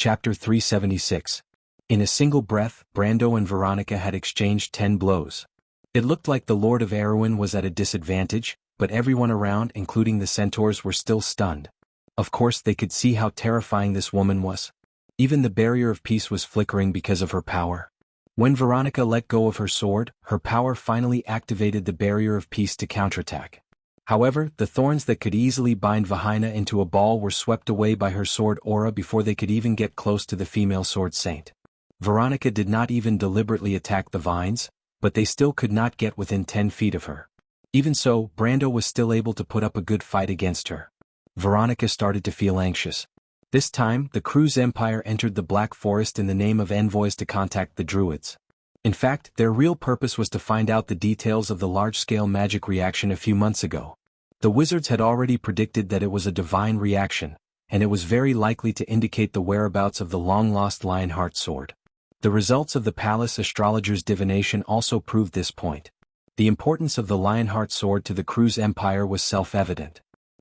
Chapter 376. In a single breath, Brando and Veronica had exchanged 10 blows. It looked like the Lord of Erewhon was at a disadvantage, but everyone around, including the centaurs, were still stunned. Of course they could see how terrifying this woman was. Even the barrier of peace was flickering because of her power. When Veronica let go of her sword, her power finally activated the barrier of peace to counterattack. However, the thorns that could easily bind Vahina into a ball were swept away by her sword aura before they could even get close to the female sword saint. Veronica did not even deliberately attack the vines, but they still could not get within 10 feet of her. Even so, Brando was still able to put up a good fight against her. Veronica started to feel anxious. This time, the Cruz Empire entered the Black Forest in the name of envoys to contact the Druids. In fact, their real purpose was to find out the details of the large-scale magic reaction a few months ago. The wizards had already predicted that it was a divine reaction, and it was very likely to indicate the whereabouts of the long-lost Lionheart sword. The results of the palace astrologer's divination also proved this point. The importance of the Lionheart sword to the Cruz Empire was self-evident.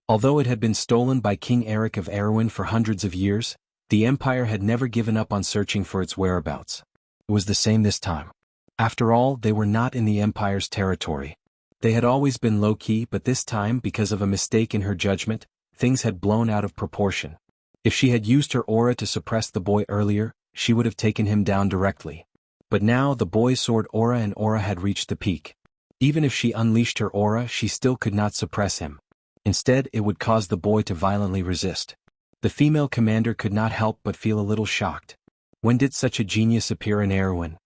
Although it had been stolen by King Eric of Erewhon for hundreds of years, the Empire had never given up on searching for its whereabouts. It was the same this time. After all, they were not in the Empire's territory. They had always been low-key, but this time, because of a mistake in her judgment, things had blown out of proportion. If she had used her aura to suppress the boy earlier, she would have taken him down directly. But now the boy's sword aura had reached the peak. Even if she unleashed her aura, she still could not suppress him. Instead, it would cause the boy to violently resist. The female commander could not help but feel a little shocked. When did such a genius appear in Erewhon?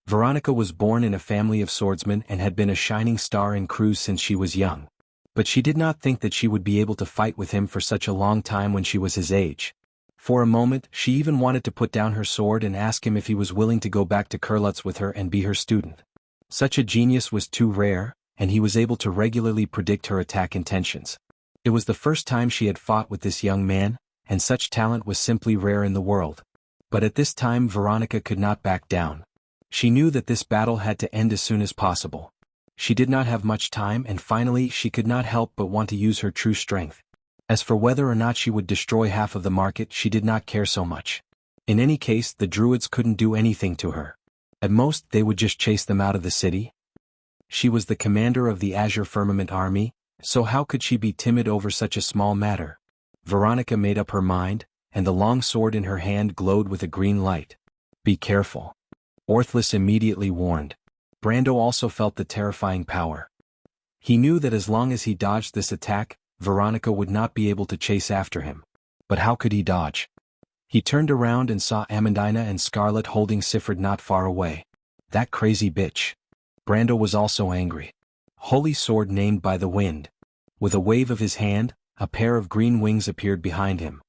Veronica was born in a family of swordsmen and had been a shining star in Cruz since she was young. But she did not think that she would be able to fight with him for such a long time when she was his age. For a moment, she even wanted to put down her sword and ask him if he was willing to go back to Kurlutz with her and be her student. Such a genius was too rare, and he was able to regularly predict her attack intentions. It was the first time she had fought with this young man, and such talent was simply rare in the world. But at this time Veronica could not back down. She knew that this battle had to end as soon as possible. She did not have much time, and finally she could not help but want to use her true strength. As for whether or not she would destroy half of the market, she did not care so much. In any case, the Druids couldn't do anything to her. At most, they would just chase them out of the city. She was the commander of the Azure Firmament army, so how could she be timid over such a small matter? Veronica made up her mind, and the long sword in her hand glowed with a green light. Be careful. Orthless immediately warned. Brando also felt the terrifying power. He knew that as long as he dodged this attack, Veronica would not be able to chase after him. But how could he dodge? He turned around and saw Amandina and Scarlet holding Sifred not far away. That crazy bitch. Brando was also angry. Holy sword named by the wind. With a wave of his hand, a pair of green wings appeared behind him.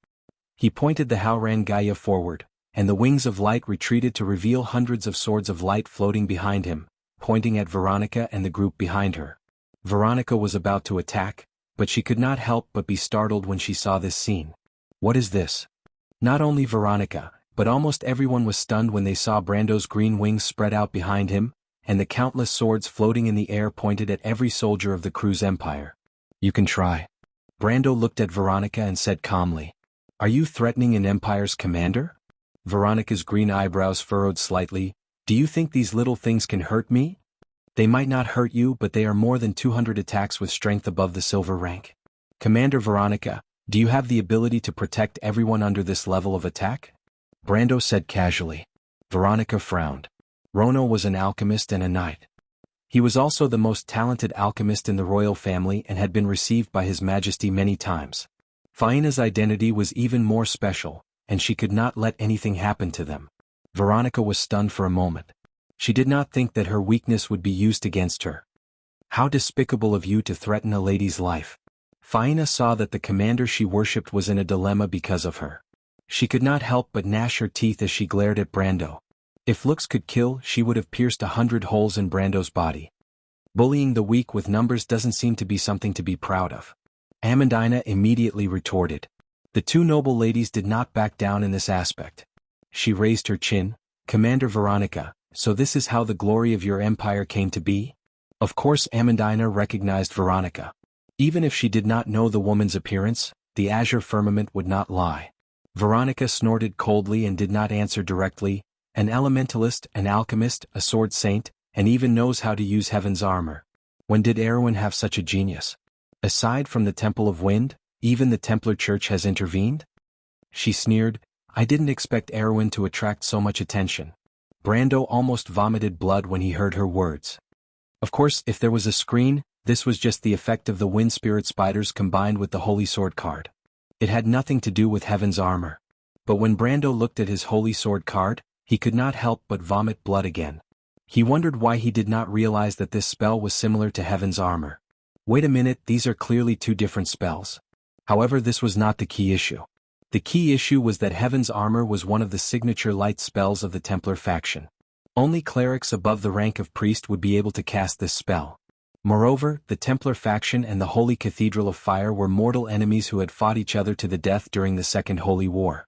He pointed the Howran Gaia forward, and the wings of light retreated to reveal hundreds of swords of light floating behind him, pointing at Veronica and the group behind her. Veronica was about to attack, but she could not help but be startled when she saw this scene. What is this? Not only Veronica, but almost everyone was stunned when they saw Brando's green wings spread out behind him, and the countless swords floating in the air pointed at every soldier of the Cruz Empire. You can try. Brando looked at Veronica and said calmly. Are you threatening an Empire's commander? Veronica's green eyebrows furrowed slightly. Do you think these little things can hurt me? They might not hurt you, but they are more than 200 attacks with strength above the silver rank. Commander Veronica, do you have the ability to protect everyone under this level of attack? Brando said casually. Veronica frowned. Rono was an alchemist and a knight. He was also the most talented alchemist in the royal family and had been received by His Majesty many times. Faina's identity was even more special, and she could not let anything happen to them. Veronica was stunned for a moment. She did not think that her weakness would be used against her. How despicable of you to threaten a lady's life. Faina saw that the commander she worshipped was in a dilemma because of her. She could not help but gnash her teeth as she glared at Brando. If looks could kill, she would have pierced 100 holes in Brando's body. Bullying the weak with numbers doesn't seem to be something to be proud of. Amandina immediately retorted. The two noble ladies did not back down in this aspect. She raised her chin. Commander Veronica, so this is how the glory of your empire came to be? Of course Amandina recognized Veronica. Even if she did not know the woman's appearance, the azure firmament would not lie. Veronica snorted coldly and did not answer directly. An elementalist, an alchemist, a sword saint, and even knows how to use heaven's armor. When did Erwin have such a genius? Aside from the Temple of Wind, even the Templar Church has intervened? She sneered. I didn't expect Erwin to attract so much attention. Brando almost vomited blood when he heard her words. Of course, if there was a screen, this was just the effect of the wind spirit spiders combined with the Holy Sword card. It had nothing to do with heaven's armor. But when Brando looked at his Holy Sword card, he could not help but vomit blood again. He wondered why he did not realize that this spell was similar to heaven's armor. Wait a minute, these are clearly two different spells. However, this was not the key issue. The key issue was that heaven's armor was one of the signature light spells of the Templar faction. Only clerics above the rank of priest would be able to cast this spell. Moreover, the Templar faction and the Holy Cathedral of Fire were mortal enemies who had fought each other to the death during the Second Holy War.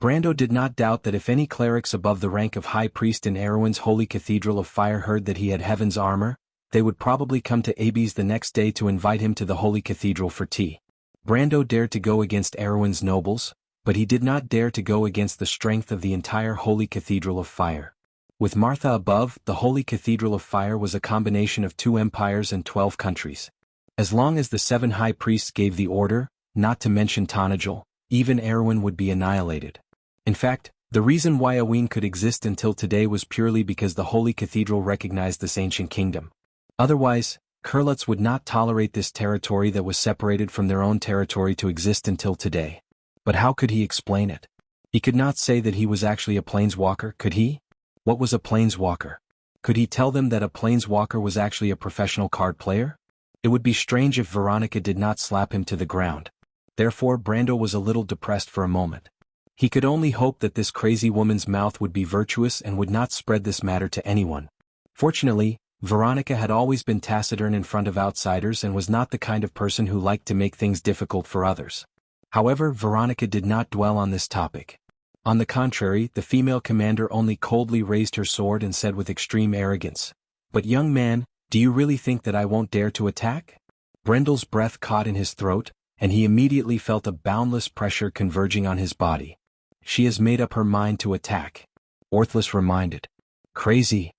Brando did not doubt that if any clerics above the rank of High Priest in Erwin's Holy Cathedral of Fire heard that he had heaven's armor, they would probably come to Abby's the next day to invite him to the Holy Cathedral for tea. Brando dared to go against Erwin's nobles, but he did not dare to go against the strength of the entire Holy Cathedral of Fire. With Martha above, the Holy Cathedral of Fire was a combination of 2 empires and 12 countries. As long as the 7 high priests gave the order, not to mention Tanajal, even Erwin would be annihilated. In fact, the reason why Awin could exist until today was purely because the Holy Cathedral recognized this ancient kingdom. Otherwise, Kurlutz would not tolerate this territory that was separated from their own territory to exist until today. But how could he explain it? He could not say that he was actually a planeswalker, could he? What was a planeswalker? Could he tell them that a planeswalker was actually a professional card player? It would be strange if Veronica did not slap him to the ground. Therefore, Brando was a little depressed for a moment. He could only hope that this crazy woman's mouth would be virtuous and would not spread this matter to anyone. Fortunately, Veronica had always been taciturn in front of outsiders and was not the kind of person who liked to make things difficult for others. However, Veronica did not dwell on this topic. On the contrary, the female commander only coldly raised her sword and said with extreme arrogance, "But young man, do you really think that I won't dare to attack?" Brendel's breath caught in his throat, and he immediately felt a boundless pressure converging on his body. She has made up her mind to attack. Orthless reminded. Crazy.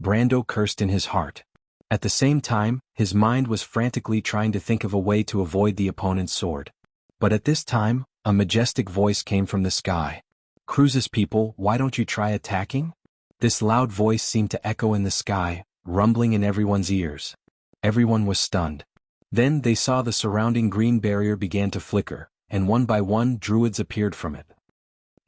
Brando cursed in his heart. At the same time, his mind was frantically trying to think of a way to avoid the opponent's sword. But at this time, a majestic voice came from the sky. "Cruz's people, why don't you try attacking?" This loud voice seemed to echo in the sky, rumbling in everyone's ears. Everyone was stunned. Then they saw the surrounding green barrier began to flicker, and one by one druids appeared from it.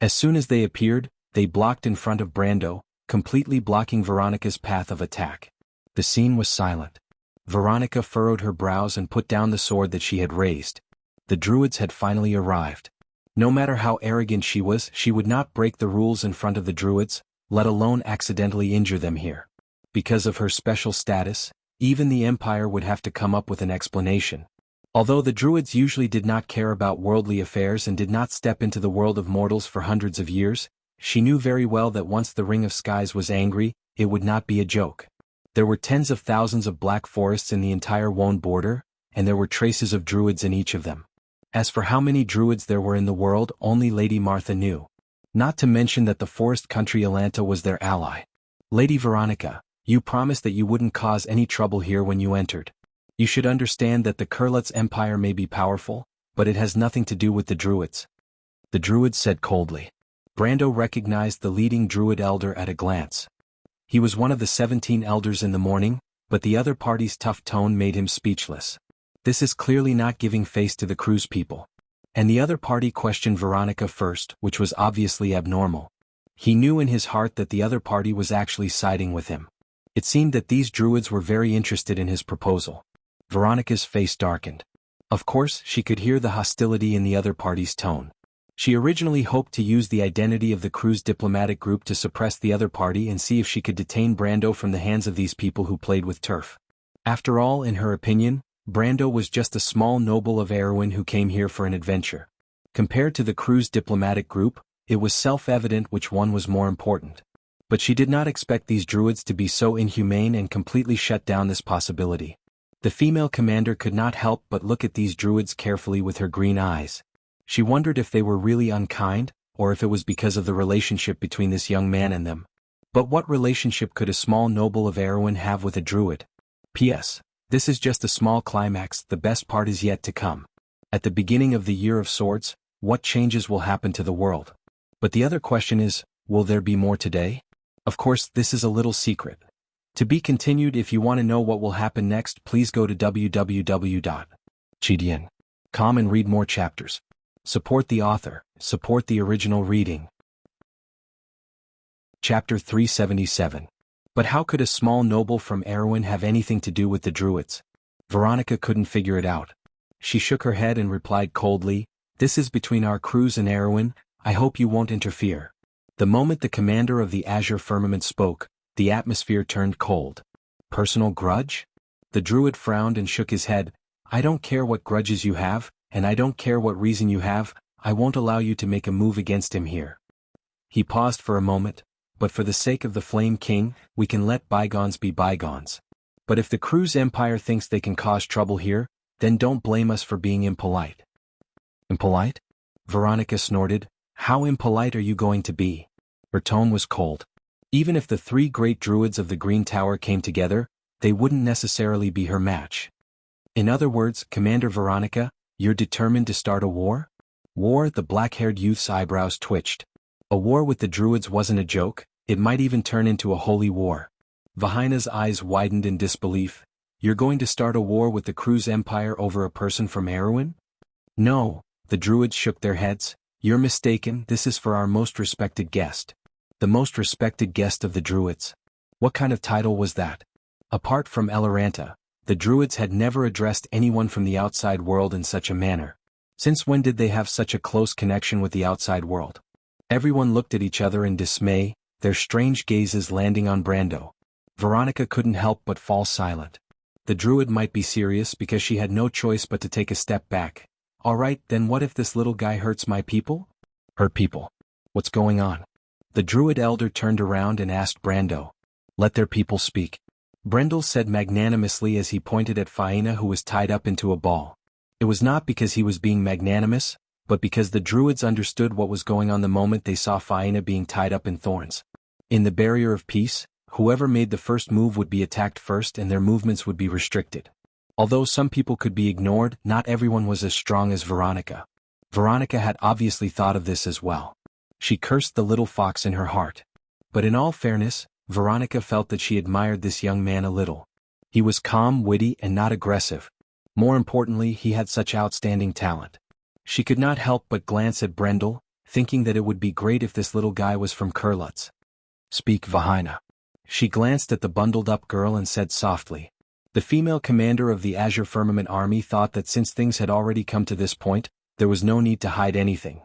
As soon as they appeared, they blocked in front of Brando, completely blocking Veronica's path of attack. The scene was silent. Veronica furrowed her brows and put down the sword that she had raised. The druids had finally arrived. No matter how arrogant she was, she would not break the rules in front of the druids, let alone accidentally injure them here. Because of her special status, even the Empire would have to come up with an explanation. Although the druids usually did not care about worldly affairs and did not step into the world of mortals for hundreds of years, she knew very well that once the Ring of Skies was angry, it would not be a joke. There were tens of thousands of black forests in the entire Wone border, and there were traces of druids in each of them. As for how many druids there were in the world, only Lady Martha knew. Not to mention that the forest country Alanta was their ally. "Lady Veronica, you promised that you wouldn't cause any trouble here when you entered. You should understand that the Kurlutz Empire may be powerful, but it has nothing to do with the druids." The druid said coldly. Brando recognized the leading druid elder at a glance. He was one of the 17 elders in the morning, but the other party's tough tone made him speechless. This is clearly not giving face to the Cruz people. And the other party questioned Veronica first, which was obviously abnormal. He knew in his heart that the other party was actually siding with him. It seemed that these druids were very interested in his proposal. Veronica's face darkened. Of course, she could hear the hostility in the other party's tone. She originally hoped to use the identity of the Cruz diplomatic group to suppress the other party and see if she could detain Brando from the hands of these people who played with turf. After all, in her opinion, Brando was just a small noble of Erwin who came here for an adventure. Compared to the Cruz diplomatic group, it was self-evident which one was more important. But she did not expect these druids to be so inhumane and completely shut down this possibility. The female commander could not help but look at these druids carefully with her green eyes. She wondered if they were really unkind, or if it was because of the relationship between this young man and them. But what relationship could a small noble of Erewhon have with a druid? P.S. This is just a small climax, the best part is yet to come. At the beginning of the Year of Swords, what changes will happen to the world? But the other question is, will there be more today? Of course, this is a little secret. To be continued. If you want to know what will happen next, please go to www.chidian.com and read more chapters. Support the author, support the original reading. Chapter 377. But how could a small noble from Erewhon have anything to do with the Druids? Veronica couldn't figure it out. She shook her head and replied coldly, "This is between our crews and Erewhon, I hope you won't interfere." The moment the commander of the Azure Firmament spoke, the atmosphere turned cold. Personal grudge? The Druid frowned and shook his head. "I don't care what grudges you have, and I don't care what reason you have, I won't allow you to make a move against him here." He paused for a moment. "But for the sake of the Flame King, we can let bygones be bygones. But if the crew's empire thinks they can cause trouble here, then don't blame us for being impolite." "Impolite?" Veronica snorted. "How impolite are you going to be?" Her tone was cold. Even if the three great druids of the Green Tower came together, they wouldn't necessarily be her match. "In other words, Commander Veronica, you're determined to start a war?" War? The black-haired youth's eyebrows twitched. A war with the druids wasn't a joke. It might even turn into a holy war. Vahina's eyes widened in disbelief. "You're going to start a war with the crew's empire over a person from Erewhon?" "No," the druids shook their heads. "You're mistaken, this is for our most respected guest." The most respected guest of the druids? What kind of title was that? Apart from Eloranta, the druids had never addressed anyone from the outside world in such a manner. Since when did they have such a close connection with the outside world? Everyone looked at each other in dismay, their strange gazes landing on Brando. Veronica couldn't help but fall silent. The druid might be serious because she had no choice but to take a step back. "All right, then what if this little guy hurts my people?" "Hurt people? What's going on?" The druid elder turned around and asked Brando. "Let their people speak." Brendel said magnanimously as he pointed at Faina, who was tied up into a ball. It was not because he was being magnanimous, but because the druids understood what was going on the moment they saw Faina being tied up in thorns. In the Barrier of Peace, whoever made the first move would be attacked first and their movements would be restricted. Although some people could be ignored, not everyone was as strong as Veronica. Veronica had obviously thought of this as well. She cursed the little fox in her heart. But in all fairness, Veronica felt that she admired this young man a little. He was calm, witty, and not aggressive. More importantly, he had such outstanding talent. She could not help but glance at Brendel, thinking that it would be great if this little guy was from Kurlutz. "Speak, Vahina." She glanced at the bundled-up girl and said softly. The female commander of the Azure Firmament army thought that since things had already come to this point, there was no need to hide anything.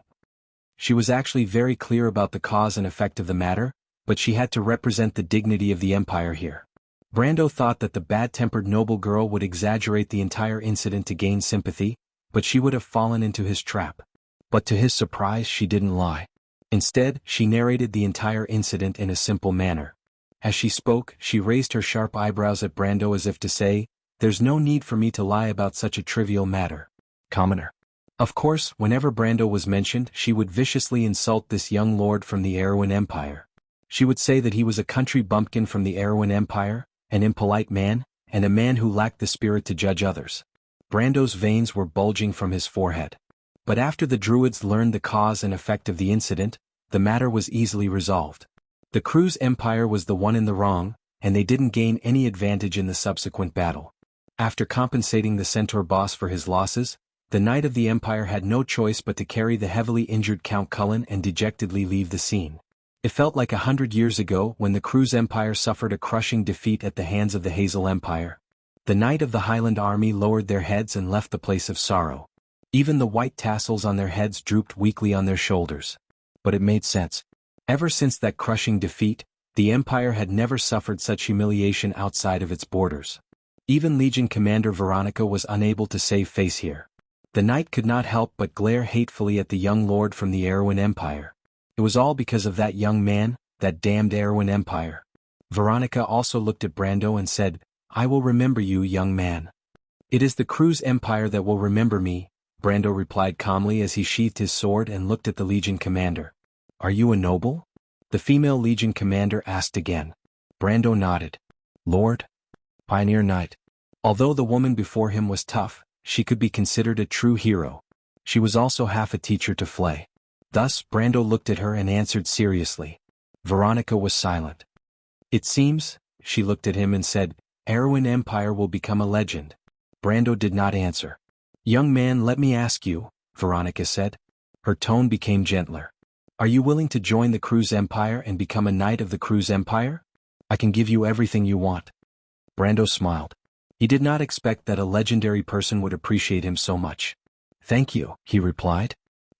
She was actually very clear about the cause and effect of the matter, but she had to represent the dignity of the Empire here. Brando thought that the bad-tempered noble girl would exaggerate the entire incident to gain sympathy, but she would have fallen into his trap. But to his surprise, she didn't lie. Instead, she narrated the entire incident in a simple manner. As she spoke, she raised her sharp eyebrows at Brando as if to say, "There's no need for me to lie about such a trivial matter. Commoner." Of course, whenever Brando was mentioned, she would viciously insult this young lord from the Erewhon Empire. She would say that he was a country bumpkin from the Erewhon Empire, an impolite man, and a man who lacked the spirit to judge others. Brando's veins were bulging from his forehead. But after the druids learned the cause and effect of the incident, the matter was easily resolved. The crew's empire was the one in the wrong, and they didn't gain any advantage in the subsequent battle. After compensating the centaur boss for his losses, the knight of the empire had no choice but to carry the heavily injured Count Cullen and dejectedly leave the scene. It felt like 100 years ago when the crew's empire suffered a crushing defeat at the hands of the Hazel Empire. The knight of the Highland army lowered their heads and left the place of sorrow. Even the white tassels on their heads drooped weakly on their shoulders. But it made sense. Ever since that crushing defeat, the Empire had never suffered such humiliation outside of its borders. Even Legion Commander Veronica was unable to save face here. The knight could not help but glare hatefully at the young lord from the Erewhon Empire. It was all because of that young man, that damned Erewhon Empire. Veronica also looked at Brando and said, "I will remember you, young man. It is the crew's empire that will remember me, Brando replied calmly as he sheathed his sword and looked at the Legion commander. Are you a noble? The female Legion commander asked again. Brando nodded. Lord? Pioneer Knight. Although the woman before him was tough, she could be considered a true hero. She was also half a teacher to Flay. Thus, Brando looked at her and answered seriously. Veronica was silent. It seems, she looked at him and said, Erwin Empire will become a legend. Brando did not answer. Young man, let me ask you, Veronica said. Her tone became gentler. Are you willing to join the Cruz Empire and become a knight of the Cruz Empire? I can give you everything you want. Brando smiled. He did not expect that a legendary person would appreciate him so much. Thank you, he replied.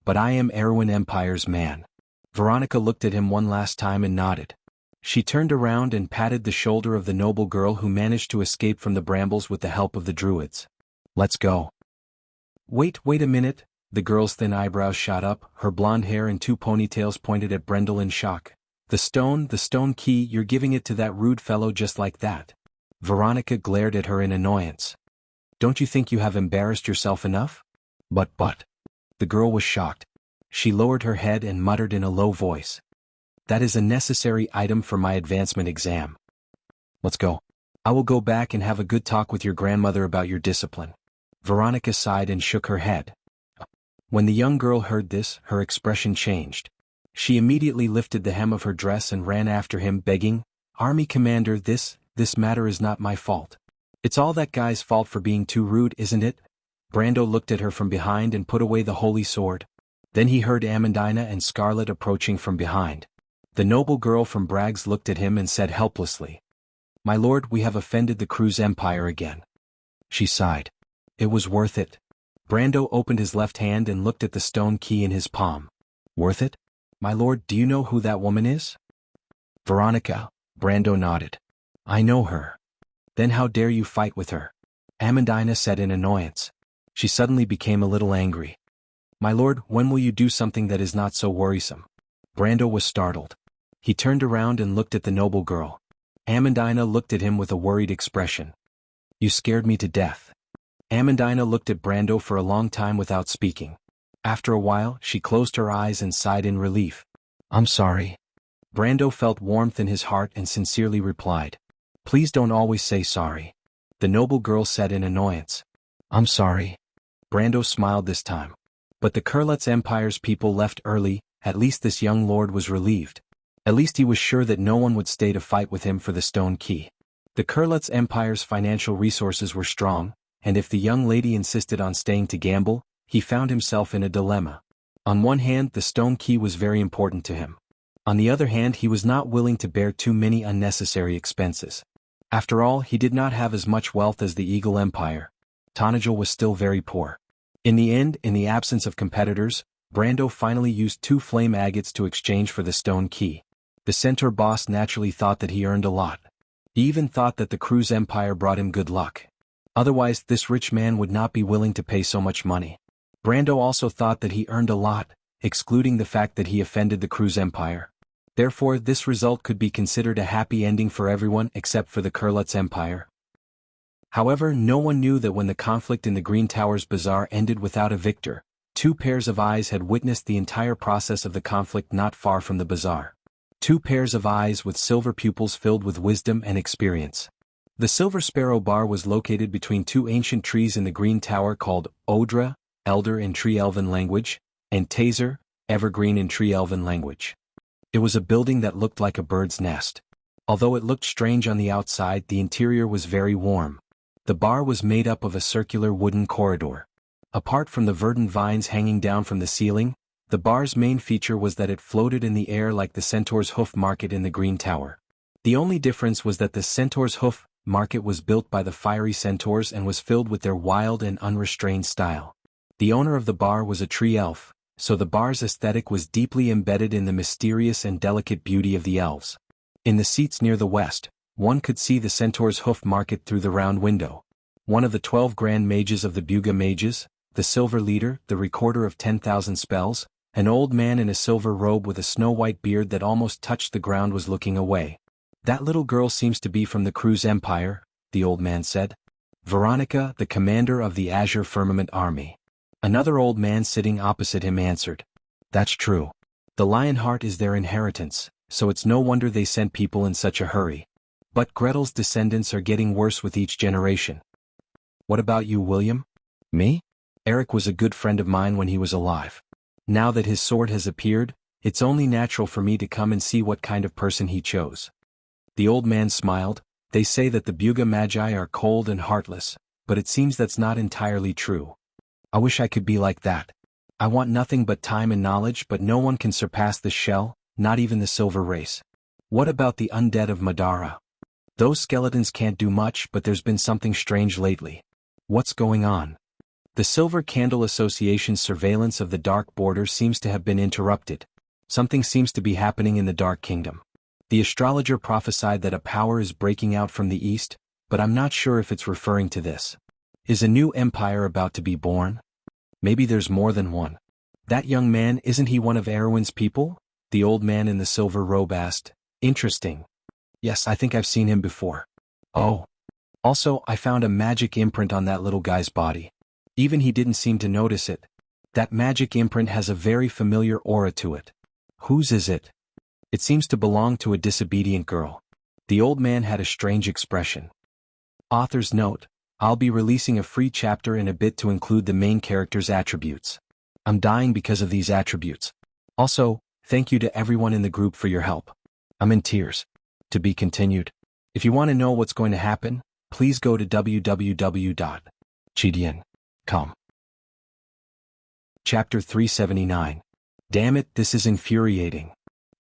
But I am Erwin Empire's man. Veronica looked at him one last time and nodded. She turned around and patted the shoulder of the noble girl who managed to escape from the brambles with the help of the druids. Let's go. Wait a minute, the girl's thin eyebrows shot up, her blonde hair and two ponytails pointed at Brendel in shock. The stone key, you're giving it to that rude fellow just like that. Veronica glared at her in annoyance. Don't you think you have embarrassed yourself enough? But. The girl was shocked. She lowered her head and muttered in a low voice. That is a necessary item for my advancement exam. Let's go. I will go back and have a good talk with your grandmother about your discipline. Veronica sighed and shook her head. When the young girl heard this, her expression changed. She immediately lifted the hem of her dress and ran after him, begging, Army Commander, this matter is not my fault. It's all that guy's fault for being too rude, isn't it? Brando looked at her from behind and put away the holy sword. Then he heard Amandina and Scarlet approaching from behind. The noble girl from Braggs looked at him and said helplessly, My lord, we have offended the Cruz Empire again. She sighed. It was worth it. Brando opened his left hand and looked at the stone key in his palm. Worth it? My lord, do you know who that woman is? Veronica. Brando nodded. I know her. Then how dare you fight with her? Amandina said in annoyance. She suddenly became a little angry. My lord, when will you do something that is not so worrisome? Brando was startled. He turned around and looked at the noble girl. Amandina looked at him with a worried expression. You scared me to death. Amandina looked at Brando for a long time without speaking. After a while, she closed her eyes and sighed in relief. I'm sorry. Brando felt warmth in his heart and sincerely replied. Please don't always say sorry. The noble girl said in annoyance. I'm sorry. Brando smiled this time. But the Kurlutz Empire's people left early, at least this young lord was relieved. At least he was sure that no one would stay to fight with him for the stone key. The Kurlutz Empire's financial resources were strong, and if the young lady insisted on staying to gamble, he found himself in a dilemma. On one hand, the stone key was very important to him. On the other hand, he was not willing to bear too many unnecessary expenses. After all, he did not have as much wealth as the Eagle Empire. Tonajal was still very poor. In the end, in the absence of competitors, Brando finally used 2 flame agates to exchange for the stone key. The centaur boss naturally thought that he earned a lot. He even thought that the Cruz Empire brought him good luck. Otherwise, this rich man would not be willing to pay so much money. Brando also thought that he earned a lot, excluding the fact that he offended the Cruz Empire. Therefore, this result could be considered a happy ending for everyone except for the Kurlutz Empire. However, no one knew that when the conflict in the Green Towers Bazaar ended without a victor, 2 pairs of eyes had witnessed the entire process of the conflict not far from the bazaar. 2 pairs of eyes with silver pupils filled with wisdom and experience. The Silver Sparrow Bar was located between 2 ancient trees in the Green Tower called Odra, Elder in Tree Elven language, and Taser, Evergreen in Tree Elven language. It was a building that looked like a bird's nest. Although it looked strange on the outside, the interior was very warm. The bar was made up of a circular wooden corridor. Apart from the verdant vines hanging down from the ceiling, the bar's main feature was that it floated in the air like the Centaur's Hoof Market in the Green Tower. The only difference was that the Centaur's Hoof Market was built by the fiery centaurs and was filled with their wild and unrestrained style. The owner of the bar was a tree elf, so the bar's aesthetic was deeply embedded in the mysterious and delicate beauty of the elves. In the seats near the west, one could see the Centaur's Hoof Market through the round window. One of the 12 Grand Mages of the Buga Mages, the Silver Leader, the Recorder of 10,000 Spells, an old man in a silver robe with a snow-white beard that almost touched the ground was looking away. That little girl seems to be from the Cruz Empire, the old man said. Veronica, the commander of the Azure Firmament Army. Another old man sitting opposite him answered. That's true. The lion heart is their inheritance, so it's no wonder they sent people in such a hurry. But Gretel's descendants are getting worse with each generation. What about you, William? Me? Eric was a good friend of mine when he was alive. Now that his sword has appeared, it's only natural for me to come and see what kind of person he chose. The old man smiled. They say that the Buga Magi are cold and heartless, but it seems that's not entirely true. I wish I could be like that. I want nothing but time and knowledge, but no one can surpass the shell, not even the silver race. What about the undead of Madara? Those skeletons can't do much, but there's been something strange lately. What's going on? The Silver Candle Association's surveillance of the Dark Border seems to have been interrupted. Something seems to be happening in the Dark Kingdom. The astrologer prophesied that a power is breaking out from the east, but I'm not sure if it's referring to this. Is a new empire about to be born? Maybe there's more than one. That young man, isn't he one of Erwin's people? The old man in the silver robe asked. Interesting. Yes, I think I've seen him before. Oh. Also, I found a magic imprint on that little guy's body. Even he didn't seem to notice it. That magic imprint has a very familiar aura to it. Whose is it? It seems to belong to a disobedient girl. The old man had a strange expression. Author's note: I'll be releasing a free chapter in a bit to include the main character's attributes. I'm dying because of these attributes. Also, thank you to everyone in the group for your help. I'm in tears. To be continued. If you want to know what's going to happen, please go to www.chidian.com. Chapter 379. Damn it, this is infuriating.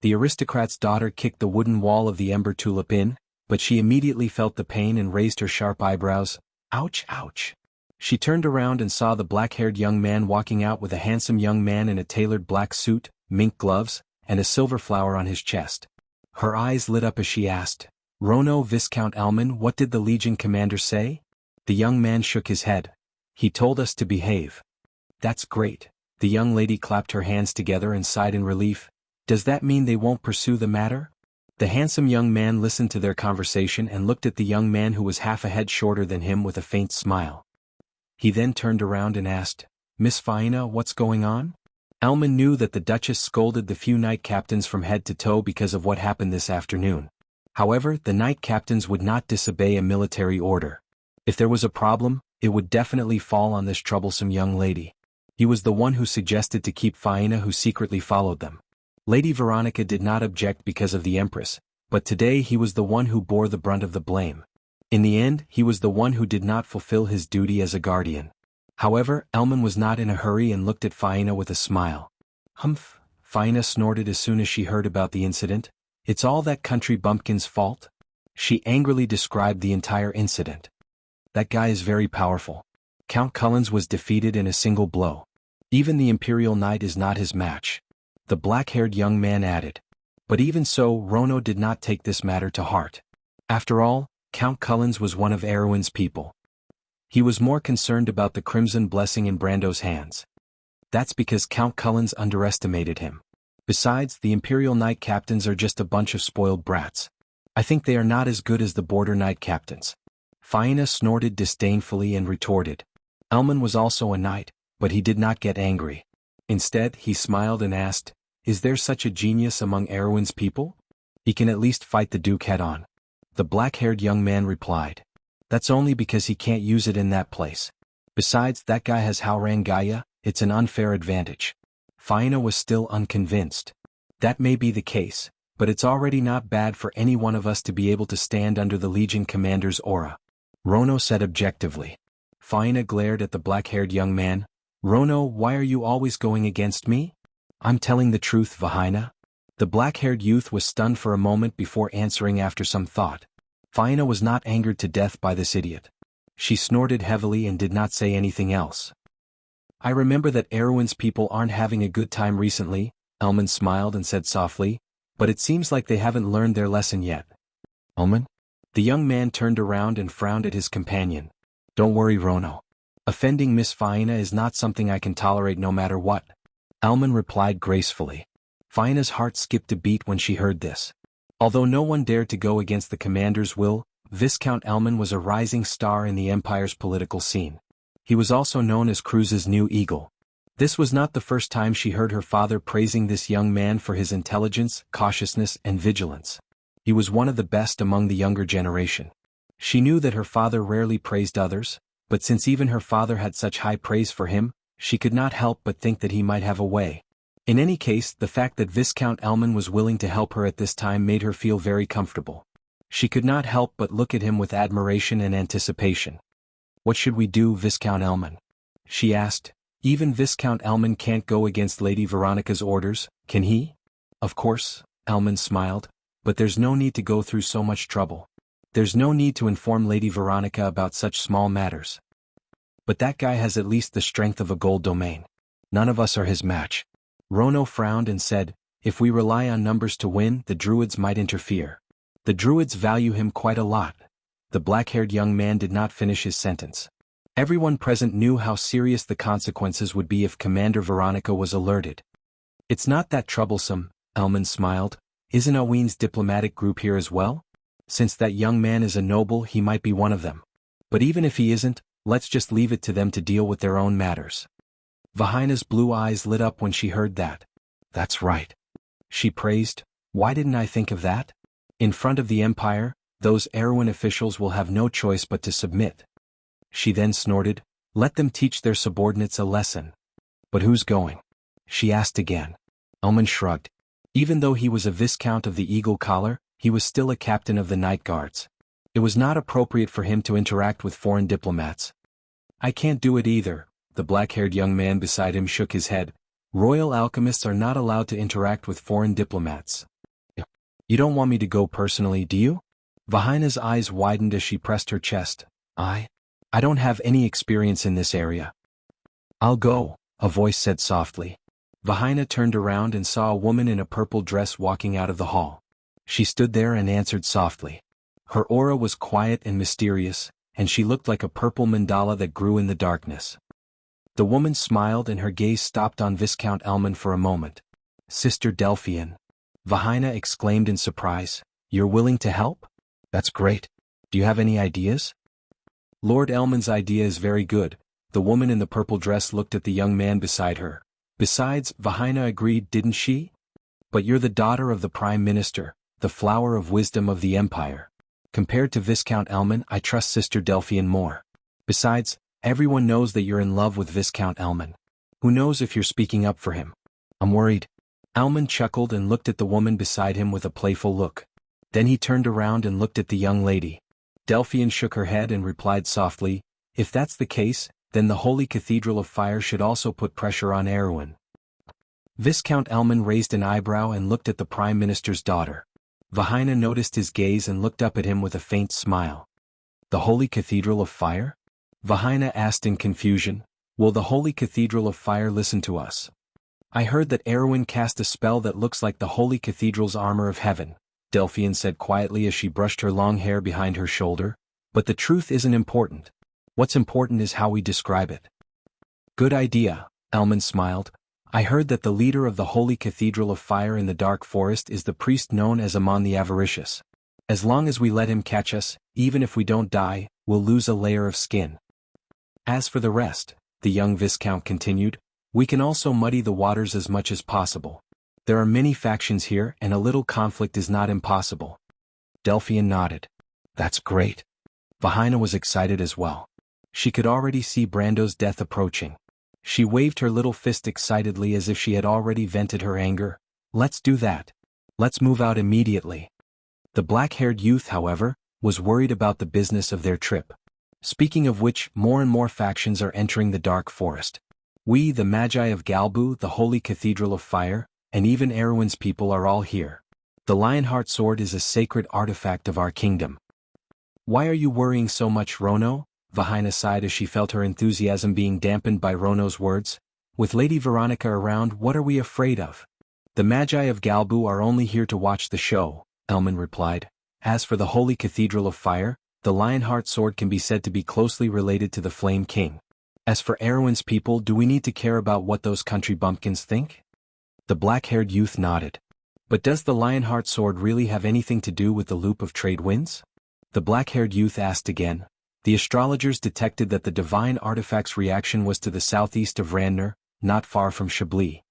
The aristocrat's daughter kicked the wooden wall of the Ember Tulip in, but she immediately felt the pain and raised her sharp eyebrows. Ouch, ouch. She turned around and saw the black-haired young man walking out with a handsome young man in a tailored black suit, mink gloves, and a silver flower on his chest. Her eyes lit up as she asked, Rono Viscount Elman, what did the Legion commander say? The young man shook his head. He told us to behave. That's great. The young lady clapped her hands together and sighed in relief. Does that mean they won't pursue the matter? The handsome young man listened to their conversation and looked at the young man who was half a head shorter than him with a faint smile. He then turned around and asked, Miss Faina, what's going on? Elman knew that the Duchess scolded the few knight captains from head to toe because of what happened this afternoon. However, the knight captains would not disobey a military order. If there was a problem, it would definitely fall on this troublesome young lady. He was the one who suggested to keep Faina, who secretly followed them. Lady Veronica did not object because of the Empress, but today he was the one who bore the brunt of the blame. In the end, he was the one who did not fulfill his duty as a guardian. However, Elman was not in a hurry and looked at Faina with a smile. Humph, Faina snorted as soon as she heard about the incident. It's all that country bumpkin's fault? She angrily described the entire incident. That guy is very powerful. Count Cullens was defeated in a single blow. Even the Imperial Knight is not his match. The black-haired young man added. But even so, Rono did not take this matter to heart. After all, Count Cullens was one of Erwin's people. He was more concerned about the crimson blessing in Brando's hands. That's because Count Cullens underestimated him. Besides, the Imperial Knight captains are just a bunch of spoiled brats. I think they are not as good as the Border Knight captains. Faina snorted disdainfully and retorted. Elman was also a knight, but he did not get angry. Instead, he smiled and asked, Is there such a genius among Erwin's people? He can at least fight the Duke head-on. The black-haired young man replied. That's only because he can't use it in that place. Besides, that guy has Haurangaya, it's an unfair advantage. Faina was still unconvinced. That may be the case, but it's already not bad for any one of us to be able to stand under the Legion commander's aura. Rono said objectively. Faina glared at the black-haired young man. Rono, why are you always going against me? I'm telling the truth, Vahina. The black-haired youth was stunned for a moment before answering after some thought. Faina was not angered to death by this idiot. She snorted heavily and did not say anything else. I remember that Erwin's people aren't having a good time recently, Elman smiled and said softly, but it seems like they haven't learned their lesson yet. Elman? The young man turned around and frowned at his companion. Don't worry, Rono. Offending Miss Faina is not something I can tolerate no matter what. Elman replied gracefully. Faina's heart skipped a beat when she heard this. Although no one dared to go against the commander's will, Viscount Elman was a rising star in the Empire's political scene. He was also known as Cruz's new eagle. This was not the first time she heard her father praising this young man for his intelligence, cautiousness, and vigilance. He was one of the best among the younger generation. She knew that her father rarely praised others, but since even her father had such high praise for him, she could not help but think that he might have a way. In any case, the fact that Viscount Elman was willing to help her at this time made her feel very comfortable. She could not help but look at him with admiration and anticipation. "What should we do, Viscount Elman?" she asked. "Even Viscount Elman can't go against Lady Veronica's orders, can he?" "Of course," Elman smiled, "but there's no need to go through so much trouble. There's no need to inform Lady Veronica about such small matters. But that guy has at least the strength of a gold domain. None of us are his match." Rono frowned and said, "If we rely on numbers to win, the Druids might interfere. The Druids value him quite a lot." The black-haired young man did not finish his sentence. Everyone present knew how serious the consequences would be if Commander Veronica was alerted. "It's not that troublesome," Elman smiled. "Isn't Owen's diplomatic group here as well? Since that young man is a noble, he might be one of them. But even if he isn't, let's just leave it to them to deal with their own matters." Vahina's blue eyes lit up when she heard that. "That's right," she praised. "Why didn't I think of that? In front of the Empire, those Erewhon officials will have no choice but to submit." She then snorted, "Let them teach their subordinates a lesson." "But who's going?" she asked again. Elman shrugged. Even though he was a Viscount of the Eagle Collar, he was still a captain of the Night Guards. It was not appropriate for him to interact with foreign diplomats. "I can't do it either," the black-haired young man beside him shook his head. "Royal alchemists are not allowed to interact with foreign diplomats." "You don't want me to go personally, do you?" Vahina's eyes widened as she pressed her chest. I don't have any experience in this area." "I'll go," a voice said softly. Vahina turned around and saw a woman in a purple dress walking out of the hall. She stood there and answered softly. Her aura was quiet and mysterious, and she looked like a purple mandala that grew in the darkness. The woman smiled and her gaze stopped on Viscount Elman for a moment. "Sister Delphian," Vahina exclaimed in surprise. "You're willing to help? That's great. Do you have any ideas?" "Lord Elman's idea is very good." The woman in the purple dress looked at the young man beside her. "Besides," Vahina agreed, "didn't she? But you're the daughter of the Prime Minister, the flower of wisdom of the Empire. Compared to Viscount Elman, I trust Sister Delphian more. Besides, everyone knows that you're in love with Viscount Elman. Who knows if you're speaking up for him? I'm worried." Elman chuckled and looked at the woman beside him with a playful look. Then he turned around and looked at the young lady. Delphian shook her head and replied softly, "If that's the case, then the Holy Cathedral of Fire should also put pressure on Erewhon." Viscount Elman raised an eyebrow and looked at the Prime Minister's daughter. Vahina noticed his gaze and looked up at him with a faint smile. "The Holy Cathedral of Fire?" Vahina asked in confusion. "Will the Holy Cathedral of Fire listen to us?" "I heard that Erewhon cast a spell that looks like the Holy Cathedral's armor of heaven," Delphian said quietly as she brushed her long hair behind her shoulder. "But the truth isn't important. What's important is how we describe it." "Good idea," Elman smiled. "I heard that the leader of the Holy Cathedral of Fire in the Dark Forest is the priest known as Amon the Avaricious. As long as we let him catch us, even if we don't die, we'll lose a layer of skin. As for the rest," the young Viscount continued, "we can also muddy the waters as much as possible. There are many factions here and a little conflict is not impossible." Delphian nodded. "That's great." Vahina was excited as well. She could already see Brando's death approaching. She waved her little fist excitedly as if she had already vented her anger. "Let's do that. Let's move out immediately." The black-haired youth, however, was worried about the business of their trip. "Speaking of which, more and more factions are entering the Dark Forest. We, the Magi of Galbu, the Holy Cathedral of Fire, and even Erewhon's people are all here. The Lionheart Sword is a sacred artifact of our kingdom." "Why are you worrying so much, Rono?" Vahina sighed as she felt her enthusiasm being dampened by Rono's words. "With Lady Veronica around, what are we afraid of?" "The Magi of Galbu are only here to watch the show," Elman replied. "As for the Holy Cathedral of Fire, the Lionheart Sword can be said to be closely related to the Flame King. As for Erewhon's people, do we need to care about what those country bumpkins think?" The black-haired youth nodded. "But does the Lionheart Sword really have anything to do with the loop of trade winds?" The black-haired youth asked again. The astrologers detected that the divine artifact's reaction was to the southeast of Randner, not far from Chablis.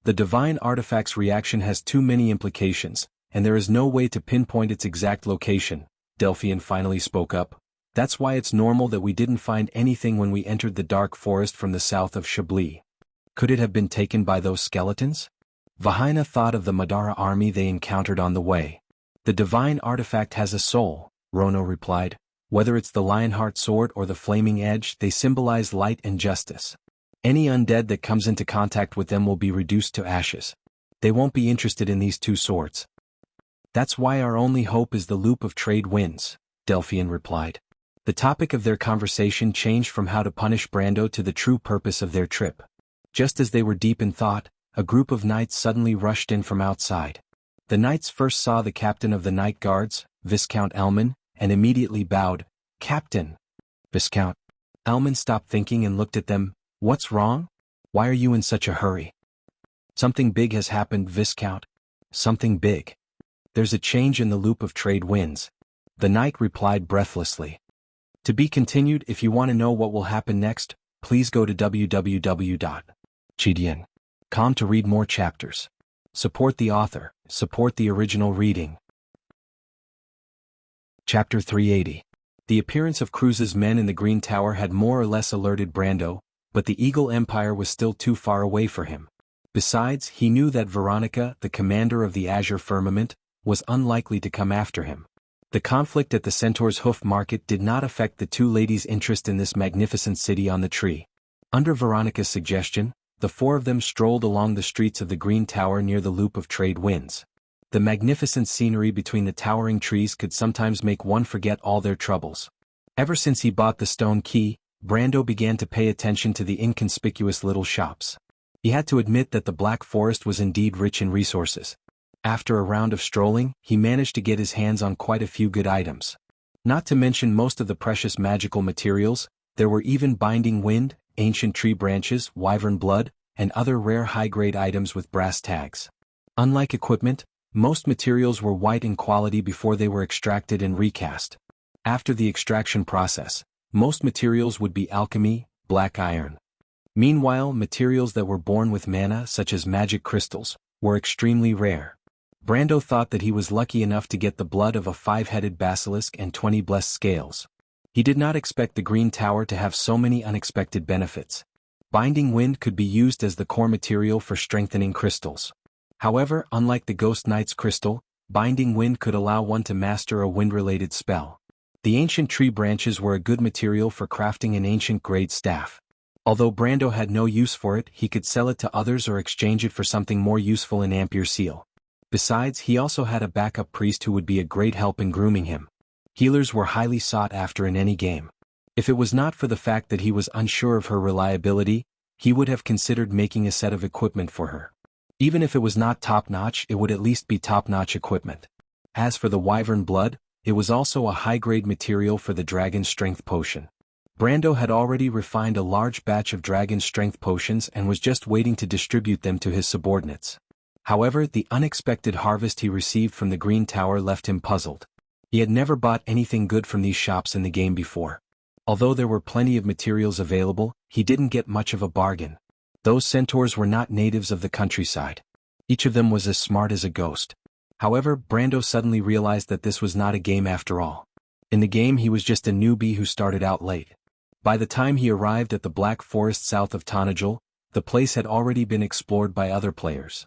The divine artifact's reaction has too many implications, and there is no way to pinpoint its exact location, Delphian finally spoke up. That's why it's normal that we didn't find anything when we entered the dark forest from the south of Chablis. Could it have been taken by those skeletons? Vahina thought of the Madara army they encountered on the way. The divine artifact has a soul, Rono replied. Whether it's the Lionheart sword or the flaming edge, they symbolize light and justice. Any undead that comes into contact with them will be reduced to ashes. They won't be interested in these two swords. That's why our only hope is the loop of trade winds, Delphian replied. The topic of their conversation changed from how to punish Brando to the true purpose of their trip. Just as they were deep in thought, a group of knights suddenly rushed in from outside. The knights first saw the captain of the Night Guards, Viscount Elman, and immediately bowed. Captain. Viscount. Elman stopped thinking and looked at them. What's wrong? Why are you in such a hurry? Something big has happened, Viscount. Something big. There's a change in the loop of trade winds. The knight replied breathlessly. To be continued. If you want to know what will happen next, please go to www.chidian.com to read more chapters. Support the author, support the original reading. Chapter 380. The appearance of Cruz's men in the Green Tower had more or less alerted Brando, but the Eagle Empire was still too far away for him. Besides, he knew that Veronica, the commander of the Azure Firmament, was unlikely to come after him. The conflict at the Centaur's Hoof Market did not affect the two ladies' interest in this magnificent city on the tree. Under Veronica's suggestion, the four of them strolled along the streets of the Green Tower near the loop of trade winds. The magnificent scenery between the towering trees could sometimes make one forget all their troubles. Ever since he bought the stone key, Brando began to pay attention to the inconspicuous little shops. He had to admit that the Black Forest was indeed rich in resources. After a round of strolling, he managed to get his hands on quite a few good items. Not to mention most of the precious magical materials, there were even binding wind, ancient tree branches, wyvern blood, and other rare high-grade items with brass tags. Unlike equipment, most materials were white in quality before they were extracted and recast. After the extraction process, most materials would be alchemy, black iron. Meanwhile, materials that were born with mana, such as magic crystals, were extremely rare. Brando thought that he was lucky enough to get the blood of a 5-headed basilisk and 20 blessed scales. He did not expect the Green Tower to have so many unexpected benefits. Binding wind could be used as the core material for strengthening crystals. However, unlike the Ghost Knight's crystal, binding wind could allow one to master a wind-related spell. The ancient tree branches were a good material for crafting an ancient-grade staff. Although Brando had no use for it, he could sell it to others or exchange it for something more useful in Ampere Seal. Besides, he also had a backup priest who would be a great help in grooming him. Healers were highly sought after in any game. If it was not for the fact that he was unsure of her reliability, he would have considered making a set of equipment for her. Even if it was not top-notch, it would at least be top-notch equipment. As for the wyvern blood, it was also a high-grade material for the dragon strength potion. Brando had already refined a large batch of dragon strength potions and was just waiting to distribute them to his subordinates. However, the unexpected harvest he received from the Green Tower left him puzzled. He had never bought anything good from these shops in the game before. Although there were plenty of materials available, he didn't get much of a bargain. Those centaurs were not natives of the countryside. Each of them was as smart as a ghost. However, Brando suddenly realized that this was not a game after all. In the game he was just a newbie who started out late. By the time he arrived at the Black Forest south of Tonajul, the place had already been explored by other players.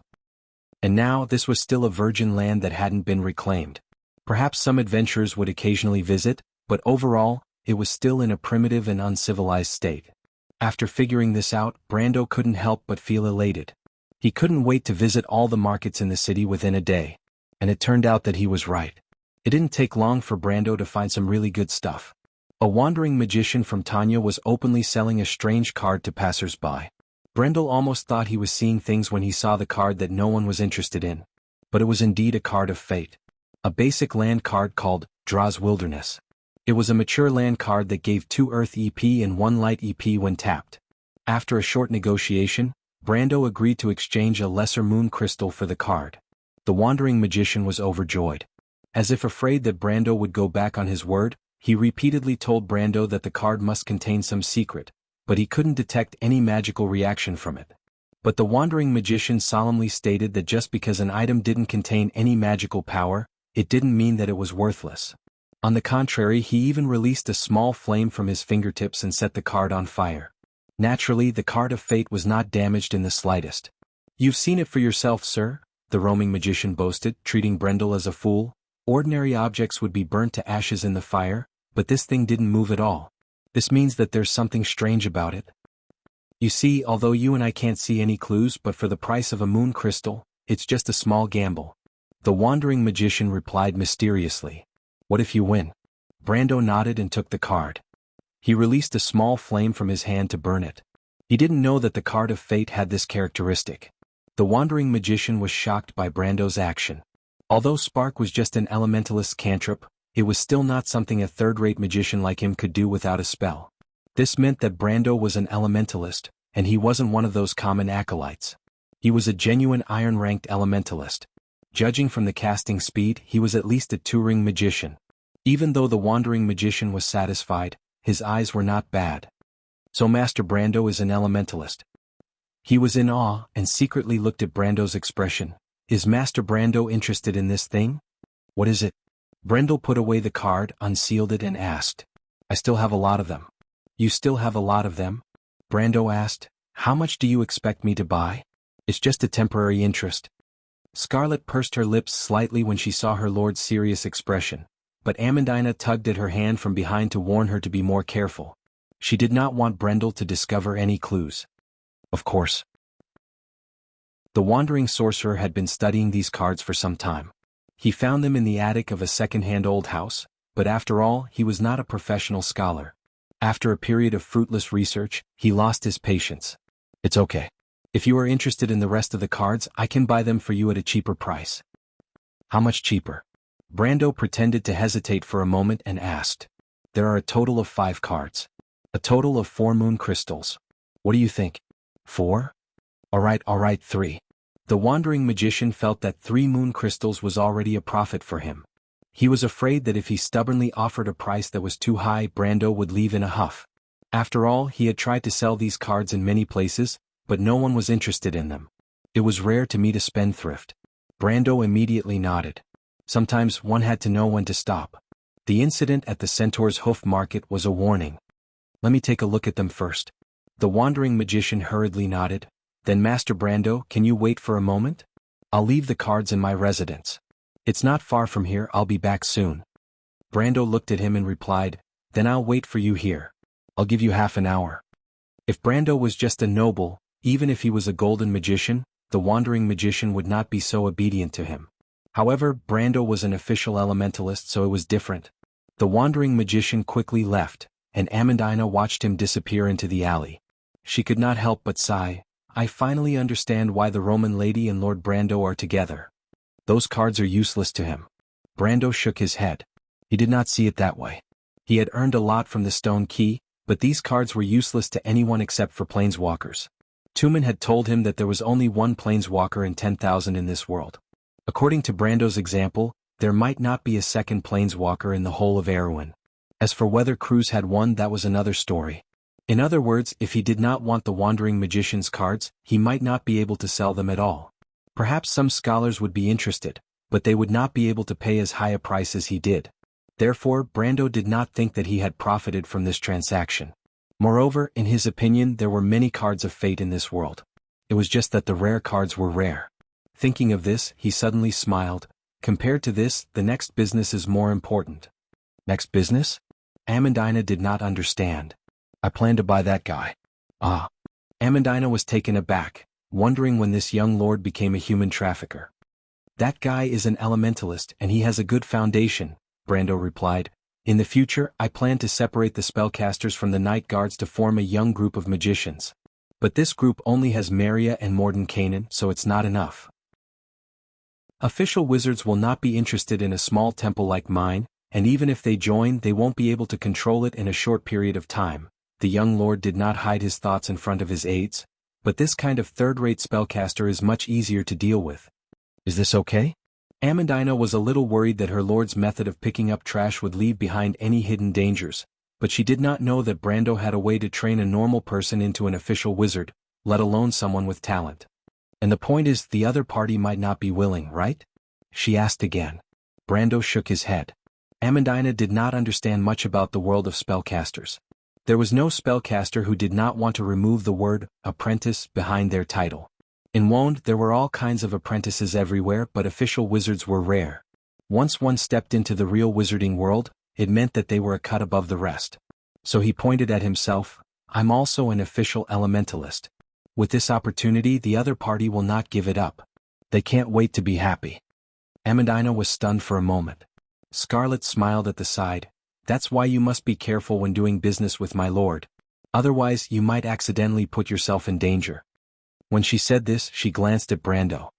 And now this was still a virgin land that hadn't been reclaimed. Perhaps some adventurers would occasionally visit, but overall, it was still in a primitive and uncivilized state. After figuring this out, Brando couldn't help but feel elated. He couldn't wait to visit all the markets in the city within a day. And it turned out that he was right. It didn't take long for Brando to find some really good stuff. A wandering magician from Tanya was openly selling a strange card to passers-by. Brendel almost thought he was seeing things when he saw the card that no one was interested in. But it was indeed a card of fate. A basic land card called Draw's Wilderness. It was a mature land card that gave 2 Earth EP and 1 Light EP when tapped. After a short negotiation, Brando agreed to exchange a lesser moon crystal for the card. The wandering magician was overjoyed. As if afraid that Brando would go back on his word, He repeatedly told Brando that the card must contain some secret, but he couldn't detect any magical reaction from it. But the wandering magician solemnly stated that just because an item didn't contain any magical power, it didn't mean that it was worthless. On the contrary, he even released a small flame from his fingertips and set the card on fire. Naturally, the card of fate was not damaged in the slightest. "You've seen it for yourself, sir," the roaming magician boasted, treating Brendel as a fool. "Ordinary objects would be burnt to ashes in the fire, but this thing didn't move at all. This means that there's something strange about it. You see, although you and I can't see any clues, but for the price of a moon crystal, it's just a small gamble." The wandering magician replied mysteriously, "What if you win?" Brando nodded and took the card. He released a small flame from his hand to burn it. He didn't know that the card of fate had this characteristic. The wandering magician was shocked by Brando's action. Although spark was just an elementalist's cantrip, it was still not something a third-rate magician like him could do without a spell. This meant that Brando was an elementalist, and he wasn't one of those common acolytes. He was a genuine iron-ranked elementalist. Judging from the casting speed, he was at least a two-ring magician. Even though the wandering magician was satisfied, his eyes were not bad. "So Master Brando is an elementalist." He was in awe and secretly looked at Brando's expression. "Is Master Brando interested in this thing? What is it?" Brendel put away the card, unsealed it and asked. "I still have a lot of them." "You still have a lot of them?" Brando asked. "How much do you expect me to buy?" "It's just a temporary interest." Scarlet pursed her lips slightly when she saw her lord's serious expression, but Amandina tugged at her hand from behind to warn her to be more careful. She did not want Brendel to discover any clues. "Of course." The wandering sorcerer had been studying these cards for some time. He found them in the attic of a second-hand old house, but after all, he was not a professional scholar. After a period of fruitless research, he lost his patience. "It's okay. If you are interested in the rest of the cards, I can buy them for you at a cheaper price." "How much cheaper?" Brando pretended to hesitate for a moment and asked. "There are a total of 5 cards. A total of 4 moon crystals. What do you think?" 4? All right, 3. The wandering magician felt that 3 moon crystals was already a profit for him. He was afraid that if he stubbornly offered a price that was too high, Brando would leave in a huff. After all, he had tried to sell these cards in many places, but no one was interested in them. It was rare to meet a spendthrift. Brando immediately nodded. Sometimes one had to know when to stop. The incident at the Centaur's Hoof Market was a warning. "Let me take a look at them first." The wandering magician hurriedly nodded. "Then Master Brando, can you wait for a moment? I'll leave the cards in my residence. It's not far from here, I'll be back soon." Brando looked at him and replied, "Then I'll wait for you here. I'll give you half an hour." If Brando was just a noble, even if he was a golden magician, the wandering magician would not be so obedient to him. However, Brando was an official elementalist, so it was different. The wandering magician quickly left, and Amandina watched him disappear into the alley. She could not help but sigh. "I finally understand why the Roman lady and Lord Brando are together. Those cards are useless to him." Brando shook his head. He did not see it that way. He had earned a lot from the stone key, but these cards were useless to anyone except for planeswalkers. Tumen had told him that there was only one planeswalker in 10,000 in this world. According to Brando's example, there might not be a second planeswalker in the whole of Erewhon. As for whether Cruz had one, that was another story. In other words, if he did not want the wandering magician's cards, he might not be able to sell them at all. Perhaps some scholars would be interested, but they would not be able to pay as high a price as he did. Therefore, Brando did not think that he had profited from this transaction. Moreover, in his opinion, there were many cards of fate in this world. It was just that the rare cards were rare. Thinking of this, he suddenly smiled. Compared to this, the next business is more important. "Next business?" Amandina did not understand. "I plan to buy that guy." "Ah." Amandina was taken aback, wondering when this young lord became a human trafficker. "That guy is an elementalist and he has a good foundation," Brando replied. "In the future, I plan to separate the spellcasters from the night guards to form a young group of magicians. But this group only has Maria and Mordenkainen, so it's not enough. Official wizards will not be interested in a small temple like mine, and even if they join, they won't be able to control it in a short period of time." The young lord did not hide his thoughts in front of his aides. "But this kind of third-rate spellcaster is much easier to deal with." "Is this okay?" Amandina was a little worried that her lord's method of picking up trash would leave behind any hidden dangers, but she did not know that Brando had a way to train a normal person into an official wizard, let alone someone with talent. And the point is, the other party might not be willing, right? She asked again. Brando shook his head. Amandina did not understand much about the world of spellcasters. There was no spellcaster who did not want to remove the word apprentice behind their title. In Wand there were all kinds of apprentices everywhere, but official wizards were rare. Once one stepped into the real wizarding world, it meant that they were a cut above the rest. So he pointed at himself, I'm also an official elementalist. With this opportunity the other party will not give it up. They can't wait to be happy. Amandina was stunned for a moment. Scarlet smiled at the side. That's why you must be careful when doing business with my lord. Otherwise you might accidentally put yourself in danger. When she said this, she glanced at Brando.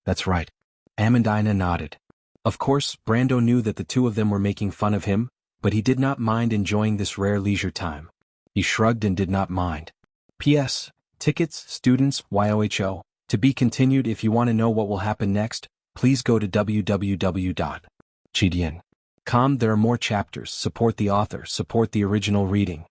That's right. Amandina nodded. Of course, Brando knew that the two of them were making fun of him, but he did not mind enjoying this rare leisure time. He shrugged and did not mind. P.S. Tickets, students, YOHO. To be continued. If you want to know what will happen next, please go to www.chidian.com. There are more chapters. Support the author. Support the original reading.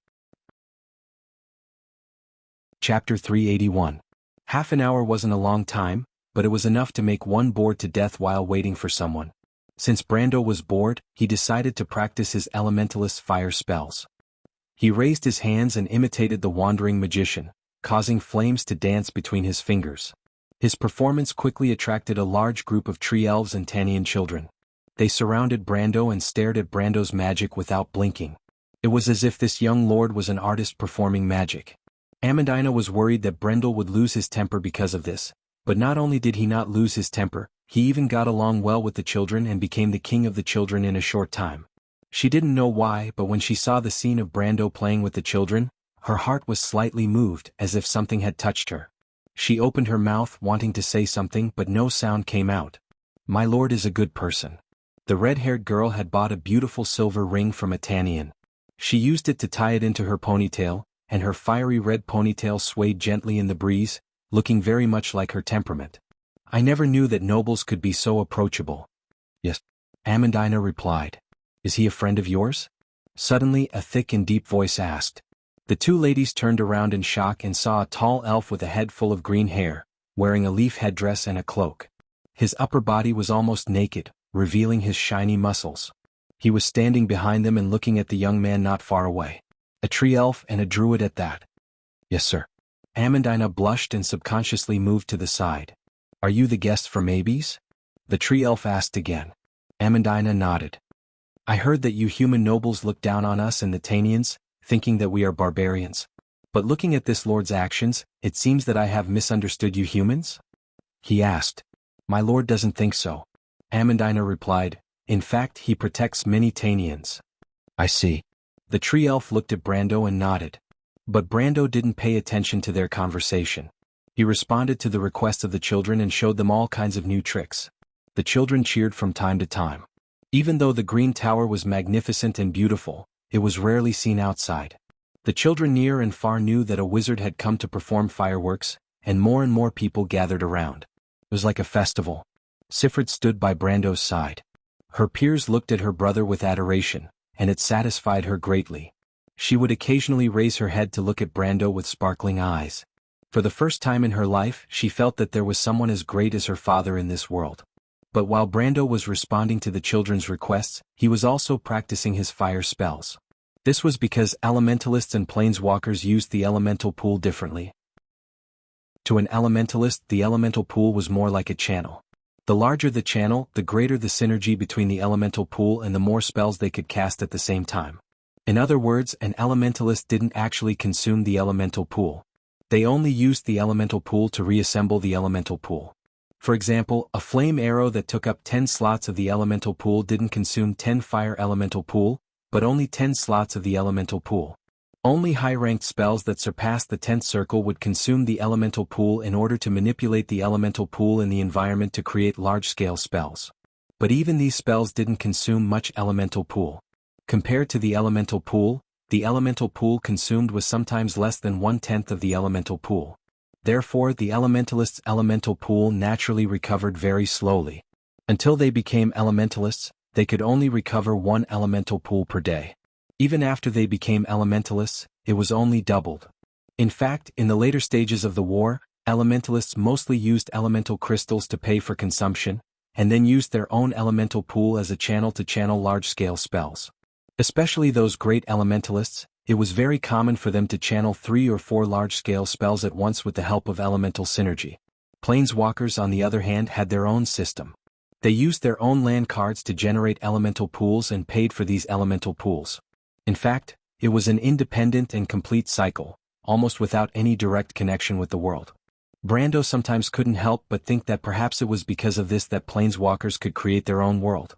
Chapter 381. Half an hour wasn't a long time, but it was enough to make one bored to death while waiting for someone. Since Brando was bored, he decided to practice his elementalist fire spells. He raised his hands and imitated the wandering magician, causing flames to dance between his fingers. His performance quickly attracted a large group of tree elves and Tanian children. They surrounded Brando and stared at Brando's magic without blinking. It was as if this young lord was an artist performing magic. Amandina was worried that Brendel would lose his temper because of this, but not only did he not lose his temper, he even got along well with the children and became the king of the children in a short time. She didn't know why, but when she saw the scene of Brando playing with the children, her heart was slightly moved, as if something had touched her. She opened her mouth wanting to say something, but no sound came out. My lord is a good person. The red-haired girl had bought a beautiful silver ring from a Tanian. She used it to tie it into her ponytail, and her fiery red ponytail swayed gently in the breeze, looking very much like her temperament. I never knew that nobles could be so approachable. Yes. Amandina replied. Is he a friend of yours? Suddenly a thick and deep voice asked. The two ladies turned around in shock and saw a tall elf with a head full of green hair, wearing a leaf headdress and a cloak. His upper body was almost naked, revealing his shiny muscles. He was standing behind them and looking at the young man not far away. A tree elf and a druid at that. Yes, sir. Amandina blushed and subconsciously moved to the side. Are you the guest from Abies? The tree elf asked again. Amandina nodded. I heard that you human nobles look down on us and the Tanians, thinking that we are barbarians. But looking at this lord's actions, it seems that I have misunderstood you humans? He asked. My lord doesn't think so. Amandina replied. In fact, he protects many Tanians. I see. The tree elf looked at Brando and nodded. But Brando didn't pay attention to their conversation. He responded to the request of the children and showed them all kinds of new tricks. The children cheered from time to time. Even though the green tower was magnificent and beautiful, it was rarely seen outside. The children near and far knew that a wizard had come to perform fireworks, and more people gathered around. It was like a festival. Sifred stood by Brando's side. Her peers looked at her brother with adoration, and it satisfied her greatly. She would occasionally raise her head to look at Brando with sparkling eyes. For the first time in her life, she felt that there was someone as great as her father in this world. But while Brando was responding to the children's requests, he was also practicing his fire spells. This was because elementalists and planeswalkers used the elemental pool differently. To an elementalist, the elemental pool was more like a channel. The larger the channel, the greater the synergy between the elemental pool and the more spells they could cast at the same time. In other words, an elementalist didn't actually consume the elemental pool. They only used the elemental pool to reassemble the elemental pool. For example, a flame arrow that took up 10 slots of the elemental pool didn't consume 10 fire elemental pool, but only 10 slots of the elemental pool. Only high-ranked spells that surpassed the 10th circle would consume the elemental pool in order to manipulate the elemental pool in the environment to create large-scale spells. But even these spells didn't consume much elemental pool. Compared to the elemental pool consumed was sometimes less than 1/10 of the elemental pool. Therefore, the elementalist's elemental pool naturally recovered very slowly. Until they became elementalists, they could only recover one elemental pool per day. Even after they became elementalists, it was only doubled. In fact, in the later stages of the war, elementalists mostly used elemental crystals to pay for consumption, and then used their own elemental pool as a channel to channel large-scale spells. Especially those great elementalists, it was very common for them to channel 3 or 4 large-scale spells at once with the help of elemental synergy. Planeswalkers, on the other hand, had their own system. They used their own land cards to generate elemental pools and paid for these elemental pools. In fact, it was an independent and complete cycle, almost without any direct connection with the world. Brando sometimes couldn't help but think that perhaps it was because of this that planeswalkers could create their own world.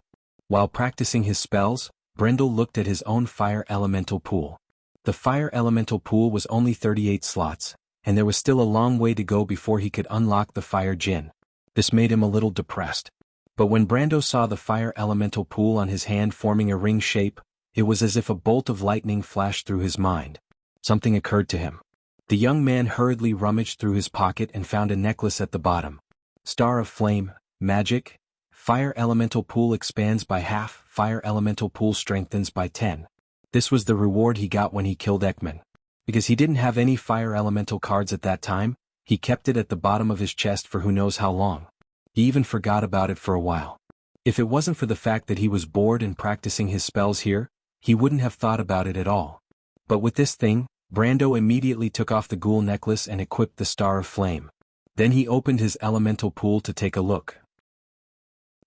While practicing his spells, Brendel looked at his own fire elemental pool. The fire elemental pool was only 38 slots, and there was still a long way to go before he could unlock the fire djinn. This made him a little depressed. But when Brando saw the fire elemental pool on his hand forming a ring shape, it was as if a bolt of lightning flashed through his mind. Something occurred to him. The young man hurriedly rummaged through his pocket and found a necklace at the bottom. Star of Flame, Magic, Fire Elemental Pool expands by half, Fire Elemental Pool strengthens by 10. This was the reward he got when he killed Ekman. Because he didn't have any Fire Elemental cards at that time, he kept it at the bottom of his chest for who knows how long. He even forgot about it for a while. If it wasn't for the fact that he was bored and practicing his spells here, he wouldn't have thought about it at all. But with this thing, Brando immediately took off the ghoul necklace and equipped the Star of Flame. Then he opened his elemental pool to take a look.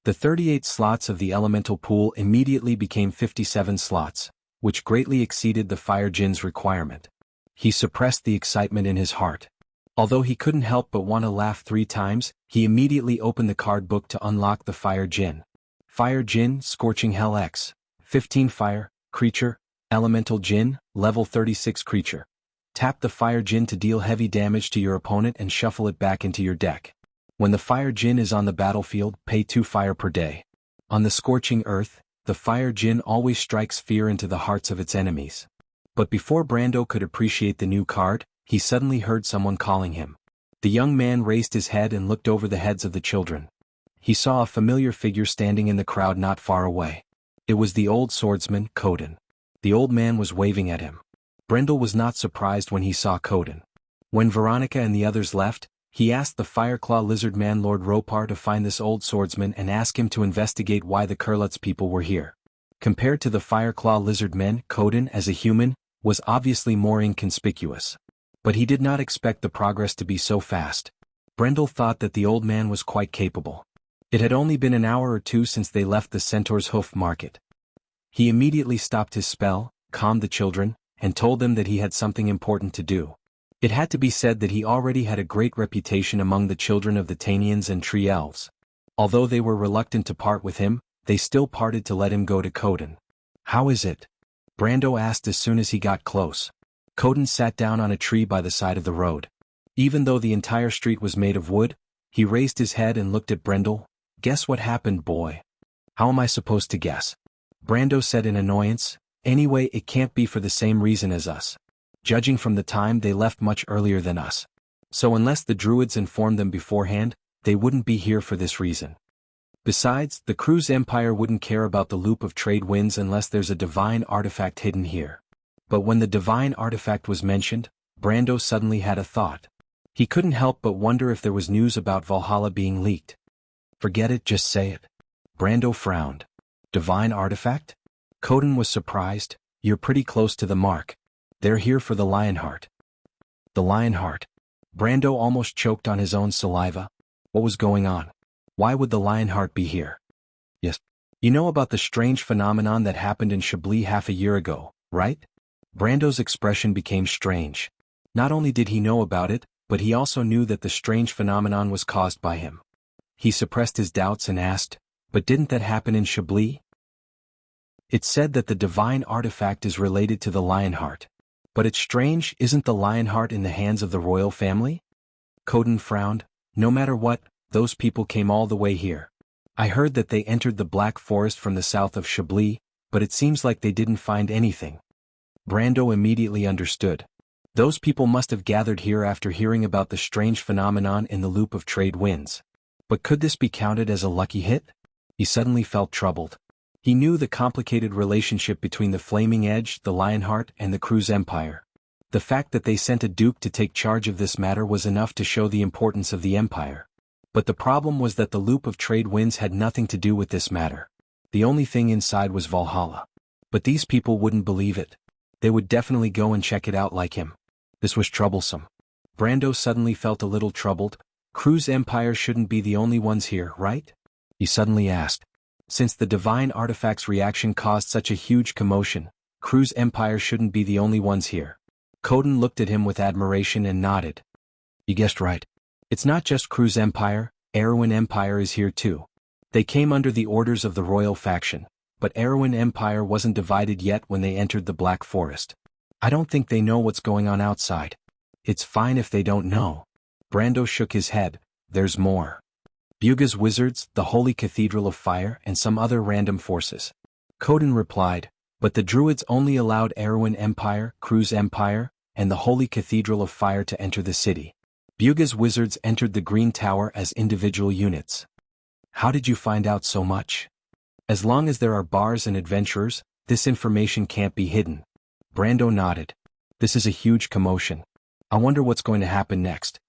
The 38 slots of the elemental pool immediately became 57 slots, which greatly exceeded the fire djinn's requirement. He suppressed the excitement in his heart. Although he couldn't help but want to laugh 3 times, he immediately opened the card book to unlock the fire djinn. Fire djinn, Scorching Hell X. 15 fire, creature, elemental djinn, level 36 creature. Tap the fire djinn to deal heavy damage to your opponent and shuffle it back into your deck. When the fire djinn is on the battlefield, pay 2 fire per day. On the scorching earth, the fire djinn always strikes fear into the hearts of its enemies. But before Brando could appreciate the new card, he suddenly heard someone calling him. The young man raised his head and looked over the heads of the children. He saw a familiar figure standing in the crowd not far away. It was the old swordsman, Coden. The old man was waving at him. Brendel was not surprised when he saw Coden. When Veronica and the others left, he asked the Fireclaw lizard man Lord Ropar to find this old swordsman and ask him to investigate why the Kurlutz people were here. Compared to the Fireclaw lizard men, Coden, as a human, was obviously more inconspicuous. But he did not expect the progress to be so fast. Brendel thought that the old man was quite capable. It had only been an hour or 2 since they left the Centaur's Hoof Market. He immediately stopped his spell, calmed the children, and told them that he had something important to do. It had to be said that he already had a great reputation among the children of the Tanians and Tree Elves. Although they were reluctant to part with him, they still parted to let him go to Coden. "How is it?" Brando asked as soon as he got close. Coden sat down on a tree by the side of the road. Even though the entire street was made of wood, he raised his head and looked at Brendel. "Guess what happened, boy?" "How am I supposed to guess?" Brando said in annoyance. "Anyway, it can't be for the same reason as us. Judging from the time, they left much earlier than us. So unless the druids informed them beforehand, they wouldn't be here for this reason. Besides, the Crew's Empire wouldn't care about the loop of trade winds unless there's a divine artifact hidden here." But when the divine artifact was mentioned, Brando suddenly had a thought. He couldn't help but wonder if there was news about Valhalla being leaked. "Forget it, just say it." Brando frowned. "Divine artifact?" Coden was surprised. "You're pretty close to the mark. They're here for the Lionheart." The Lionheart. Brando almost choked on his own saliva. What was going on? Why would the Lionheart be here? "Yes. You know about the strange phenomenon that happened in Chablis half a year ago, right?" Brando's expression became strange. Not only did he know about it, but he also knew that the strange phenomenon was caused by him. He suppressed his doubts and asked, "But didn't that happen in Chablis?" "It's said that the divine artifact is related to the Lionheart. But it's strange, isn't the Lionheart in the hands of the royal family?" Coden frowned. "No matter what, those people came all the way here. I heard that they entered the Black Forest from the south of Chablis, but it seems like they didn't find anything." Brando immediately understood. Those people must have gathered here after hearing about the strange phenomenon in the loop of trade winds. But could this be counted as a lucky hit? He suddenly felt troubled. He knew the complicated relationship between the Flaming Edge, the Lionheart, and the Cruz Empire. The fact that they sent a duke to take charge of this matter was enough to show the importance of the empire. But the problem was that the loop of trade winds had nothing to do with this matter. The only thing inside was Valhalla. But these people wouldn't believe it. They would definitely go and check it out like him. This was troublesome. Brando suddenly felt a little troubled. Cruz Empire shouldn't be the only ones here, right? He suddenly asked. Since the divine artifact's reaction caused such a huge commotion, Cruz Empire shouldn't be the only ones here. Coden looked at him with admiration and nodded. You guessed right. It's not just Cruz Empire, Erwin Empire is here too. They came under the orders of the royal faction, but Erwin Empire wasn't divided yet when they entered the Black Forest. I don't think they know what's going on outside. It's fine if they don't know. Brando shook his head. There's more. Buga's wizards, the Holy Cathedral of Fire, and some other random forces. Coden replied, but the Druids only allowed Erwin Empire, Cruz Empire, and the Holy Cathedral of Fire to enter the city. Buga's wizards entered the Green Tower as individual units. How did you find out so much? As long as there are bars and adventurers, this information can't be hidden. Brando nodded. This is a huge commotion. I wonder what's going to happen next.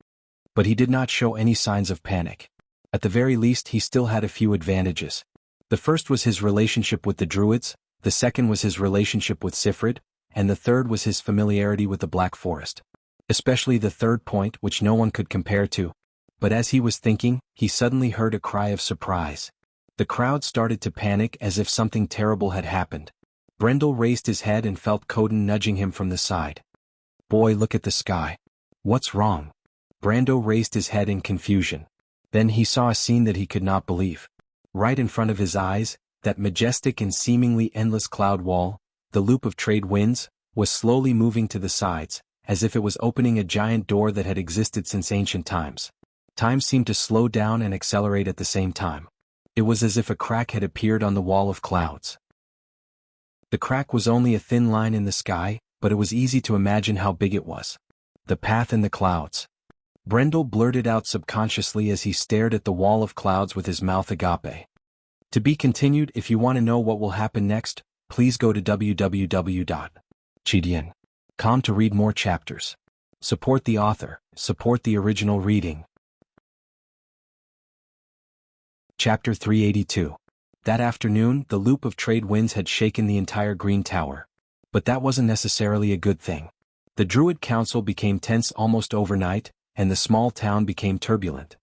But he did not show any signs of panic. At the very least he still had a few advantages. The first was his relationship with the Druids, the second was his relationship with Sifrid, and the third was his familiarity with the Black Forest. Especially the third point, which no one could compare to. But as he was thinking, he suddenly heard a cry of surprise. The crowd started to panic as if something terrible had happened. Brendel raised his head and felt Coden nudging him from the side. Boy, look at the sky. What's wrong? Brando raised his head in confusion. Then he saw a scene that he could not believe. Right in front of his eyes, that majestic and seemingly endless cloud wall, the loop of trade winds, was slowly moving to the sides, as if it was opening a giant door that had existed since ancient times. Time seemed to slow down and accelerate at the same time. It was as if a crack had appeared on the wall of clouds. The crack was only a thin line in the sky, but it was easy to imagine how big it was. The path in the clouds. Brendel blurted out subconsciously as he stared at the wall of clouds with his mouth agape. To be continued. If you want to know what will happen next, please go to www.chidian.com to read more chapters. Support the author, support the original reading. Chapter 382. That afternoon, the loop of trade winds had shaken the entire Green Tower. But that wasn't necessarily a good thing. The Druid Council became tense almost overnight, and the small town became turbulent.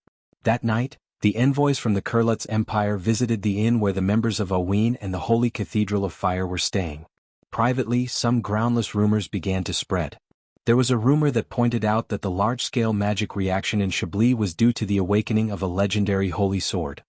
That night, the envoys from the Kurlutz Empire visited the inn where the members of Oween and the Holy Cathedral of Fire were staying. Privately, some groundless rumors began to spread. There was a rumor that pointed out that the large-scale magic reaction in Chablis was due to the awakening of a legendary holy sword.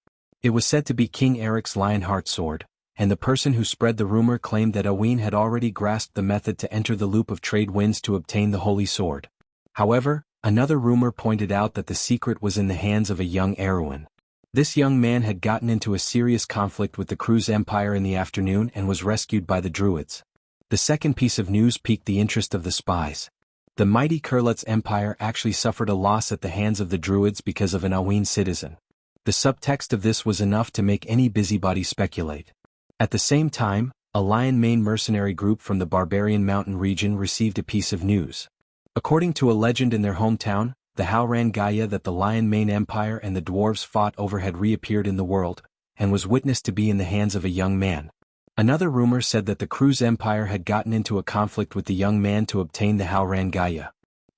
It was said to be King Eric's Lionheart sword, and the person who spread the rumor claimed that Oween had already grasped the method to enter the loop of trade winds to obtain the holy sword. However, another rumor pointed out that the secret was in the hands of a young Erwin. This young man had gotten into a serious conflict with the Cruz Empire in the afternoon and was rescued by the Druids. The second piece of news piqued the interest of the spies. The mighty Kurlutz Empire actually suffered a loss at the hands of the Druids because of an Oween citizen. The subtext of this was enough to make any busybody speculate. At the same time, a Lion Mane mercenary group from the Barbarian Mountain region received a piece of news. According to a legend in their hometown, the Howran Gaia that the Lion Mane Empire and the dwarves fought over had reappeared in the world, and was witnessed to be in the hands of a young man. Another rumor said that the Cruz Empire had gotten into a conflict with the young man to obtain the Howran Gaia.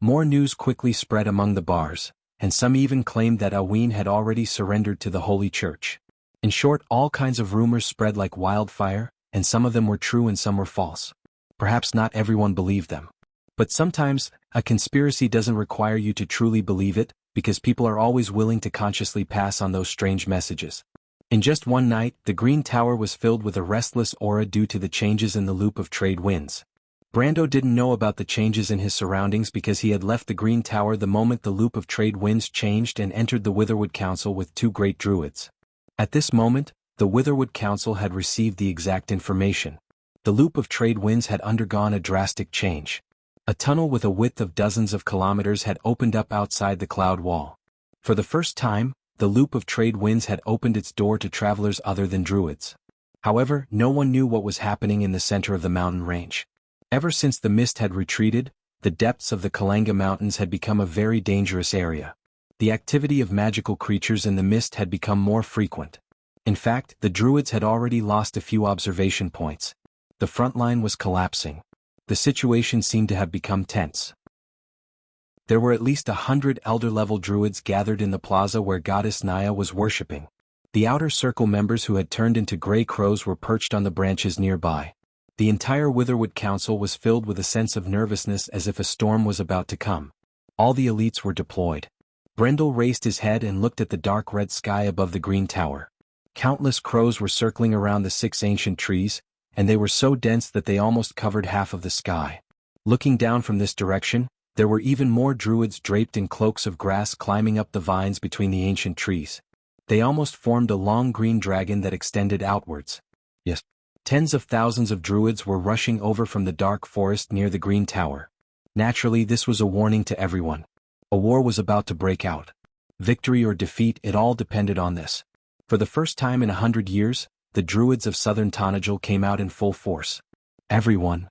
More news quickly spread among the bars, and some even claimed that Oween had already surrendered to the Holy Church. In short, all kinds of rumors spread like wildfire, and some of them were true and some were false. Perhaps not everyone believed them. But sometimes, a conspiracy doesn't require you to truly believe it, because people are always willing to consciously pass on those strange messages. In just one night, the Green Tower was filled with a restless aura due to the changes in the loop of trade winds. Brando didn't know about the changes in his surroundings because he had left the Green Tower the moment the loop of trade winds changed and entered the Witherwood Council with two great druids. At this moment, the Witherwood Council had received the exact information. The loop of trade winds had undergone a drastic change. A tunnel with a width of dozens of kilometers had opened up outside the cloud wall. For the first time, the loop of trade winds had opened its door to travelers other than druids. However, no one knew what was happening in the center of the mountain range. Ever since the mist had retreated, the depths of the Kalanga Mountains had become a very dangerous area. The activity of magical creatures in the mist had become more frequent. In fact, the druids had already lost a few observation points. The front line was collapsing. The situation seemed to have become tense. There were at least 100 elder-level druids gathered in the plaza where Goddess Naya was worshipping. The outer circle members who had turned into gray crows were perched on the branches nearby. The entire Witherwood Council was filled with a sense of nervousness as if a storm was about to come. All the elites were deployed. Brendel raised his head and looked at the dark red sky above the green tower. Countless crows were circling around the 6 ancient trees, and they were so dense that they almost covered half of the sky. Looking down from this direction, there were even more druids draped in cloaks of grass climbing up the vines between the ancient trees. They almost formed a long green dragon that extended outwards. Yes. Tens of thousands of druids were rushing over from the dark forest near the green tower. Naturally, this was a warning to everyone. A war was about to break out. Victory or defeat, it all depended on this. For the first time in 100 years, the druids of southern Tonajil came out in full force. Everyone.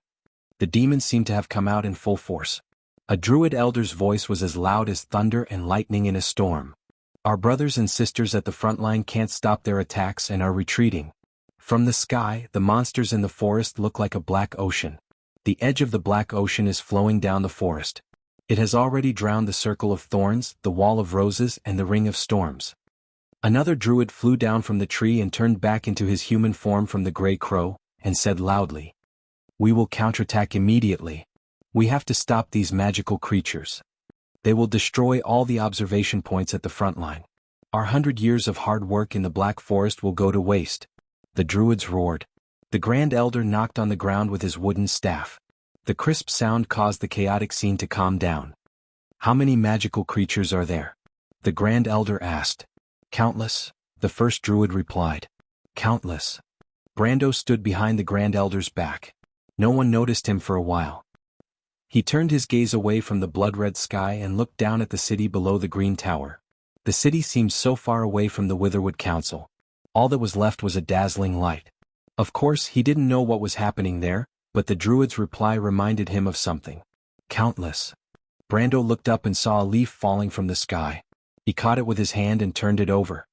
The demons seemed to have come out in full force. A druid elder's voice was as loud as thunder and lightning in a storm. Our brothers and sisters at the front line can't stop their attacks and are retreating. From the sky, the monsters in the forest look like a black ocean. The edge of the black ocean is flowing down the forest. It has already drowned the circle of thorns, the wall of roses, and the ring of storms. Another druid flew down from the tree and turned back into his human form from the gray crow, and said loudly, "We will counterattack immediately. We have to stop these magical creatures. They will destroy all the observation points at the front line. Our 100 years of hard work in the Black Forest will go to waste." The druids roared. The Grand Elder knocked on the ground with his wooden staff. The crisp sound caused the chaotic scene to calm down. "How many magical creatures are there?" the Grand Elder asked. "Countless," the first druid replied. "Countless." Brando stood behind the Grand Elder's back. No one noticed him for a while. He turned his gaze away from the blood-red sky and looked down at the city below the green tower. The city seemed so far away from the Witherwood Council. All that was left was a dazzling light. Of course, he didn't know what was happening there, but the druid's reply reminded him of something. "Countless." Brando looked up and saw a leaf falling from the sky. He caught it with his hand and turned it over.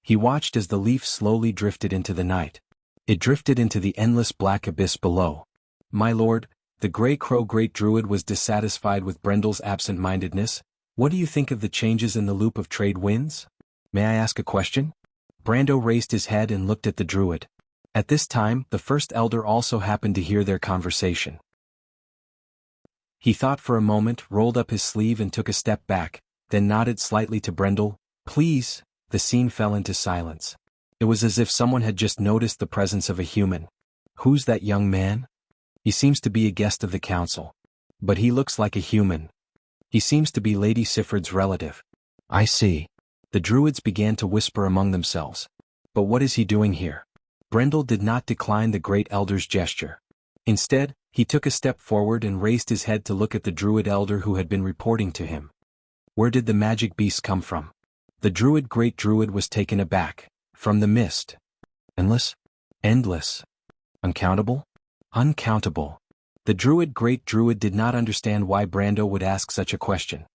He watched as the leaf slowly drifted into the night. It drifted into the endless black abyss below. "My lord," the Grey Crow Great Druid was dissatisfied with Brendel's absent-mindedness. "What do you think of the changes in the loop of trade winds? May I ask a question?" Brando raised his head and looked at the druid. At this time, the first elder also happened to hear their conversation. He thought for a moment, rolled up his sleeve and took a step back, then nodded slightly to Brendel. "Please." The scene fell into silence. It was as if someone had just noticed the presence of a human. "Who's that young man?" "He seems to be a guest of the council. But he looks like a human. He seems to be Lady Sifford's relative." "I see." The druids began to whisper among themselves. "But what is he doing here?" Brendel did not decline the great elder's gesture. Instead, he took a step forward and raised his head to look at the druid elder who had been reporting to him. "Where did the magic beast come from?" The great druid was taken aback. "From the mist." "Endless? Endless. Uncountable?" "Uncountable." The great druid did not understand why Brando would ask such a question.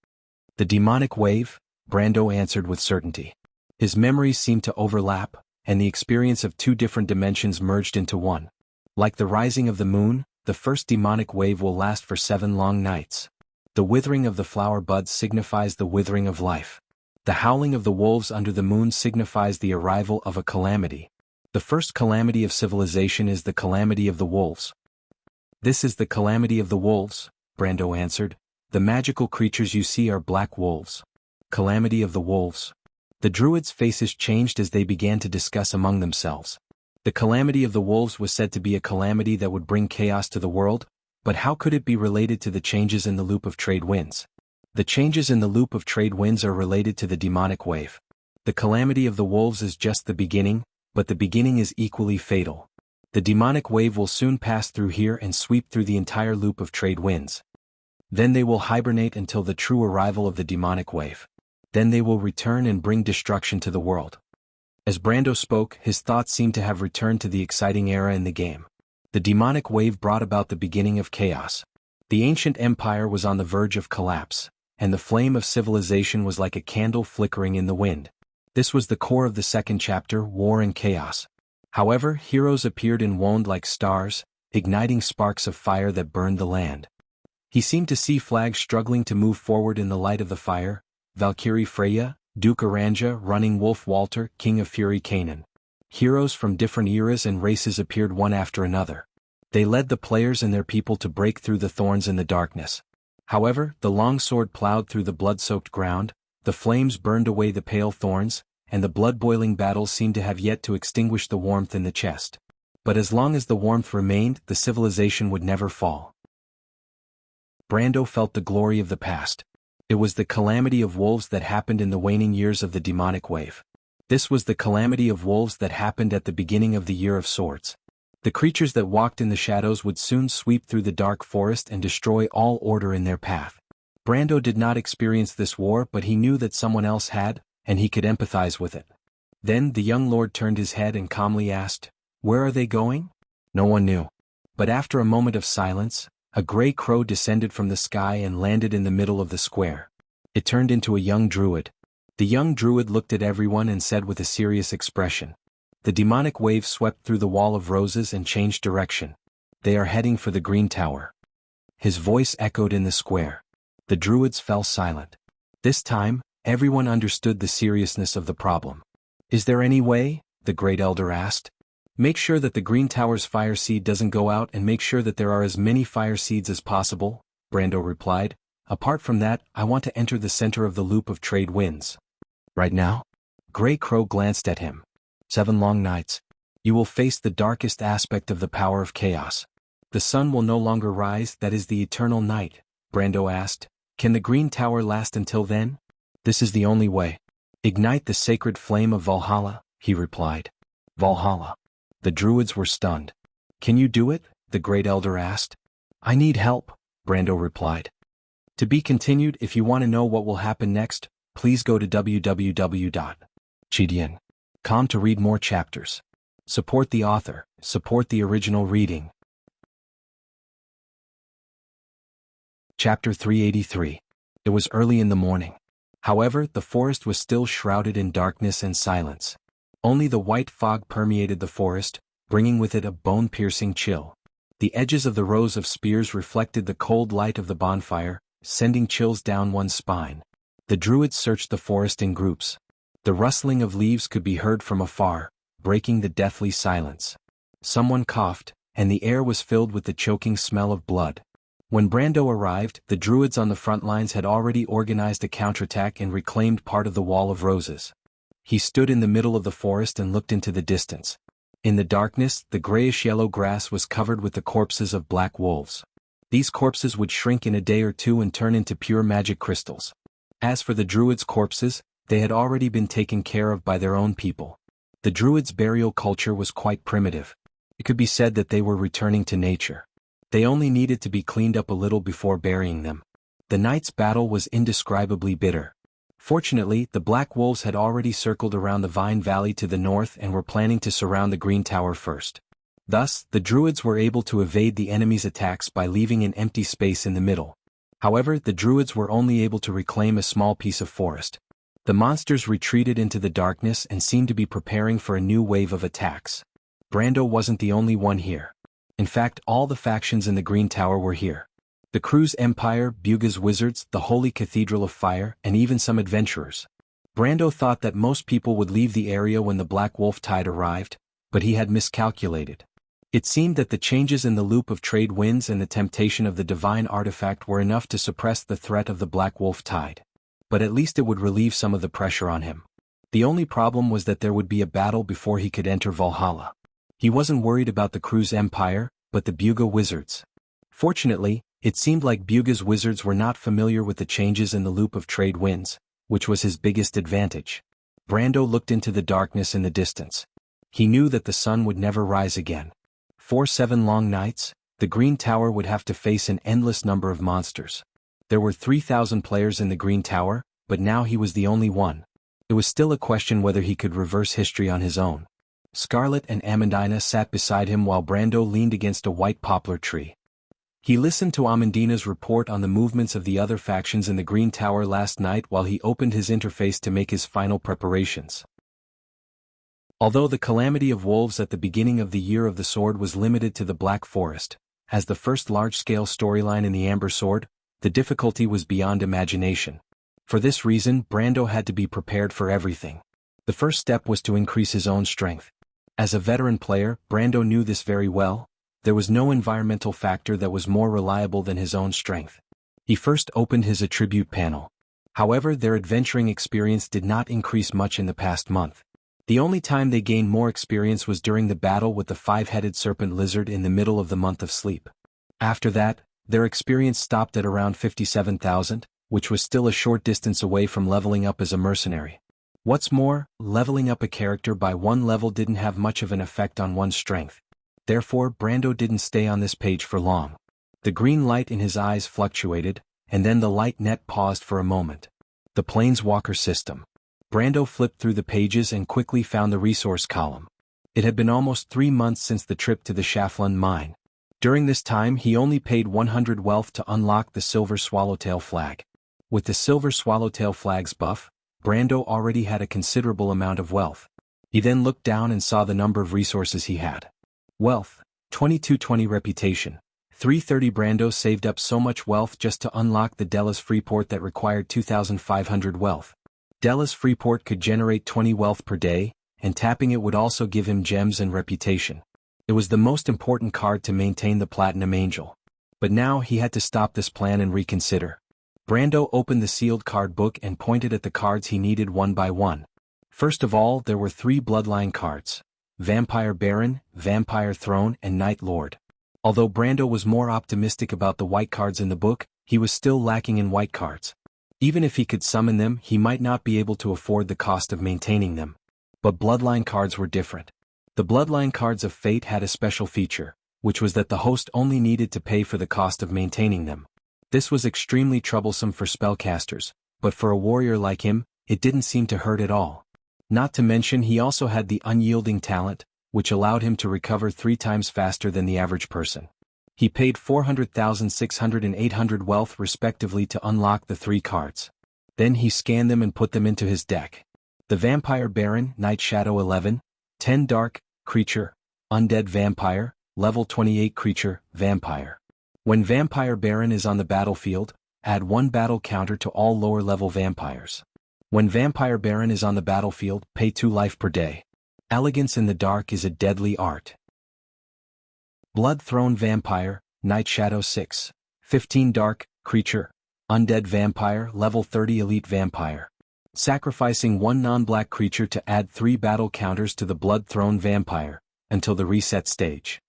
"The demonic wave," Brando answered with certainty. His memories seemed to overlap, and the experience of 2 different dimensions merged into one. Like the rising of the moon, the first demonic wave will last for 7 long nights. The withering of the flower buds signifies the withering of life. The howling of the wolves under the moon signifies the arrival of a calamity. The first calamity of civilization is the calamity of the wolves. "This is the calamity of the wolves," Brando answered. "The magical creatures you see are black wolves." Calamity of the wolves. The druids' faces changed as they began to discuss among themselves. The calamity of the wolves was said to be a calamity that would bring chaos to the world, but how could it be related to the changes in the loop of trade winds? The changes in the loop of trade winds are related to the demonic wave. The calamity of the wolves is just the beginning, but the beginning is equally fatal. The demonic wave will soon pass through here and sweep through the entire loop of trade winds. Then they will hibernate until the true arrival of the demonic wave. Then they will return and bring destruction to the world. As Brando spoke, his thoughts seemed to have returned to the exciting era in the game. The demonic wave brought about the beginning of chaos. The ancient empire was on the verge of collapse, and the flame of civilization was like a candle flickering in the wind. This was the core of the second chapter, War and Chaos. However, heroes appeared in Wond like stars, igniting sparks of fire that burned the land. He seemed to see flags struggling to move forward in the light of the fire: Valkyrie Freya, Duke Aranja, Running Wolf Walter, King of Fury Kanan. Heroes from different eras and races appeared one after another. They led the players and their people to break through the thorns in the darkness. However, the long sword plowed through the blood-soaked ground, the flames burned away the pale thorns, and the blood-boiling battles seemed to have yet to extinguish the warmth in the chest. But as long as the warmth remained, the civilization would never fall. Brando felt the glory of the past. It was the calamity of wolves that happened in the waning years of the demonic wave. This was the calamity of wolves that happened at the beginning of the Year of Swords. The creatures that walked in the shadows would soon sweep through the dark forest and destroy all order in their path. Brando did not experience this war, but he knew that someone else had, and he could empathize with it. Then the young lord turned his head and calmly asked, "Where are they going?" No one knew. But after a moment of silence, a gray crow descended from the sky and landed in the middle of the square. It turned into a young druid. The young druid looked at everyone and said with a serious expression, "The demonic wave swept through the wall of roses and changed direction. They are heading for the Green Tower." His voice echoed in the square. The druids fell silent. This time, everyone understood the seriousness of the problem. "Is there any way?" the Great Elder asked. "Make sure that the Green Tower's fire seed doesn't go out, and make sure that there are as many fire seeds as possible," Brando replied. "Apart from that, I want to enter the center of the loop of trade winds." "Right now?" Grey Crow glanced at him. 7 long nights. You will face the darkest aspect of the power of chaos. The sun will no longer rise, that is the eternal night," Brando asked. "Can the Green Tower last until then?" "This is the only way. Ignite the sacred flame of Valhalla," he replied. "Valhalla." The druids were stunned. "Can you do it?" the Great Elder asked. "I need help," Brando replied. To be continued. If you want to know what will happen next, please go to www.chidian.com to read more chapters. Support the author, support the original reading. Chapter 383. It was early in the morning. However, the forest was still shrouded in darkness and silence. Only the white fog permeated the forest, bringing with it a bone-piercing chill. The edges of the rows of spears reflected the cold light of the bonfire, sending chills down one's spine. The druids searched the forest in groups. The rustling of leaves could be heard from afar, breaking the deathly silence. Someone coughed, and the air was filled with the choking smell of blood. When Brando arrived, the druids on the front lines had already organized a counterattack and reclaimed part of the Wall of Roses. He stood in the middle of the forest and looked into the distance. In the darkness, the grayish-yellow grass was covered with the corpses of black wolves. These corpses would shrink in a day or two and turn into pure magic crystals. As for the druids' corpses, they had already been taken care of by their own people. The druids' burial culture was quite primitive. It could be said that they were returning to nature. They only needed to be cleaned up a little before burying them. The night's battle was indescribably bitter. Fortunately, the Black Wolves had already circled around the Vine Valley to the north and were planning to surround the Green Tower first. Thus, the druids were able to evade the enemy's attacks by leaving an empty space in the middle. However, the druids were only able to reclaim a small piece of forest. The monsters retreated into the darkness and seemed to be preparing for a new wave of attacks. Brando wasn't the only one here. In fact, all the factions in the Green Tower were here. The Crew's Empire, Buga's Wizards, the Holy Cathedral of Fire, and even some adventurers. Brando thought that most people would leave the area when the Black Wolf Tide arrived, but he had miscalculated. It seemed that the changes in the loop of trade winds and the temptation of the divine artifact were enough to suppress the threat of the Black Wolf Tide. But at least it would relieve some of the pressure on him. The only problem was that there would be a battle before he could enter Valhalla. He wasn't worried about the Crew's Empire, but the Buga Wizards. Fortunately, it seemed like Buga's Wizards were not familiar with the changes in the loop of trade winds, which was his biggest advantage. Brando looked into the darkness in the distance. He knew that the sun would never rise again. For 7 long nights, the Green Tower would have to face an endless number of monsters. There were 3,000 players in the Green Tower, but now he was the only one. It was still a question whether he could reverse history on his own. Scarlet and Amandina sat beside him while Brando leaned against a white poplar tree. He listened to Amandina's report on the movements of the other factions in the Green Tower last night while he opened his interface to make his final preparations. Although the calamity of wolves at the beginning of the Year of the Sword was limited to the Black Forest, as the first large-scale storyline in the Amber Sword, the difficulty was beyond imagination. For this reason, Brando had to be prepared for everything. The first step was to increase his own strength. As a veteran player, Brando knew this very well. There was no environmental factor that was more reliable than his own strength. He first opened his attribute panel. However, their adventuring experience did not increase much in the past month. The only time they gained more experience was during the battle with the five-headed serpent lizard in the middle of the month of sleep. After that, their experience stopped at around 57,000, which was still a short distance away from leveling up as a mercenary. What's more, leveling up a character by one level didn't have much of an effect on one's strength. Therefore, Brando didn't stay on this page for long. The green light in his eyes fluctuated, and then the light net paused for a moment. The Planeswalker system. Brando flipped through the pages and quickly found the resource column. It had been almost 3 months since the trip to the Shaflund mine. During this time he only paid 100 wealth to unlock the Silver Swallowtail flag. With the Silver Swallowtail flag's buff, Brando already had a considerable amount of wealth. He then looked down and saw the number of resources he had. Wealth, 2220 reputation, 330. Brando saved up so much wealth just to unlock the Delos Freeport that required 2,500 wealth. Delos Freeport could generate 20 wealth per day, and tapping it would also give him gems and reputation. It was the most important card to maintain the Platinum Angel. But now he had to stop this plan and reconsider. Brando opened the sealed card book and pointed at the cards he needed one by one. First of all, there were 3 bloodline cards: Vampire Baron, Vampire Throne, and Night Lord. Although Brando was more optimistic about the white cards in the book, he was still lacking in white cards. Even if he could summon them, he might not be able to afford the cost of maintaining them. But bloodline cards were different. The bloodline cards of Fate had a special feature, which was that the host only needed to pay for the cost of maintaining them. This was extremely troublesome for spellcasters, but for a warrior like him, it didn't seem to hurt at all. Not to mention he also had the unyielding talent, which allowed him to recover 3 times faster than the average person. He paid 400,600 and 800 wealth respectively to unlock the 3 cards. Then he scanned them and put them into his deck. The Vampire Baron, Night Shadow 11, 10 Dark, Creature, Undead Vampire, Level 28 Creature, Vampire. When Vampire Baron is on the battlefield, add 1 battle counter to all lower-level vampires. When Vampire Baron is on the battlefield, pay 2 life per day. Elegance in the dark is a deadly art. Blood Throne Vampire, Night Shadow 6, 15 Dark, Creature, Undead Vampire, Level 30 Elite Vampire. Sacrificing 1 non-black creature to add 3 battle counters to the Blood Throne Vampire, until the reset stage.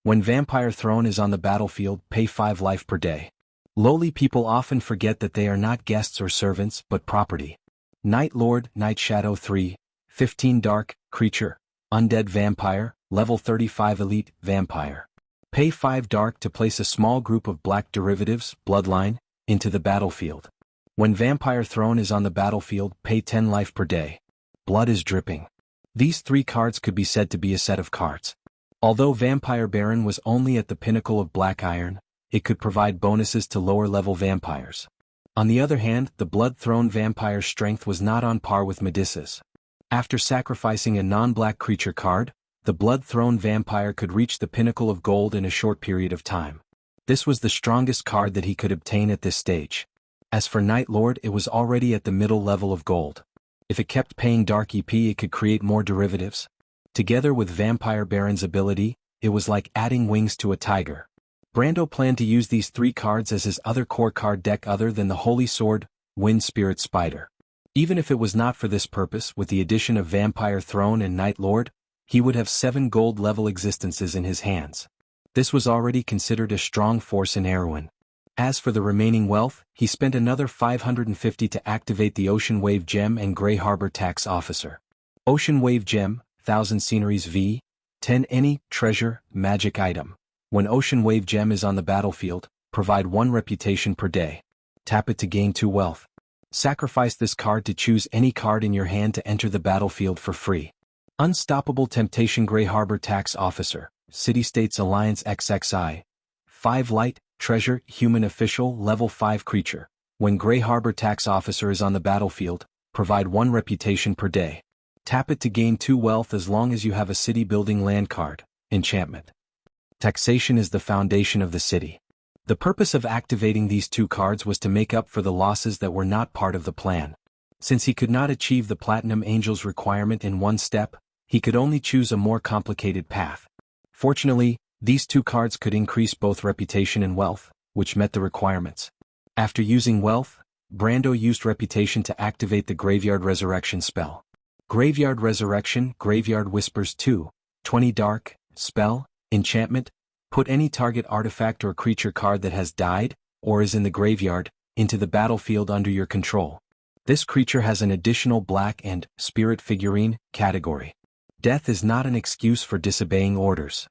When Vampire Throne is on the battlefield, pay 5 life per day. Lowly people often forget that they are not guests or servants, but property. Night Lord, Night Shadow 3, 15 Dark, Creature, Undead Vampire, Level 35 Elite Vampire. Pay 5 Dark to place a small group of black derivatives, Bloodline, into the battlefield. When Vampire Throne is on the battlefield, pay 10 life per day. Blood is dripping. These 3 cards could be said to be a set of cards. Although Vampire Baron was only at the pinnacle of Black Iron, it could provide bonuses to lower-level vampires. On the other hand, the Blood Throne Vampire's strength was not on par with Medusa's. After sacrificing a non-black creature card, the Blood Throne Vampire could reach the pinnacle of gold in a short period of time. This was the strongest card that he could obtain at this stage. As for Night Lord, it was already at the middle level of gold. If it kept paying Dark EP, it could create more derivatives. Together with Vampire Baron's ability, it was like adding wings to a tiger. Brando planned to use these 3 cards as his other core card deck other than the Holy Sword, Wind Spirit Spider. Even if it was not for this purpose, with the addition of Vampire Throne and Night Lord, he would have 7 gold-level existences in his hands. This was already considered a strong force in Erewhon. As for the remaining wealth, he spent another 550 to activate the Ocean Wave Gem and Grey Harbor Tax Officer. Ocean Wave Gem, 1000 Sceneries V, 10 any treasure, magic item. When Ocean Wave Gem is on the battlefield, provide 1 reputation per day. Tap it to gain 2 wealth. Sacrifice this card to choose any card in your hand to enter the battlefield for free. Unstoppable Temptation Grey Harbor Tax Officer, City States Alliance XXI. 5 Light, Treasure, Human Official, Level 5 Creature. When Grey Harbor Tax Officer is on the battlefield, provide 1 reputation per day. Tap it to gain 2 wealth as long as you have a city building land card. Enchantment. Taxation is the foundation of the city. The purpose of activating these 2 cards was to make up for the losses that were not part of the plan. Since he could not achieve the Platinum Angel's requirement in 1 step, he could only choose a more complicated path. Fortunately, these 2 cards could increase both reputation and wealth, which met the requirements. After using wealth, Brando used reputation to activate the Graveyard Resurrection spell. Graveyard Resurrection, Graveyard Whispers 2, 20 Dark, Spell, Enchantment. Put any target artifact or creature card that has died, or is in the graveyard, into the battlefield under your control. This creature has an additional black and spirit figurine category. Death is not an excuse for disobeying orders.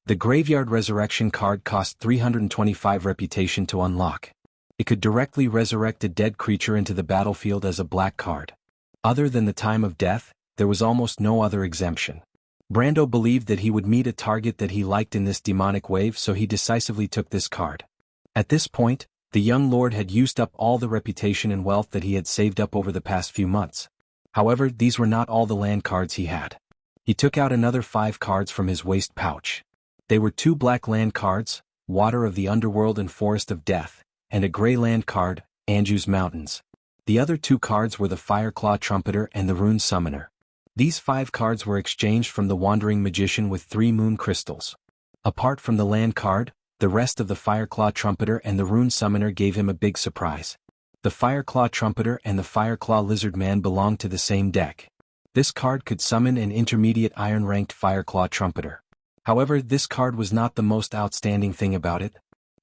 The Graveyard Resurrection card cost 325 reputation to unlock. It could directly resurrect a dead creature into the battlefield as a black card. Other than the time of death, there was almost no other exemption. Brando believed that he would meet a target that he liked in this demonic wave, so he decisively took this card. At this point, the young lord had used up all the reputation and wealth that he had saved up over the past few months. However, these were not all the land cards he had. He took out another 5 cards from his waist pouch. They were 2 black land cards, Water of the Underworld and Forest of Death, and a gray land card, Anju's Mountains. The other 2 cards were the Fireclaw Trumpeter and the Rune Summoner. These 5 cards were exchanged from the Wandering Magician with 3 moon crystals. Apart from the land card, the rest of the Fireclaw Trumpeter and the Rune Summoner gave him a big surprise. The Fireclaw Trumpeter and the Fireclaw Lizard Man belonged to the same deck. This card could summon an intermediate iron-ranked Fireclaw Trumpeter. However, this card was not the most outstanding thing about it.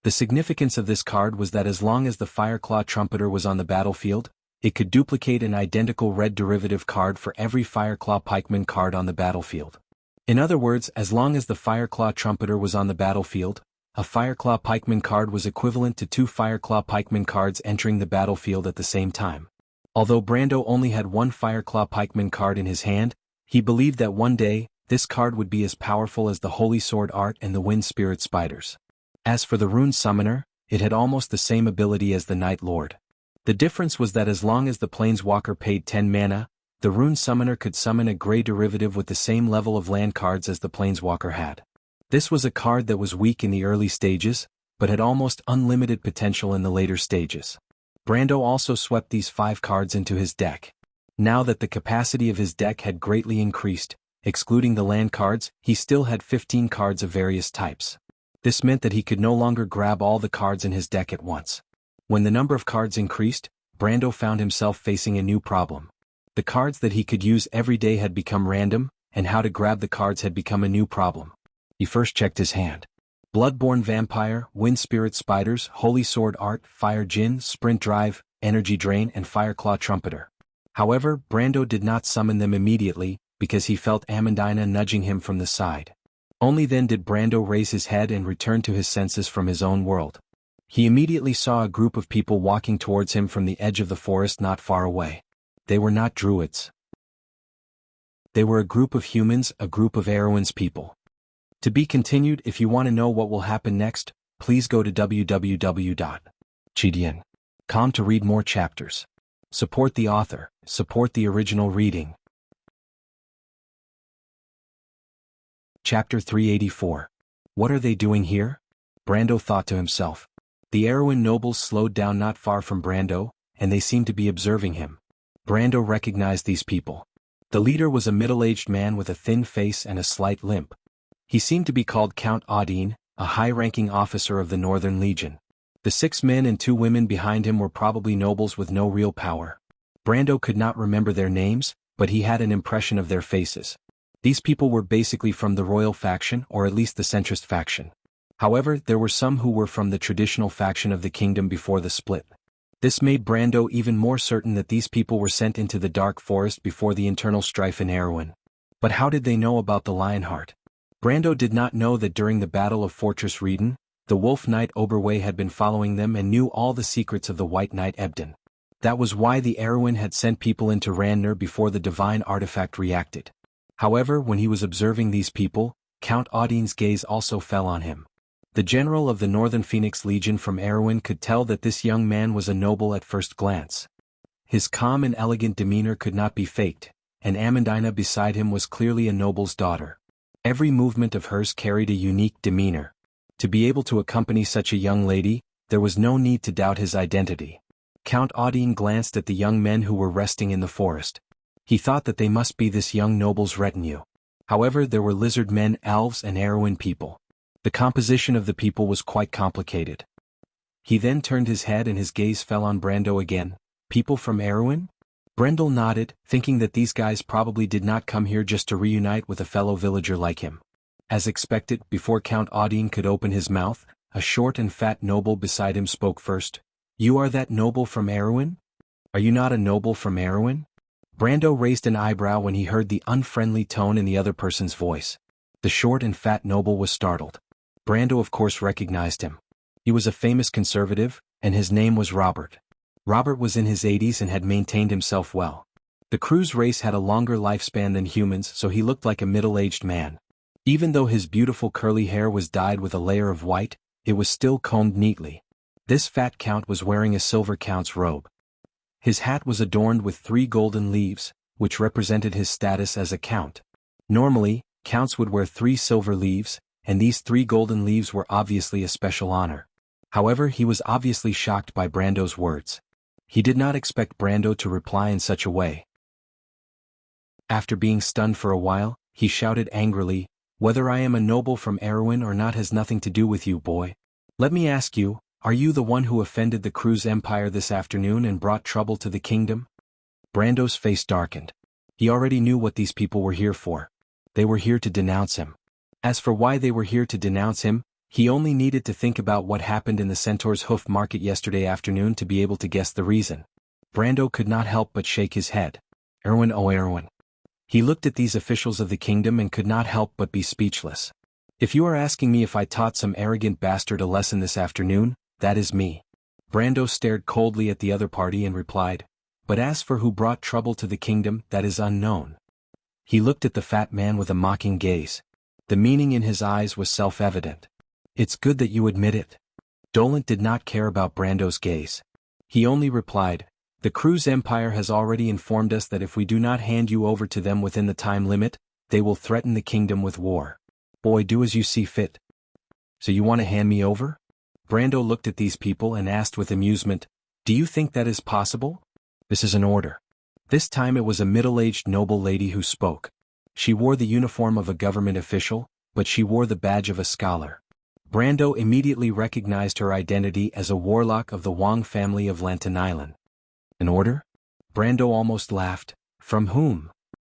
The significance of this card was that as long as the Fireclaw Trumpeter was on the battlefield, it could duplicate an identical red derivative card for every Fireclaw Pikeman card on the battlefield. In other words, as long as the Fireclaw Trumpeter was on the battlefield, a Fireclaw Pikeman card was equivalent to 2 Fireclaw Pikeman cards entering the battlefield at the same time. Although Brando only had 1 Fireclaw Pikeman card in his hand, he believed that one day, this card would be as powerful as the Holy Sword Art and the Wind Spirit Spiders. As for the Rune Summoner, it had almost the same ability as the Night Lord. The difference was that as long as the Planeswalker paid 10 mana, the Rune Summoner could summon a gray derivative with the same level of land cards as the Planeswalker had. This was a card that was weak in the early stages, but had almost unlimited potential in the later stages. Brando also swept these 5 cards into his deck. Now that the capacity of his deck had greatly increased, excluding the land cards, he still had 15 cards of various types. This meant that he could no longer grab all the cards in his deck at once. When the number of cards increased, Brando found himself facing a new problem. The cards that he could use every day had become random, and how to grab the cards had become a new problem. He first checked his hand. Bloodborne Vampire, Wind Spirit Spiders, Holy Sword Art, Fire Djinn, Sprint Drive, Energy Drain and Fireclaw Trumpeter. However, Brando did not summon them immediately, because he felt Amandina nudging him from the side. Only then did Brando raise his head and return to his senses from his own world. He immediately saw a group of people walking towards him from the edge of the forest not far away. They were not druids. They were a group of humans, a group of Erewhon's people. To be continued. If you want to know what will happen next, please go to www.chidian.com to read more chapters. Support the author, support the original reading. Chapter 384. What are they doing here? Brando thought to himself. The Erewhon nobles slowed down not far from Brando, and they seemed to be observing him. Brando recognized these people. The leader was a middle-aged man with a thin face and a slight limp. He seemed to be called Count Audine, a high-ranking officer of the Northern Legion. The 6 men and 2 women behind him were probably nobles with no real power. Brando could not remember their names, but he had an impression of their faces. These people were basically from the royal faction, or at least the centrist faction. However, there were some who were from the traditional faction of the kingdom before the split. This made Brando even more certain that these people were sent into the Dark Forest before the internal strife in Erewhon. But how did they know about the Lionheart? Brando did not know that during the Battle of Fortress Reedon, The Wolf Knight Oberway had been following them and knew all the secrets of the White Knight Ebden. That was why the Erwin had sent people into Randner before the divine artifact reacted. However, when he was observing these people, Count Audine's gaze also fell on him. The general of the Northern Phoenix Legion from Erwin could tell that this young man was a noble at first glance. His calm and elegant demeanor could not be faked, and Amandina beside him was clearly a noble's daughter. Every movement of hers carried a unique demeanor. To be able to accompany such a young lady, there was no need to doubt his identity. Count Audine glanced at the young men who were resting in the forest. He thought that they must be this young noble's retinue. However, there were lizard men, elves, and Erwin people. The composition of the people was quite complicated. He then turned his head and his gaze fell on Brando again. People from Erwin? Brendel nodded, thinking that these guys probably did not come here just to reunite with a fellow villager like him. As expected, before Count Audine could open his mouth, a short and fat noble beside him spoke first. "You are that noble from Erwin? Are you not a noble from Erwin?" Brando raised an eyebrow when he heard the unfriendly tone in the other person's voice. The short and fat noble was startled. Brando of course recognized him. He was a famous conservative, and his name was Robert. Robert was in his 80s and had maintained himself well. The crew's race had a longer lifespan than humans, so he looked like a middle-aged man. Even though his beautiful curly hair was dyed with a layer of white, it was still combed neatly. This fat count was wearing a silver count's robe. His hat was adorned with 3 golden leaves, which represented his status as a count. Normally, counts would wear 3 silver leaves, and these 3 golden leaves were obviously a special honor. However, he was obviously shocked by Brando's words. He did not expect Brando to reply in such a way. After being stunned for a while, he shouted angrily, "Whether I am a noble from Erwin or not has nothing to do with you, boy. Let me ask you, are you the one who offended the crew's empire this afternoon and brought trouble to the kingdom?" Brando's face darkened. He already knew what these people were here for. They were here to denounce him. As for why they were here to denounce him, he only needed to think about what happened in the Centaur's Hoof Market yesterday afternoon to be able to guess the reason. Brando could not help but shake his head. Erwin, oh Erwin. He looked at these officials of the kingdom and could not help but be speechless. "If you are asking me if I taught some arrogant bastard a lesson this afternoon, that is me." Brando stared coldly at the other party and replied, "But as for who brought trouble to the kingdom, that is unknown." He looked at the fat man with a mocking gaze. The meaning in his eyes was self-evident. "It's good that you admit it." Dolent did not care about Brando's gaze. He only replied, "The crew's empire has already informed us that if we do not hand you over to them within the time limit, they will threaten the kingdom with war. Boy, do as you see fit." "So you want to hand me over?" Brando looked at these people and asked with amusement, "Do you think that is possible?" "This is an order." This time it was a middle-aged noble lady who spoke. She wore the uniform of a government official, but she wore the badge of a scholar. Brando immediately recognized her identity as a warlock of the Wang family of Lantan Island. "An order?" Brando almost laughed. "From whom?"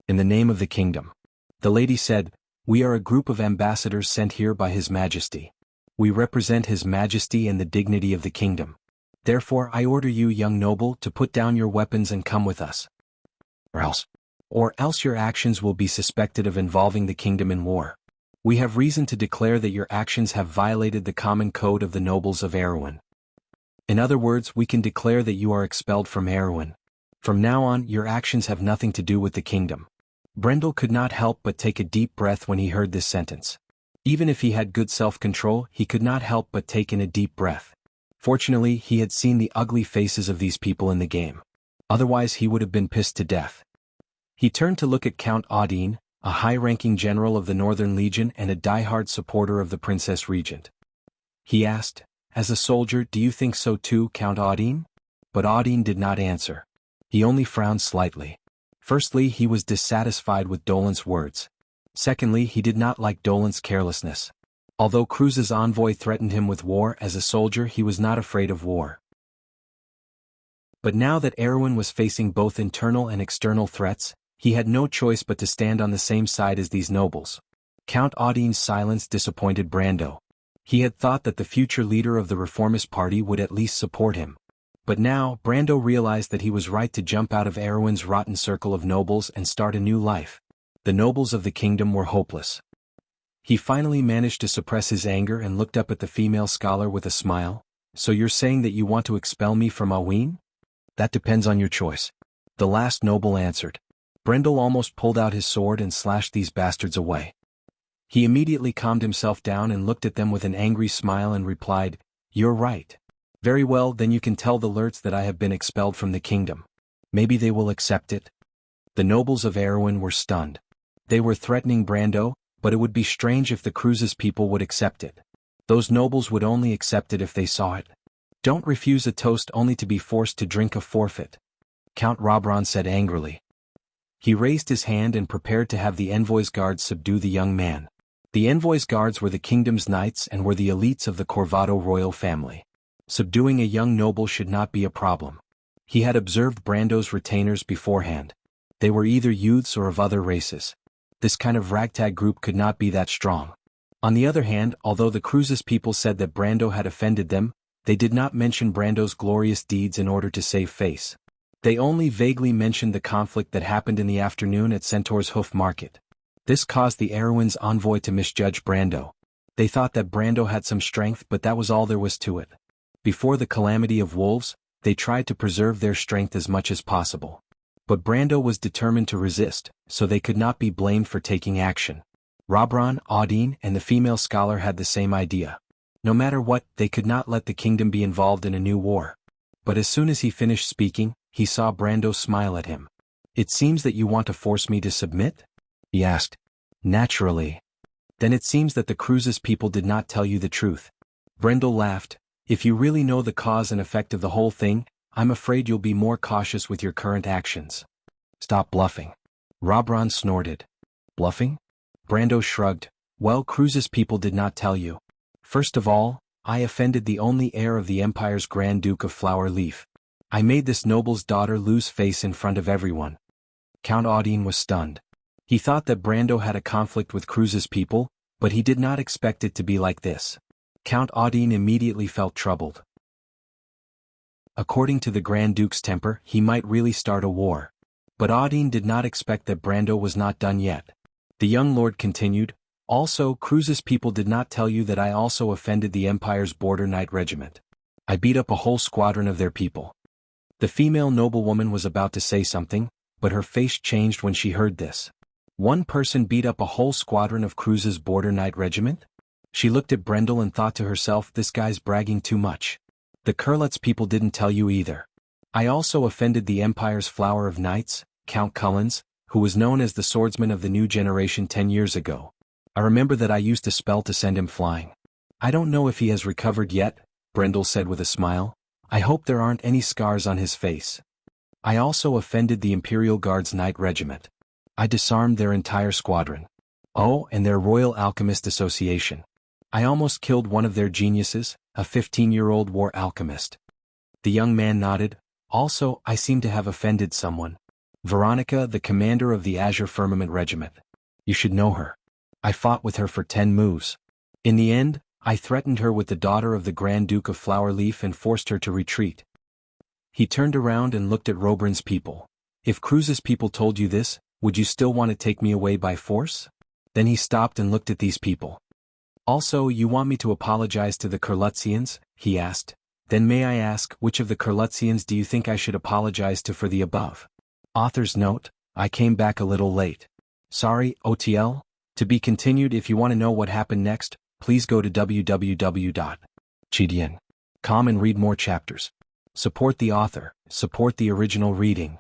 "In the name of the kingdom." The lady said, "We are a group of ambassadors sent here by His Majesty. We represent His Majesty and the dignity of the kingdom. Therefore I order you, young noble, to put down your weapons and come with us. Or else your actions will be suspected of involving the kingdom in war. We have reason to declare that your actions have violated the common code of the nobles of Erwin. In other words, we can declare that you are expelled from Erwin. From now on, your actions have nothing to do with the kingdom." Brendel could not help but take a deep breath when he heard this sentence. Even if he had good self-control, he could not help but take in a deep breath. Fortunately, he had seen the ugly faces of these people in the game. Otherwise he would have been pissed to death. He turned to look at Count Audine, a high-ranking general of the Northern Legion and a die-hard supporter of the Princess Regent. He asked, "As a soldier, do you think so too, Count Audine?" But Audine did not answer. He only frowned slightly. Firstly, he was dissatisfied with Dolent's words. Secondly, he did not like Dolent's carelessness. Although Cruz's envoy threatened him with war, as a soldier he was not afraid of war. But now that Erwin was facing both internal and external threats, he had no choice but to stand on the same side as these nobles. Count Audine's silence disappointed Brando. He had thought that the future leader of the Reformist Party would at least support him. But now, Brando realized that he was right to jump out of Erwin's rotten circle of nobles and start a new life. The nobles of the kingdom were hopeless. He finally managed to suppress his anger and looked up at the female scholar with a smile. So you're saying that you want to expel me from Aween? That depends on your choice. The last noble answered. Brendel almost pulled out his sword and slashed these bastards away. He immediately calmed himself down and looked at them with an angry smile and replied, "You're right. Very well, then you can tell the Lurts that I have been expelled from the kingdom. Maybe they will accept it." The nobles of Erewhon were stunned. They were threatening Brando, but it would be strange if the Cruise's people would accept it. Those nobles would only accept it if they saw it. Don't refuse a toast only to be forced to drink a forfeit, Count Robron said angrily. He raised his hand and prepared to have the envoy's guards subdue the young man. The envoy's guards were the kingdom's knights and were the elites of the Corvado royal family. Subduing a young noble should not be a problem. He had observed Brando's retainers beforehand. They were either youths or of other races. This kind of ragtag group could not be that strong. On the other hand, although the Cruise's people said that Brando had offended them, they did not mention Brando's glorious deeds in order to save face. They only vaguely mentioned the conflict that happened in the afternoon at Centaur's Hoof Market. This caused the Erewhon's envoy to misjudge Brando. They thought that Brando had some strength, but that was all there was to it. Before the calamity of wolves, they tried to preserve their strength as much as possible. But Brando was determined to resist, so they could not be blamed for taking action. Robron, Audine, and the female scholar had the same idea. No matter what, they could not let the kingdom be involved in a new war. But as soon as he finished speaking, he saw Brando smile at him. "It seems that you want to force me to submit?" he asked. "Naturally. Then it seems that the Cruise's people did not tell you the truth." Brendel laughed. "If you really know the cause and effect of the whole thing, I'm afraid you'll be more cautious with your current actions." "Stop bluffing." Robron snorted. "Bluffing?" Brando shrugged. "Well, Cruise's people did not tell you. First of all, I offended the only heir of the Empire's Grand Duke of Flower Leaf. I made this noble's daughter lose face in front of everyone." Count Audine was stunned. He thought that Brando had a conflict with Cruise's people, but he did not expect it to be like this. Count Audine immediately felt troubled. According to the Grand Duke's temper, he might really start a war. But Audine did not expect that Brando was not done yet. The young lord continued, "Also, Cruise's people did not tell you that I also offended the Empire's Border Knight Regiment. I beat up a whole squadron of their people." The female noblewoman was about to say something, but her face changed when she heard this. One person beat up a whole squadron of Cruise's Border Knight Regiment? She looked at Brendel and thought to herself, this guy's bragging too much. The Curlet's people didn't tell you either. I also offended the Empire's Flower of Knights, Count Cullens, who was known as the swordsman of the new generation 10 years ago. I remember that I used a spell to send him flying. I don't know if he has recovered yet, Brendel said with a smile. I hope there aren't any scars on his face. I also offended the Imperial Guard's Knight Regiment. I disarmed their entire squadron. Oh, and their Royal Alchemist Association. I almost killed one of their geniuses, a 15-year-old war alchemist. The young man nodded. Also, I seem to have offended someone. Veronica, the commander of the Azure Firmament Regiment. You should know her. I fought with her for 10 moves. In the end, I threatened her with the daughter of the Grand Duke of Flowerleaf and forced her to retreat. He turned around and looked at Roburn's people. If Cruise's people told you this, would you still want to take me away by force? Then he stopped and looked at these people. Also, you want me to apologize to the Curlutzians? He asked. Then may I ask, which of the Curlutzians do you think I should apologize to for the above? Author's note, I came back a little late. Sorry, OTL. To be continued. If you want to know what happened next, please go to www.chidian.com and read more chapters. Support the author, support the original reading.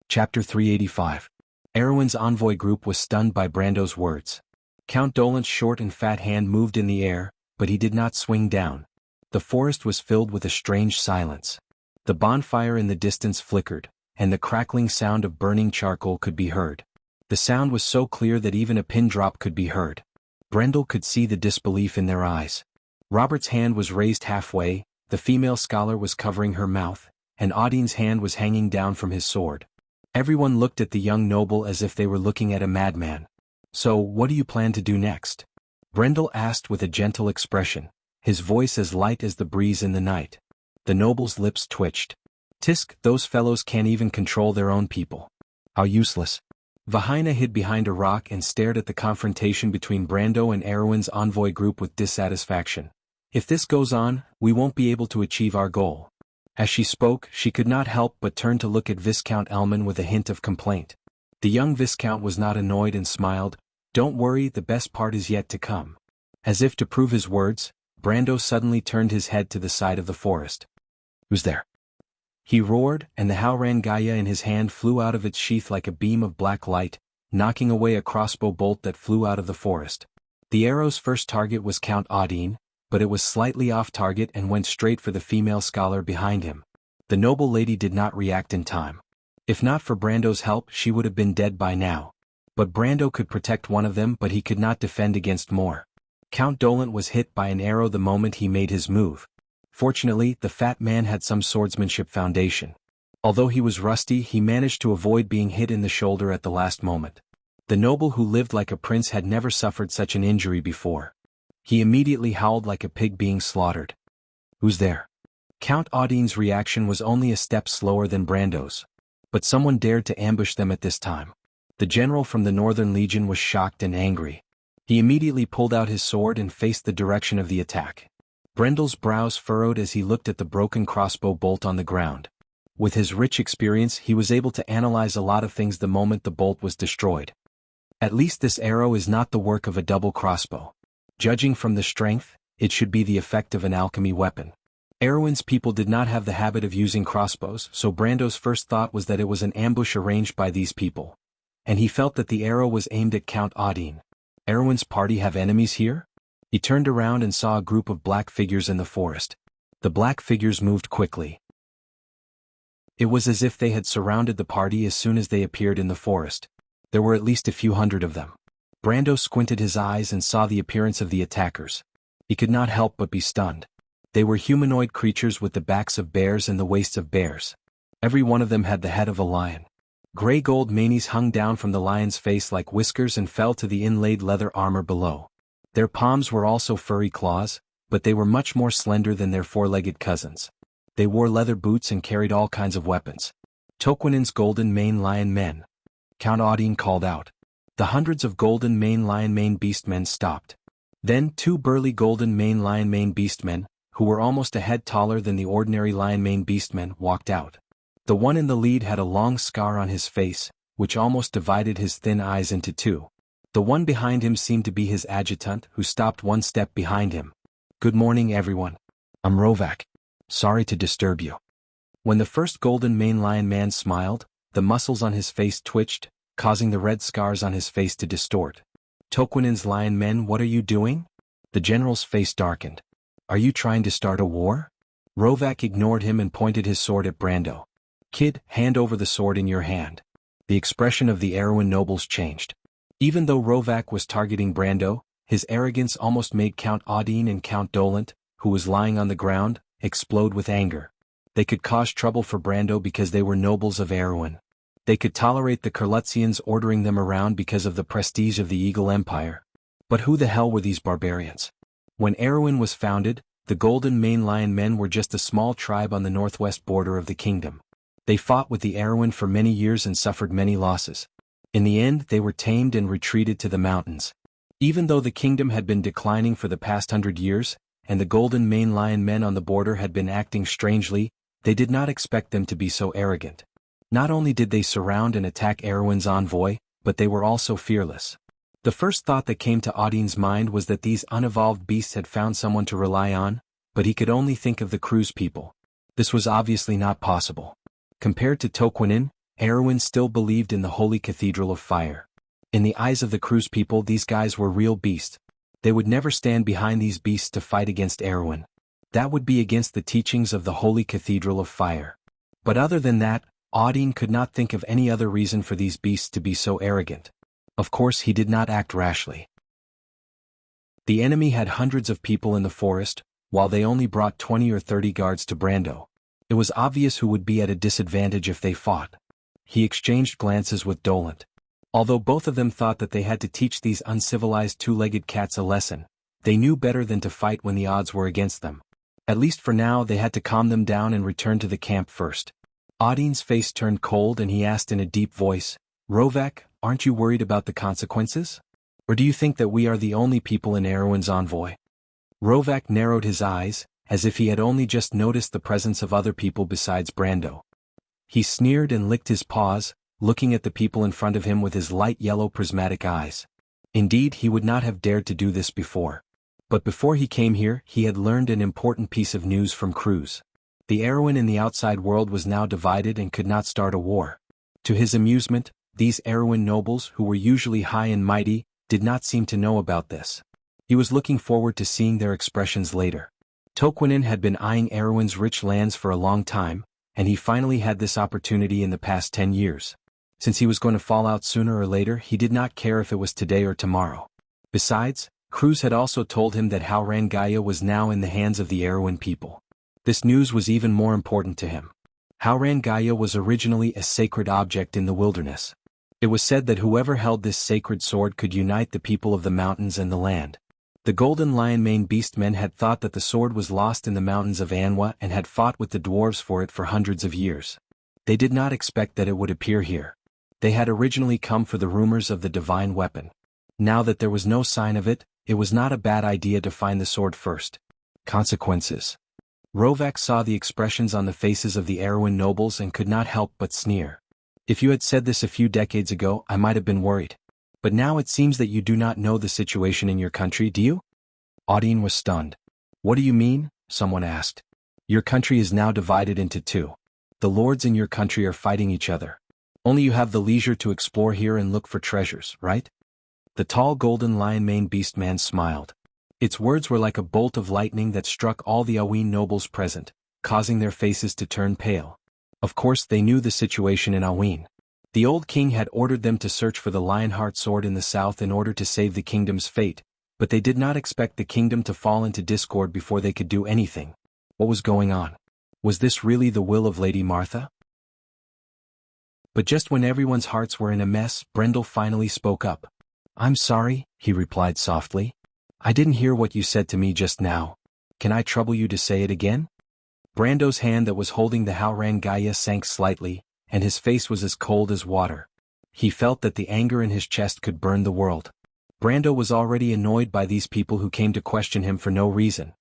Chapter 385. Erewhon's envoy group was stunned by Brando's words. Count Dolant's short and fat hand moved in the air, but he did not swing down. The forest was filled with a strange silence. The bonfire in the distance flickered, and the crackling sound of burning charcoal could be heard. The sound was so clear that even a pin drop could be heard. Brendel could see the disbelief in their eyes. Robert's hand was raised halfway, the female scholar was covering her mouth, and Audine's hand was hanging down from his sword. Everyone looked at the young noble as if they were looking at a madman. So, what do you plan to do next? Brendel asked with a gentle expression, his voice as light as the breeze in the night. The noble's lips twitched. Tisk, those fellows can't even control their own people. How useless. Vahina hid behind a rock and stared at the confrontation between Brando and Erwin's envoy group with dissatisfaction. If this goes on, we won't be able to achieve our goal. As she spoke, she could not help but turn to look at Viscount Elman with a hint of complaint. The young Viscount was not annoyed and smiled. Don't worry, the best part is yet to come. As if to prove his words, Brando suddenly turned his head to the side of the forest. Who's there? He roared, and the Haurangaya in his hand flew out of its sheath like a beam of black light, knocking away a crossbow bolt that flew out of the forest. The arrow's first target was Count Audine, but it was slightly off target and went straight for the female scholar behind him. The noble lady did not react in time. If not for Brando's help, she would have been dead by now. But Brando could protect one of them, but he could not defend against more. Count Dolent was hit by an arrow the moment he made his move. Fortunately, the fat man had some swordsmanship foundation. Although he was rusty, he managed to avoid being hit in the shoulder at the last moment. The noble who lived like a prince had never suffered such an injury before. He immediately howled like a pig being slaughtered. Who's there? Count Audine's reaction was only a step slower than Brando's. But someone dared to ambush them at this time. The general from the Northern Legion was shocked and angry. He immediately pulled out his sword and faced the direction of the attack. Brendel's brows furrowed as he looked at the broken crossbow bolt on the ground. With his rich experience, he was able to analyze a lot of things the moment the bolt was destroyed. At least this arrow is not the work of a double crossbow. Judging from the strength, it should be the effect of an alchemy weapon. Erwin's people did not have the habit of using crossbows, so Brando's first thought was that it was an ambush arranged by these people. And he felt that the arrow was aimed at Count Audine. Erwin's party have enemies here? He turned around and saw a group of black figures in the forest. The black figures moved quickly. It was as if they had surrounded the party as soon as they appeared in the forest. There were at least a few hundred of them. Brando squinted his eyes and saw the appearance of the attackers. He could not help but be stunned. They were humanoid creatures with the backs of bears and the waists of bears. Every one of them had the head of a lion. Gray gold manes hung down from the lion's face like whiskers and fell to the inlaid leather armor below. Their palms were also furry claws, but they were much more slender than their four-legged cousins. They wore leather boots and carried all kinds of weapons. Toquinen's golden mane lion men. Count Audine called out. The hundreds of golden mane lion mane beastmen stopped. Then 2 burly golden mane lion mane beastmen, who were almost a head taller than the ordinary lion mane beastmen, walked out. The one in the lead had a long scar on his face, which almost divided his thin eyes into two. The one behind him seemed to be his adjutant, who stopped one step behind him. Good morning, everyone. I'm Rovak. Sorry to disturb you. When the first golden mane lion man smiled, the muscles on his face twitched, causing the red scars on his face to distort. Toquinen's lion men, what are you doing? The general's face darkened. Are you trying to start a war? Rovak ignored him and pointed his sword at Brando. Kid, hand over the sword in your hand. The expression of the Erwin nobles changed. Even though Rovak was targeting Brando, his arrogance almost made Count Audine and Count Dolent, who was lying on the ground, explode with anger. They could cause trouble for Brando because they were nobles of Erwin. They could tolerate the Kurlutzians ordering them around because of the prestige of the Eagle Empire. But who the hell were these barbarians? When Erwin was founded, the Golden Mane Lion men were just a small tribe on the northwest border of the kingdom. They fought with the Erwin for many years and suffered many losses. In the end, they were tamed and retreated to the mountains. Even though the kingdom had been declining for the past 100 years, and the Golden Mane Lion men on the border had been acting strangely, they did not expect them to be so arrogant. Not only did they surround and attack Erwin's envoy, but they were also fearless. The first thought that came to Audine's mind was that these unevolved beasts had found someone to rely on, but he could only think of the Cruz people. This was obviously not possible. Compared to Toquinen, Erwin still believed in the Holy Cathedral of Fire. In the eyes of the Cruz people, these guys were real beasts. They would never stand behind these beasts to fight against Erwin. That would be against the teachings of the Holy Cathedral of Fire. But other than that, Audine could not think of any other reason for these beasts to be so arrogant. Of course, he did not act rashly. The enemy had hundreds of people in the forest, while they only brought 20 or 30 guards to Brando. It was obvious who would be at a disadvantage if they fought. He exchanged glances with Dolent. Although both of them thought that they had to teach these uncivilized two-legged cats a lesson, they knew better than to fight when the odds were against them. At least for now, they had to calm them down and return to the camp first. Audine's face turned cold and he asked in a deep voice, Rovak, aren't you worried about the consequences? Or do you think that we are the only people in Erwin's envoy? Rovak narrowed his eyes, as if he had only just noticed the presence of other people besides Brando. He sneered and licked his paws, looking at the people in front of him with his light yellow prismatic eyes. Indeed, he would not have dared to do this before. But before he came here, he had learned an important piece of news from Cruz. The Erwin in the outside world was now divided and could not start a war. To his amusement, these Erwin nobles, who were usually high and mighty, did not seem to know about this. He was looking forward to seeing their expressions later. Toquinen had been eyeing Erwin's rich lands for a long time, and he finally had this opportunity in the past 10 years. Since he was going to fall out sooner or later, he did not care if it was today or tomorrow. Besides, Cruz had also told him that Haurangaya was now in the hands of the Erwin people. This news was even more important to him. Haurangaya was originally a sacred object in the wilderness. It was said that whoever held this sacred sword could unite the people of the mountains and the land. The Golden Lion-Mane Beastmen had thought that the sword was lost in the mountains of Anwa and had fought with the dwarves for it for hundreds of years. They did not expect that it would appear here. They had originally come for the rumors of the divine weapon. Now that there was no sign of it, it was not a bad idea to find the sword first. Consequences. Rovak saw the expressions on the faces of the Erwin nobles and could not help but sneer. If you had said this a few decades ago, I might have been worried. But now it seems that you do not know the situation in your country, do you? Audine was stunned. What do you mean? Someone asked. Your country is now divided into two. The lords in your country are fighting each other. Only you have the leisure to explore here and look for treasures, right? The tall Golden Lion-Mane Beastman smiled. Its words were like a bolt of lightning that struck all the Awin nobles present, causing their faces to turn pale. Of course they knew the situation in Awin. The old king had ordered them to search for the Lionheart sword in the south in order to save the kingdom's fate, but they did not expect the kingdom to fall into discord before they could do anything. What was going on? Was this really the will of Lady Martha? But just when everyone's hearts were in a mess, Brendel finally spoke up. I'm sorry, he replied softly. I didn't hear what you said to me just now. Can I trouble you to say it again? Brando's hand that was holding the Haurangaya sank slightly, and his face was as cold as water. He felt that the anger in his chest could burn the world. Brando was already annoyed by these people who came to question him for no reason.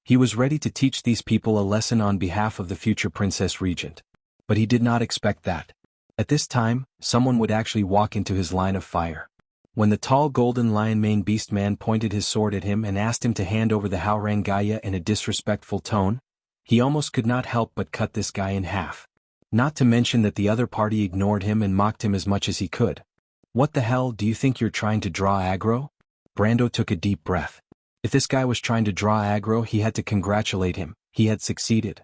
He was ready to teach these people a lesson on behalf of the future Princess Regent. But he did not expect that. At this time, someone would actually walk into his line of fire. When the tall Golden Lion-Mane Beastman pointed his sword at him and asked him to hand over the Haurangaya in a disrespectful tone, he almost could not help but cut this guy in half. Not to mention that the other party ignored him and mocked him as much as he could. What the hell, do you think you're trying to draw aggro? Brando took a deep breath. If this guy was trying to draw aggro, he had to congratulate him. He had succeeded.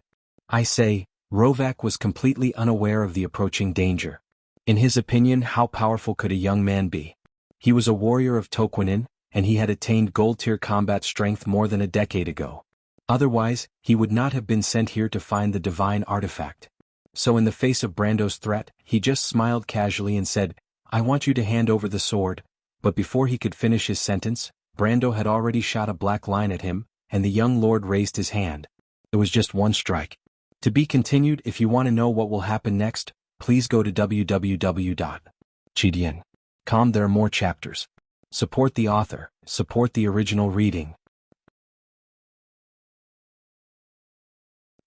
I say, Rovak was completely unaware of the approaching danger. In his opinion, how powerful could a young man be? He was a warrior of Toquinen, and he had attained gold-tier combat strength more than a decade ago. Otherwise, he would not have been sent here to find the divine artifact. So in the face of Brando's threat, he just smiled casually and said, I want you to hand over the sword. But before he could finish his sentence, Brando had already shot a black line at him, and the young lord raised his hand. It was just one strike. To be continued. If you want to know what will happen next, please go to www.chidian.com. There are more chapters. Support the author, support the original reading.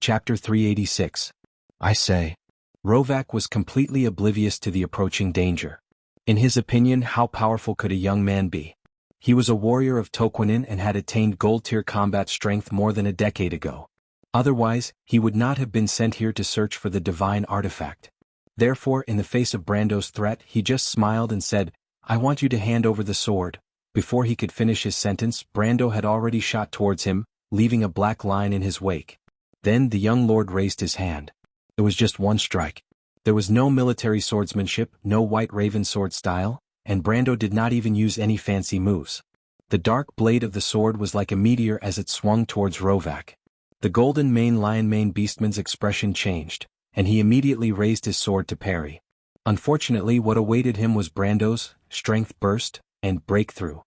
Chapter 386. I say. Rovak was completely oblivious to the approaching danger. In his opinion, how powerful could a young man be? He was a warrior of Toquinen and had attained gold-tier combat strength more than a decade ago. Otherwise, he would not have been sent here to search for the divine artifact. Therefore, in the face of Brando's threat, he just smiled and said, I want you to hand over the sword. Before he could finish his sentence, Brando had already shot towards him, leaving a black line in his wake. Then the young lord raised his hand. It was just one strike. There was no military swordsmanship, no white raven sword style, and Brando did not even use any fancy moves. The dark blade of the sword was like a meteor as it swung towards Rovak. The Golden Lion-Mane Beastman's expression changed, and he immediately raised his sword to parry. Unfortunately, what awaited him was Brando's strength burst and breakthrough.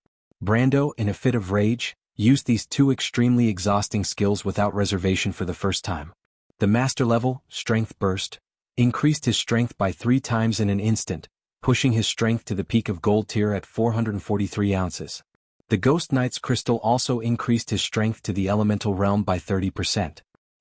Brando, in a fit of rage, used these two extremely exhausting skills without reservation for the first time. The master level, strength burst, increased his strength by 3 times in an instant, pushing his strength to the peak of gold tier at 443 ounces. The Ghost Knight's crystal also increased his strength to the elemental realm by 30%.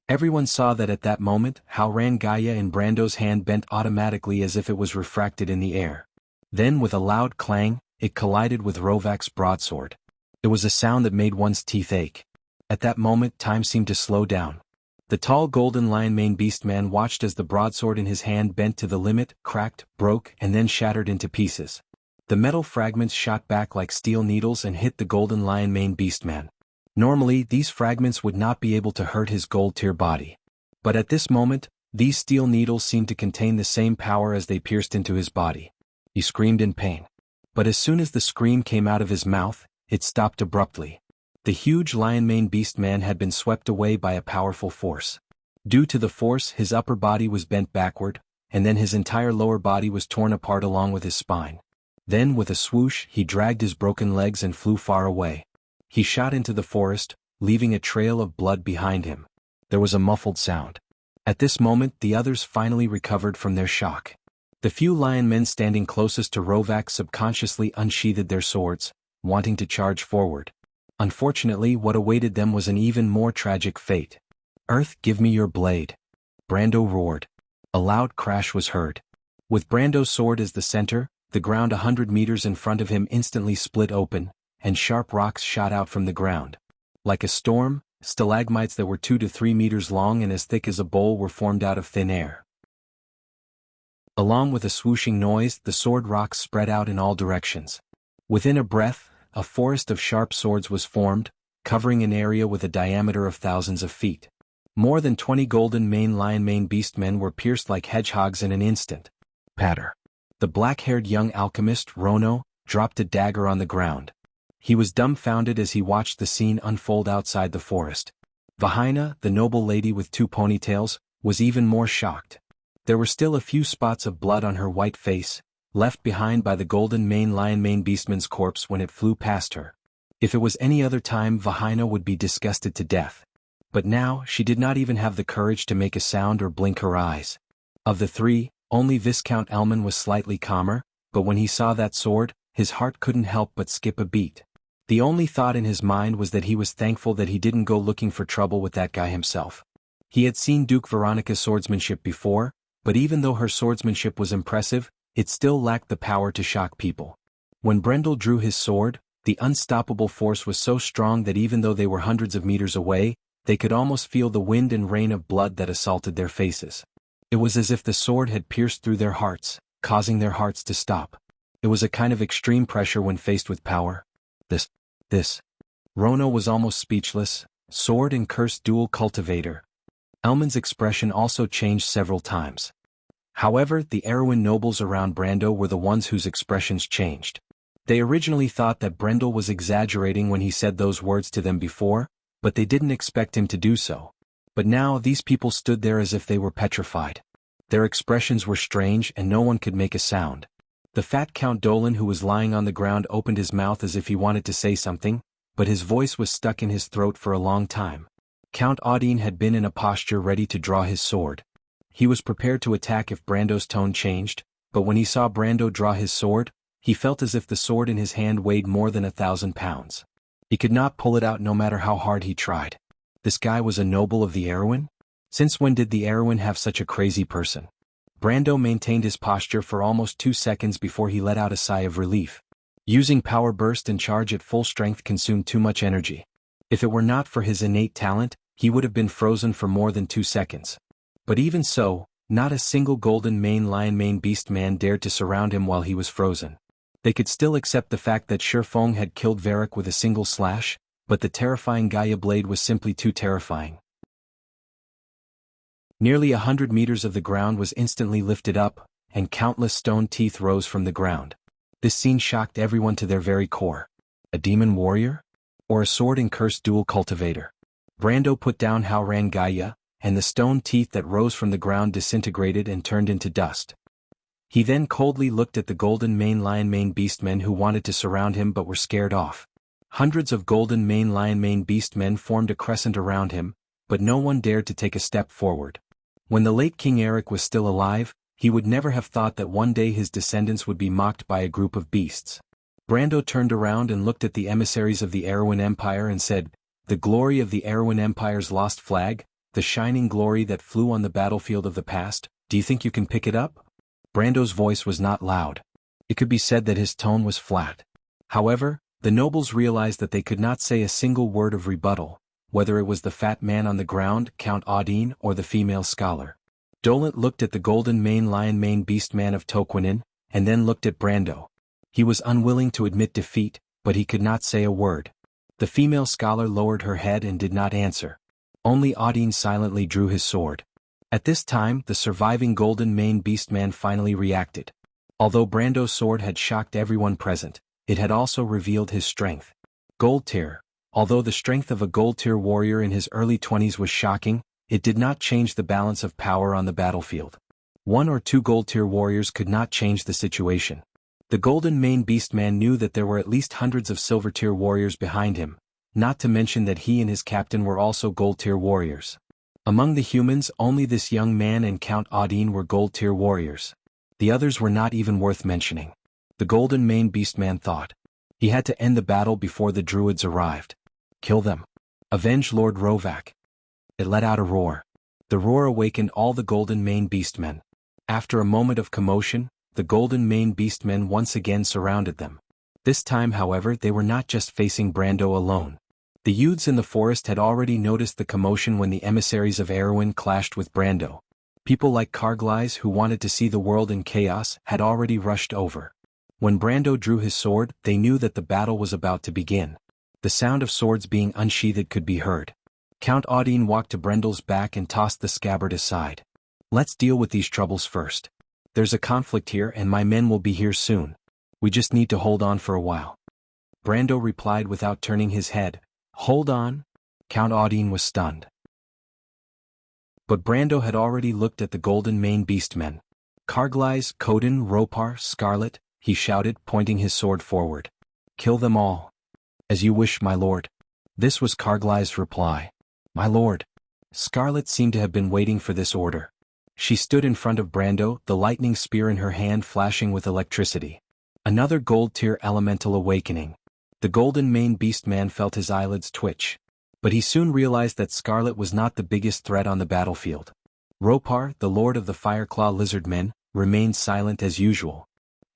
Everyone saw that at that moment, Howran Gaia in Brando's hand bent automatically as if it was refracted in the air. Then with a loud clang, it collided with Rovak's broadsword. It was a sound that made one's teeth ache. At that moment time seemed to slow down. The tall golden lion-mane beastman watched as the broadsword in his hand bent to the limit, cracked, broke, and then shattered into pieces. The metal fragments shot back like steel needles and hit the golden lion-mane beastman. Normally, these fragments would not be able to hurt his gold-tier body. But at this moment, these steel needles seemed to contain the same power as they pierced into his body. He screamed in pain. But as soon as the scream came out of his mouth, it stopped abruptly. The huge lion-mane beastman had been swept away by a powerful force. Due to the force, his upper body was bent backward, and then his entire lower body was torn apart along with his spine. Then with a swoosh, he dragged his broken legs and flew far away. He shot into the forest, leaving a trail of blood behind him. There was a muffled sound. At this moment the others finally recovered from their shock. The few lion men standing closest to Rovak subconsciously unsheathed their swords, wanting to charge forward. Unfortunately, what awaited them was an even more tragic fate. "Earth, give me your blade!" Brando roared. A loud crash was heard. With Brando's sword as the center, the ground 100 meters in front of him instantly split open, and sharp rocks shot out from the ground. Like a storm, stalagmites that were 2 to 3 meters long and as thick as a bowl were formed out of thin air. Along with a swooshing noise, the sword rocks spread out in all directions. Within a breath, a forest of sharp swords was formed, covering an area with a diameter of thousands of feet. More than 20 golden lion-mane beastmen were pierced like hedgehogs in an instant. Patter. The black-haired young alchemist, Rono, dropped a dagger on the ground. He was dumbfounded as he watched the scene unfold outside the forest. Vahaina, the noble lady with 2 ponytails, was even more shocked. There were still a few spots of blood on her white face, left behind by the golden lion-mane beastman's corpse when it flew past her. If it was any other time, Vahaina would be disgusted to death. But now, she did not even have the courage to make a sound or blink her eyes. Of the 3, only Viscount Elman was slightly calmer, but when he saw that sword, his heart couldn't help but skip a beat. The only thought in his mind was that he was thankful that he didn't go looking for trouble with that guy himself. He had seen Duke Veronica's swordsmanship before, but even though her swordsmanship was impressive, it still lacked the power to shock people. When Brendel drew his sword, the unstoppable force was so strong that even though they were hundreds of meters away, they could almost feel the wind and rain of blood that assaulted their faces. It was as if the sword had pierced through their hearts, causing their hearts to stop. It was a kind of extreme pressure when faced with power. This. Rono was almost speechless. Sword and cursed dual cultivator. Elman's expression also changed several times. However, the Erewhon nobles around Brando were the ones whose expressions changed. They originally thought that Brendel was exaggerating when he said those words to them before, but they didn't expect him to do so. But now these people stood there as if they were petrified. Their expressions were strange and no one could make a sound. The fat Count Dolan who was lying on the ground opened his mouth as if he wanted to say something, but his voice was stuck in his throat for a long time. Count Audine had been in a posture ready to draw his sword. He was prepared to attack if Brando's tone changed, but when he saw Brando draw his sword, he felt as if the sword in his hand weighed more than 1,000 pounds. He could not pull it out no matter how hard he tried. This guy was a noble of the Erewhon? Since when did the Erewhon have such a crazy person? Brando maintained his posture for almost 2 seconds before he let out a sigh of relief. Using power burst and charge at full strength consumed too much energy. If it were not for his innate talent, he would have been frozen for more than 2 seconds. But even so, not a single golden lion-mane beast man dared to surround him while he was frozen. They could still accept the fact that Shurfong had killed Varric with a single slash, but the terrifying Gaia blade was simply too terrifying. Nearly 100 meters of the ground was instantly lifted up, and countless stone teeth rose from the ground. This scene shocked everyone to their very core. A demon warrior? Or a sword and cursed dual cultivator? Brando put down Howran Gaia, and the stone teeth that rose from the ground disintegrated and turned into dust. He then coldly looked at the golden lion-mane beastmen who wanted to surround him but were scared off. Hundreds of golden lion-mane beastmen formed a crescent around him, but no one dared to take a step forward. When the late King Eric was still alive, He would never have thought that one day his descendants would be mocked by a group of beasts. Brando turned around and looked at the emissaries of the Erewhon Empire and said, "The glory of the Erewhon Empire's lost flag, the shining glory that flew on the battlefield of the past, do you think you can pick it up?" Brando's voice was not loud. It could be said that his tone was flat. However, the nobles realized that they could not say a single word of rebuttal, whether it was the fat man on the ground, Count Audine, or the female scholar. Dolent looked at the golden mane lion mane beast man of Toquinin, and then looked at Brando. He was unwilling to admit defeat, but he could not say a word. The female scholar lowered her head and did not answer. Only Audine silently drew his sword. At this time, the surviving golden mane beastman finally reacted. Although Brando's sword had shocked everyone present, it had also revealed his strength. Gold tier. Although the strength of a gold tier warrior in his early 20s was shocking, it did not change the balance of power on the battlefield. 1 or 2 gold tier warriors could not change the situation. The golden mane beastman knew that there were at least hundreds of silver tier warriors behind him, not to mention that he and his captain were also gold tier warriors. Among the humans, only this young man and Count Audine were gold tier warriors. The others were not even worth mentioning. The golden mane beastman thought. He had to end the battle before the druids arrived. Kill them. Avenge Lord Rovak. It let out a roar. The roar awakened all the golden mane beastmen. After a moment of commotion, the golden mane beastmen once again surrounded them. This time, however, they were not just facing Brando alone. The youths in the forest had already noticed the commotion when the emissaries of Erewhon clashed with Brando. People like Carglass, who wanted to see the world in chaos, had already rushed over. When Brando drew his sword, they knew that the battle was about to begin. The sound of swords being unsheathed could be heard. Count Audine walked to Brendel's back and tossed the scabbard aside. "Let's deal with these troubles first. There's a conflict here and my men will be here soon. We just need to hold on for a while." Brando replied without turning his head, "Hold on?" Count Audine was stunned. But Brando had already looked at the golden mane beastmen. "Carglass, Coden, Ropar, Scarlet," he shouted, pointing his sword forward. "Kill them all." "As you wish, my lord." This was Carglass' reply. "My lord." Scarlet seemed to have been waiting for this order. She stood in front of Brando, the lightning spear in her hand flashing with electricity. Another gold-tier elemental awakening. The golden mane beastman felt his eyelids twitch. But he soon realized that Scarlet was not the biggest threat on the battlefield. Ropar, the lord of the Fireclaw lizardmen, remained silent as usual.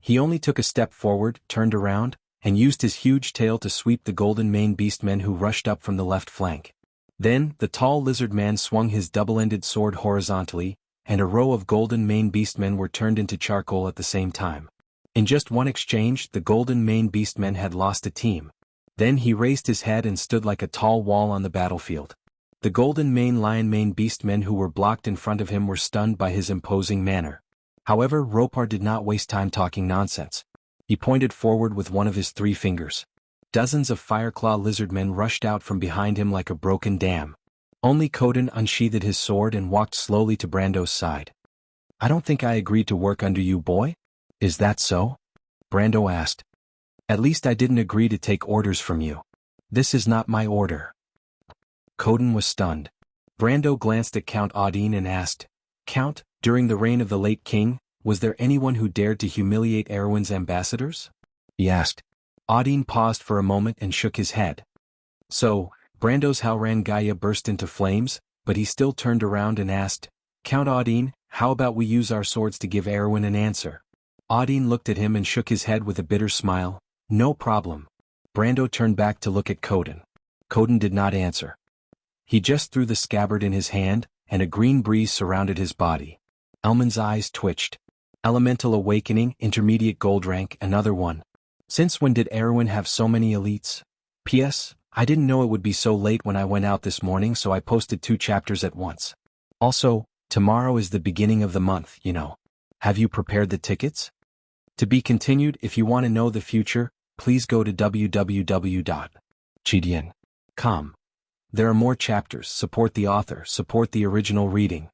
He only took a step forward, turned around, and used his huge tail to sweep the golden mane beastmen who rushed up from the left flank. Then, the tall lizard man swung his double-ended sword horizontally, and a row of golden mane beastmen were turned into charcoal at the same time. In just one exchange, the golden mane beastmen had lost a team. Then he raised his head and stood like a tall wall on the battlefield. The golden mane lion mane beastmen who were blocked in front of him were stunned by his imposing manner. However, Ropar did not waste time talking nonsense. He pointed forward with one of his 3 fingers. Dozens of Fireclaw lizardmen rushed out from behind him like a broken dam. Only Coden unsheathed his sword and walked slowly to Brando's side. "I don't think I agreed to work under you, boy." "Is that so?" Brando asked. "At least I didn't agree to take orders from you. This is not my order." Coden was stunned. Brando glanced at Count Audine and asked, "Count, during the reign of the late king, was there anyone who dared to humiliate Erewhon's ambassadors?" he asked. Audine paused for a moment and shook his head. So, Brando's Halrangaya burst into flames, but he still turned around and asked, "Count Audine, how about we use our swords to give Erewhon an answer?" Audine looked at him and shook his head with a bitter smile. "No problem." Brando turned back to look at Coden. Coden did not answer. He just threw the scabbard in his hand, and a green breeze surrounded his body. Elman's eyes twitched. Elemental awakening, intermediate gold rank, another one. Since when did Erewhon have so many elites? P.S. I didn't know it would be so late when I went out this morning, so I posted 2 chapters at once. Also, tomorrow is the beginning of the month, you know. Have you prepared the tickets? To be continued. If you want to know the future, please go to www.chidian.com. There are more chapters. Support the author, support the original reading.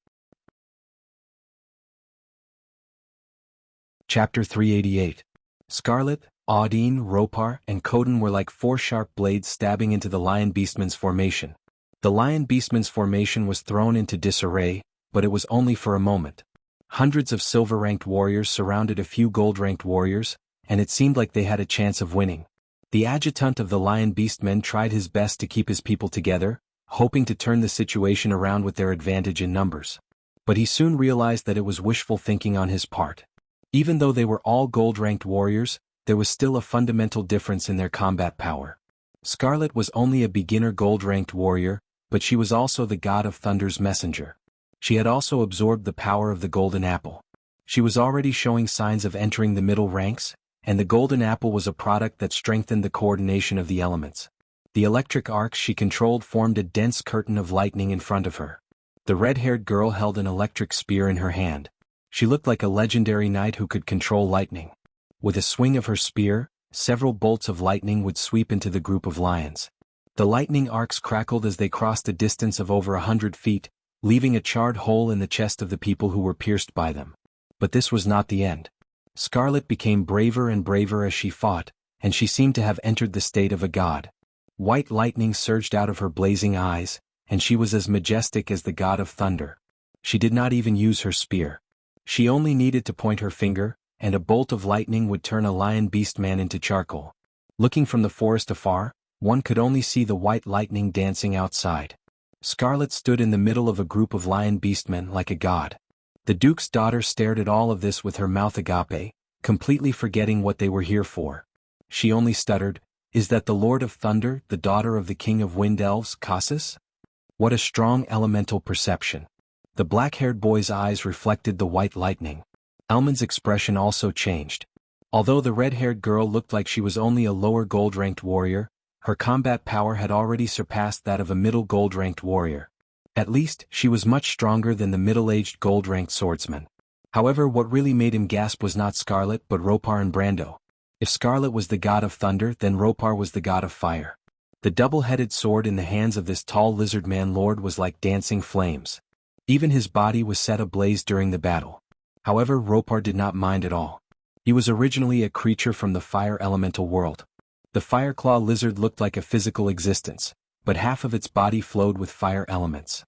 Chapter 388. Scarlet, Audine, Ropar, and Coden were like 4 sharp blades stabbing into the Lion Beastman's formation. The Lion Beastman's formation was thrown into disarray, but it was only for a moment. Hundreds of silver-ranked warriors surrounded a few gold-ranked warriors, and it seemed like they had a chance of winning. The adjutant of the Lion Beastmen tried his best to keep his people together, hoping to turn the situation around with their advantage in numbers. But he soon realized that it was wishful thinking on his part. Even though they were all gold-ranked warriors, there was still a fundamental difference in their combat power. Scarlet was only a beginner gold-ranked warrior, but she was also the god of thunder's messenger. She had also absorbed the power of the golden apple. She was already showing signs of entering the middle ranks, and the golden apple was a product that strengthened the coordination of the elements. The electric arcs she controlled formed a dense curtain of lightning in front of her. The red-haired girl held an electric spear in her hand. She looked like a legendary knight who could control lightning. With a swing of her spear, several bolts of lightning would sweep into the group of lions. The lightning arcs crackled as they crossed a distance of over 100 feet, leaving a charred hole in the chest of the people who were pierced by them. But this was not the end. Scarlet became braver and braver as she fought, and she seemed to have entered the state of a god. White lightning surged out of her blazing eyes, and she was as majestic as the god of thunder. She did not even use her spear. She only needed to point her finger, and a bolt of lightning would turn a lion beastman into charcoal. Looking from the forest afar, one could only see the white lightning dancing outside. Scarlet stood in the middle of a group of lion beastmen like a god. The duke's daughter stared at all of this with her mouth agape, completely forgetting what they were here for. She only stuttered, "Is that the Lord of Thunder, the daughter of the King of Wind Elves, Cassus?" What a strong elemental perception. The black-haired boy's eyes reflected the white lightning. Elman's expression also changed. Although the red-haired girl looked like she was only a lower gold-ranked warrior, her combat power had already surpassed that of a middle gold-ranked warrior. At least, she was much stronger than the middle-aged gold-ranked swordsman. However, what really made him gasp was not Scarlet but Ropar and Brando. If Scarlet was the god of thunder, then Ropar was the god of fire. The double-headed sword in the hands of this tall lizard-man lord was like dancing flames. Even his body was set ablaze during the battle. However, Ropar did not mind at all. He was originally a creature from the fire elemental world. The Fireclaw lizard looked like a physical existence, but half of its body flowed with fire elements.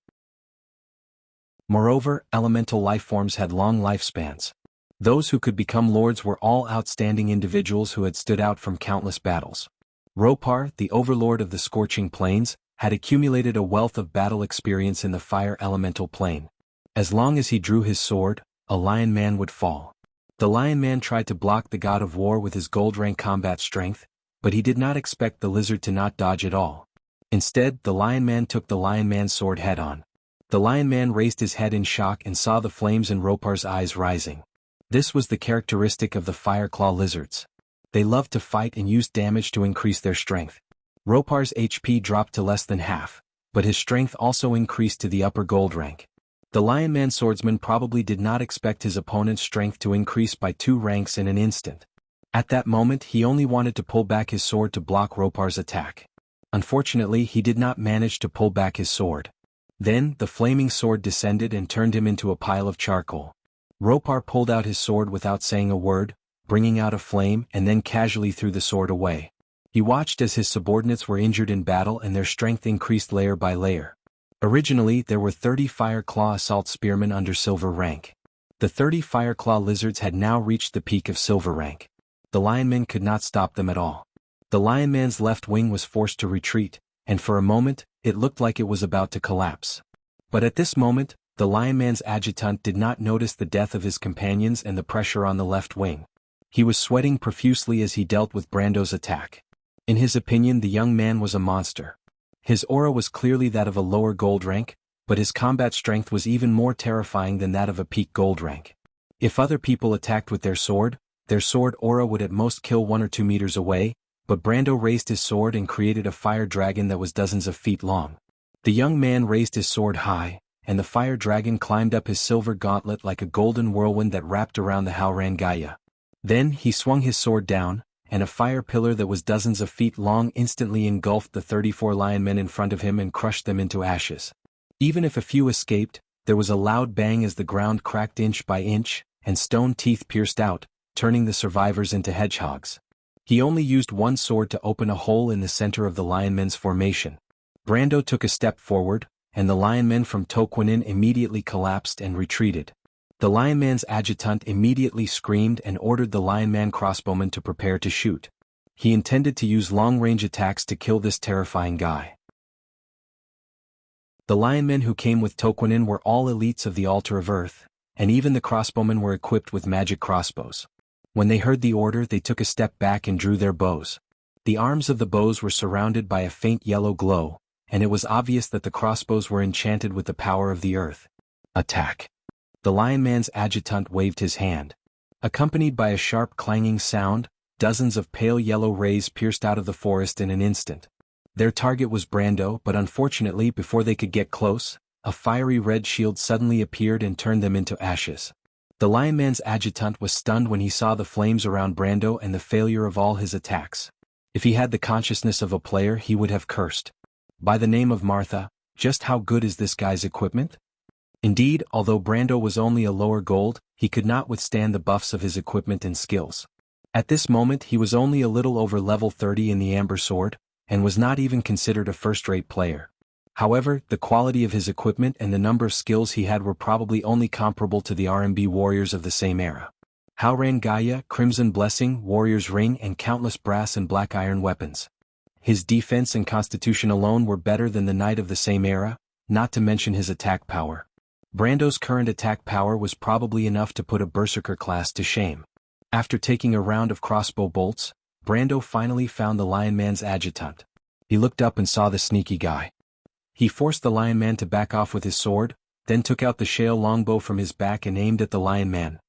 Moreover, elemental lifeforms had long lifespans. Those who could become lords were all outstanding individuals who had stood out from countless battles. Ropar, the overlord of the scorching plains, had accumulated a wealth of battle experience in the fire elemental plane. As long as he drew his sword, a lion man would fall. The lion man tried to block the god of war with his gold-rank combat strength, but he did not expect the lizard to not dodge at all. Instead, the lion man took the lion man's sword head-on. The lion man raised his head in shock and saw the flames in Ropar's eyes rising. This was the characteristic of the Fireclaw lizards. They loved to fight and used damage to increase their strength. Ropar's HP dropped to less than half, but his strength also increased to the upper gold rank. The Lion Man swordsman probably did not expect his opponent's strength to increase by 2 ranks in an instant. At that moment he only wanted to pull back his sword to block Ropar's attack. Unfortunately, he did not manage to pull back his sword. Then, the flaming sword descended and turned him into a pile of charcoal. Ropar pulled out his sword without saying a word, bringing out a flame, and then casually threw the sword away. He watched as his subordinates were injured in battle and their strength increased layer by layer. Originally, there were 30 Fireclaw assault spearmen under silver rank. The 30 Fireclaw lizards had now reached the peak of silver rank. The Lionman could not stop them at all. The Lionman's left wing was forced to retreat, and for a moment, it looked like it was about to collapse. But at this moment, the Lionman's adjutant did not notice the death of his companions and the pressure on the left wing. He was sweating profusely as he dealt with Brando's attack. In his opinion, the young man was a monster. His aura was clearly that of a lower gold rank, but his combat strength was even more terrifying than that of a peak gold rank. If other people attacked with their sword aura would at most kill 1 or 2 meters away, but Brando raised his sword and created a fire dragon that was dozens of feet long. The young man raised his sword high, and the fire dragon climbed up his silver gauntlet like a golden whirlwind that wrapped around the Haurangaya. Then he swung his sword down, and a fire pillar that was dozens of feet long instantly engulfed the 34 lion men in front of him and crushed them into ashes. Even if a few escaped, there was a loud bang as the ground cracked inch by inch, and stone teeth pierced out, turning the survivors into hedgehogs. He only used one sword to open a hole in the center of the lionmen's formation. Brando took a step forward, and the lionmen from Toquinin immediately collapsed and retreated. The Lion Man's adjutant immediately screamed and ordered the Lion Man crossbowman to prepare to shoot. He intended to use long-range attacks to kill this terrifying guy. The Lion Men who came with Toquinen were all elites of the Altar of Earth, and even the crossbowmen were equipped with magic crossbows. When they heard the order, they took a step back and drew their bows. The arms of the bows were surrounded by a faint yellow glow, and it was obvious that the crossbows were enchanted with the power of the earth. Attack! The Lion Man's adjutant waved his hand. Accompanied by a sharp clanging sound, dozens of pale yellow rays pierced out of the forest in an instant. Their target was Brando, but unfortunately before they could get close, a fiery red shield suddenly appeared and turned them into ashes. The Lion Man's adjutant was stunned when he saw the flames around Brando and the failure of all his attacks. If he had the consciousness of a player, he would have cursed. By the name of Martha, just how good is this guy's equipment? Indeed, although Brando was only a lower gold, he could not withstand the buffs of his equipment and skills. At this moment he was only a little over level 30 in the Amber Sword, and was not even considered a first-rate player. However, the quality of his equipment and the number of skills he had were probably only comparable to the RMB warriors of the same era. Haoran Gaia, Crimson Blessing, Warrior's Ring and countless brass and black iron weapons. His defense and constitution alone were better than the knight of the same era, not to mention his attack power. Brando's current attack power was probably enough to put a berserker class to shame. After taking a round of crossbow bolts, Brando finally found the Lion Man's adjutant. He looked up and saw the sneaky guy. He forced the Lion Man to back off with his sword, then took out the shale longbow from his back and aimed at the Lion Man.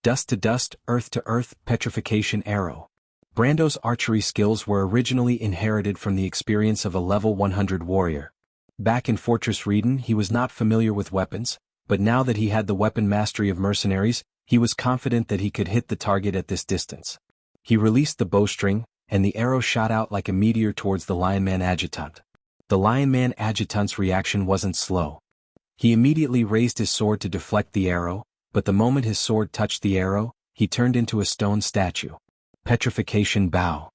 Dust to dust, earth to earth, petrification arrow. Brando's archery skills were originally inherited from the experience of a level 100 warrior. Back in Fortress Reden he was not familiar with weapons, but now that he had the weapon mastery of mercenaries, he was confident that he could hit the target at this distance. He released the bowstring, and the arrow shot out like a meteor towards the Lion Man adjutant. The Lion Man adjutant's reaction wasn't slow. He immediately raised his sword to deflect the arrow, but the moment his sword touched the arrow, he turned into a stone statue. Petrification bow.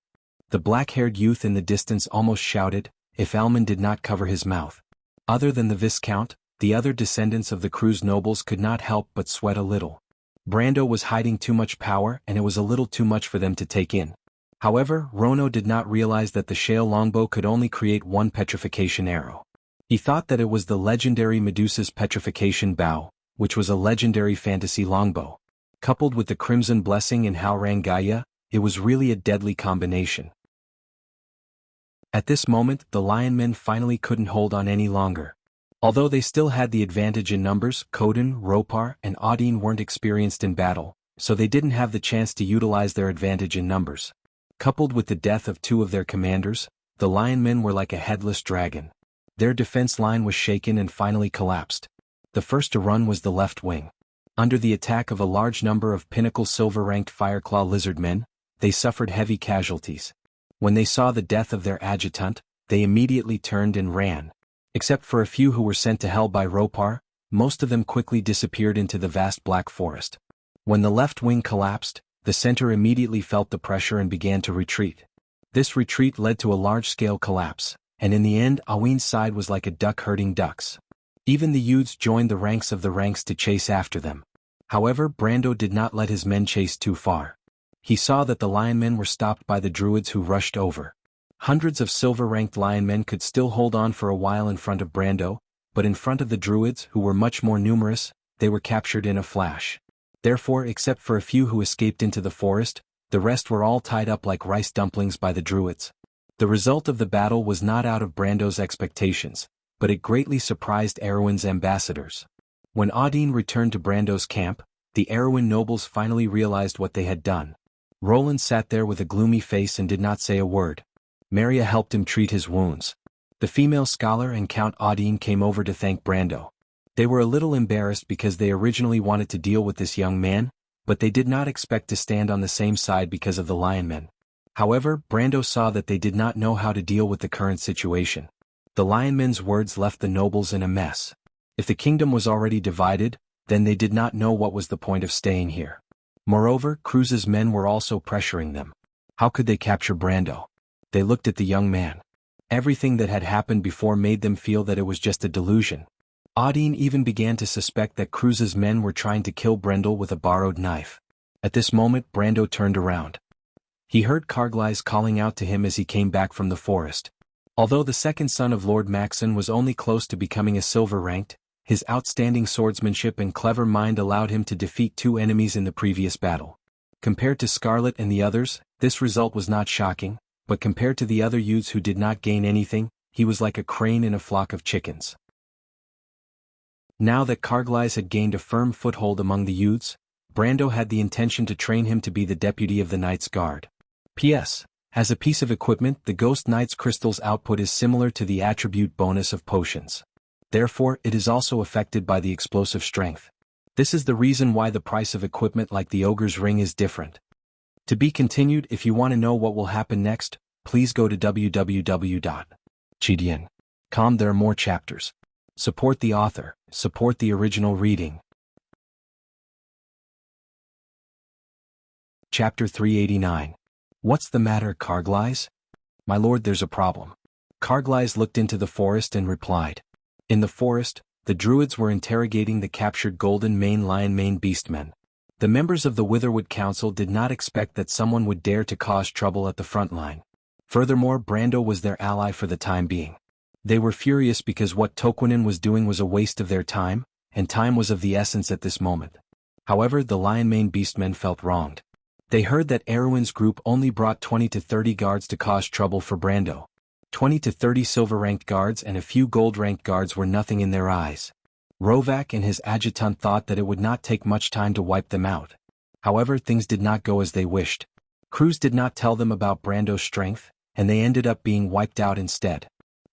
The black-haired youth in the distance almost shouted, if Alman did not cover his mouth. Other than the Viscount, the other descendants of the Cruz nobles could not help but sweat a little. Brando was hiding too much power and it was a little too much for them to take in. However, Rono did not realize that the shale longbow could only create one petrification arrow. He thought that it was the legendary Medusa's petrification bow, which was a legendary fantasy longbow. Coupled with the Crimson Blessing and Haoran Gaia, it was really a deadly combination. At this moment, the Lion Men finally couldn't hold on any longer. Although they still had the advantage in numbers, Coden, Ropar, and Audine weren't experienced in battle, so they didn't have the chance to utilize their advantage in numbers. Coupled with the death of two of their commanders, the Lion Men were like a headless dragon. Their defense line was shaken and finally collapsed. The first to run was the left wing. Under the attack of a large number of pinnacle silver-ranked Fireclaw lizardmen, they suffered heavy casualties. When they saw the death of their adjutant, they immediately turned and ran. Except for a few who were sent to hell by Ropar, most of them quickly disappeared into the vast black forest. When the left wing collapsed, the center immediately felt the pressure and began to retreat. This retreat led to a large-scale collapse, and in the end Awin's side was like a duck herding ducks. Even the youths joined the ranks of the ranks to chase after them. However, Brando did not let his men chase too far. He saw that the Lion Men were stopped by the Druids who rushed over. Hundreds of silver-ranked Lion Men could still hold on for a while in front of Brando, but in front of the Druids, who were much more numerous, they were captured in a flash. Therefore, except for a few who escaped into the forest, the rest were all tied up like rice dumplings by the Druids. The result of the battle was not out of Brando's expectations, but it greatly surprised Erwin's ambassadors. When Audine returned to Brando's camp, the Erwin nobles finally realized what they had done. Roland sat there with a gloomy face and did not say a word. Maria helped him treat his wounds. The female scholar and Count Audine came over to thank Brando. They were a little embarrassed because they originally wanted to deal with this young man, but they did not expect to stand on the same side because of the Lion Men. However, Brando saw that they did not know how to deal with the current situation. The Lion Men's words left the nobles in a mess. If the kingdom was already divided, then they did not know what was the point of staying here. Moreover, Cruz's men were also pressuring them. How could they capture Brando? They looked at the young man. Everything that had happened before made them feel that it was just a delusion. Audine even began to suspect that Cruz's men were trying to kill Brendel with a borrowed knife. At this moment Brando turned around. He heard Carglass calling out to him as he came back from the forest. Although the second son of Lord Maxon was only close to becoming a silver ranked, his outstanding swordsmanship and clever mind allowed him to defeat 2 enemies in the previous battle. Compared to Scarlet and the others, this result was not shocking, but compared to the other youths who did not gain anything, he was like a crane in a flock of chickens. Now that Carglass had gained a firm foothold among the youths, Brando had the intention to train him to be the deputy of the Knight's Guard. P.S. As a piece of equipment, the Ghost Knight's crystal's output is similar to the attribute bonus of potions. Therefore, it is also affected by the explosive strength. This is the reason why the price of equipment like the Ogre's Ring is different. To be continued. If you want to know what will happen next, please go to www.chidian.com. There are more chapters. Support the author, support the original reading. Chapter 389. What's the matter, Carglass? My lord, there's a problem. Carglass looked into the forest and replied. In the forest, the druids were interrogating the captured Golden Mane Lion Mane Beastmen. The members of the Witherwood Council did not expect that someone would dare to cause trouble at the front line. Furthermore, Brando was their ally for the time being. They were furious because what Toquinen was doing was a waste of their time, and time was of the essence at this moment. However, the Lion Mane Beastmen felt wronged. They heard that Erwin's group only brought 20 to 30 guards to cause trouble for Brando. 20 to 30 silver-ranked guards and a few gold-ranked guards were nothing in their eyes. Rovak and his adjutant thought that it would not take much time to wipe them out. However, things did not go as they wished. Cruz did not tell them about Brando's strength, and they ended up being wiped out instead.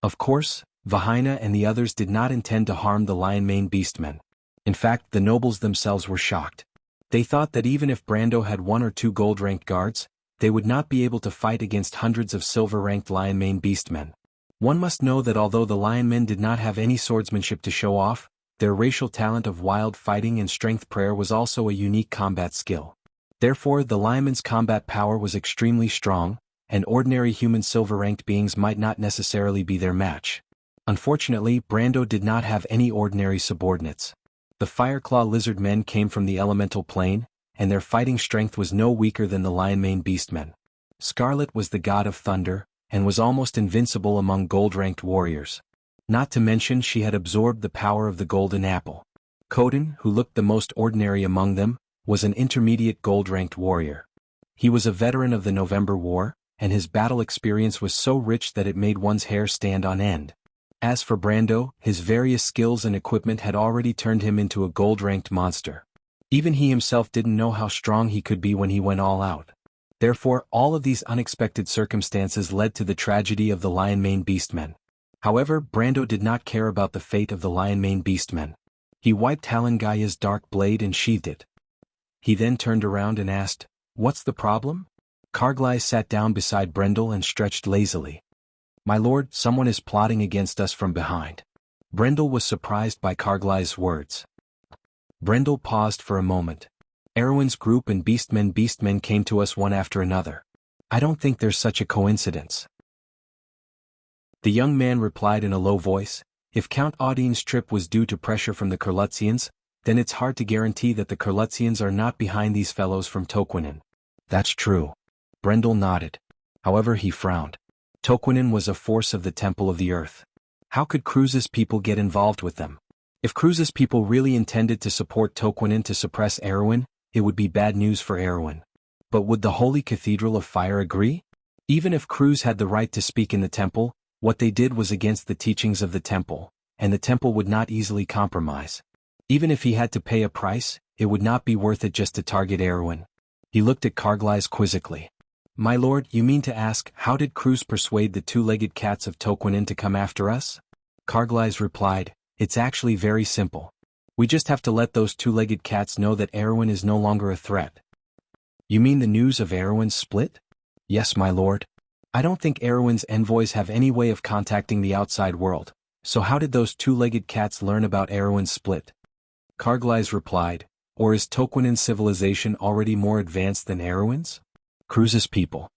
Of course, Vahina and the others did not intend to harm the Lion Mane Beastmen. In fact, the nobles themselves were shocked. They thought that even if Brando had 1 or 2 gold-ranked guards, they would not be able to fight against hundreds of silver-ranked Lion Mane Beastmen. One must know that although the Lion Men did not have any swordsmanship to show off, their racial talent of wild fighting and strength prayer was also a unique combat skill. Therefore, the Lionmen's combat power was extremely strong, and ordinary human silver-ranked beings might not necessarily be their match. Unfortunately, Brando did not have any ordinary subordinates. The Fireclaw lizard men came from the elemental plane, and their fighting strength was no weaker than the Lion Mane Beastmen. Scarlet was the god of thunder, and was almost invincible among gold-ranked warriors. Not to mention she had absorbed the power of the Golden Apple. Coden, who looked the most ordinary among them, was an intermediate gold-ranked warrior. He was a veteran of the November War, and his battle experience was so rich that it made one's hair stand on end. As for Brando, his various skills and equipment had already turned him into a gold-ranked monster. Even he himself didn't know how strong he could be when he went all out. Therefore, all of these unexpected circumstances led to the tragedy of the Lion Mane Beastmen. However, Brando did not care about the fate of the Lion Mane Beastmen. He wiped Halangaya's dark blade and sheathed it. He then turned around and asked, "What's the problem?" Carglass sat down beside Brendel and stretched lazily. "My lord, someone is plotting against us from behind." Brendel was surprised by Carglass's words. Brendel paused for a moment. "Erwin's group and Beastmen came to us one after another. I don't think there's such a coincidence." The young man replied in a low voice, "If Count Audine's trip was due to pressure from the Kurlutzians, then it's hard to guarantee that the Kurlutzians are not behind these fellows from Toquinen." "That's true." Brendel nodded. However, he frowned. Toquinen was a force of the Temple of the Earth. How could Cruz's people get involved with them? If Cruz's people really intended to support Toquinen to suppress Erwin, it would be bad news for Erwin. But would the Holy Cathedral of Fire agree? Even if Cruz had the right to speak in the temple, what they did was against the teachings of the temple, and the temple would not easily compromise. Even if he had to pay a price, it would not be worth it just to target Erwin. He looked at Carglass quizzically. "My lord, you mean to ask, how did Cruz persuade the two-legged cats of Toquinen to come after us?" Carglass replied, "It's actually very simple. We just have to let those two-legged cats know that Erwin is no longer a threat." "You mean the news of Erwin's split?" "Yes, my lord. I don't think Erwin's envoys have any way of contacting the outside world, so how did those two-legged cats learn about Erwin's split?" Carglass replied, "Or is Toquinen's civilization already more advanced than Erwin's?" "Cruz's people."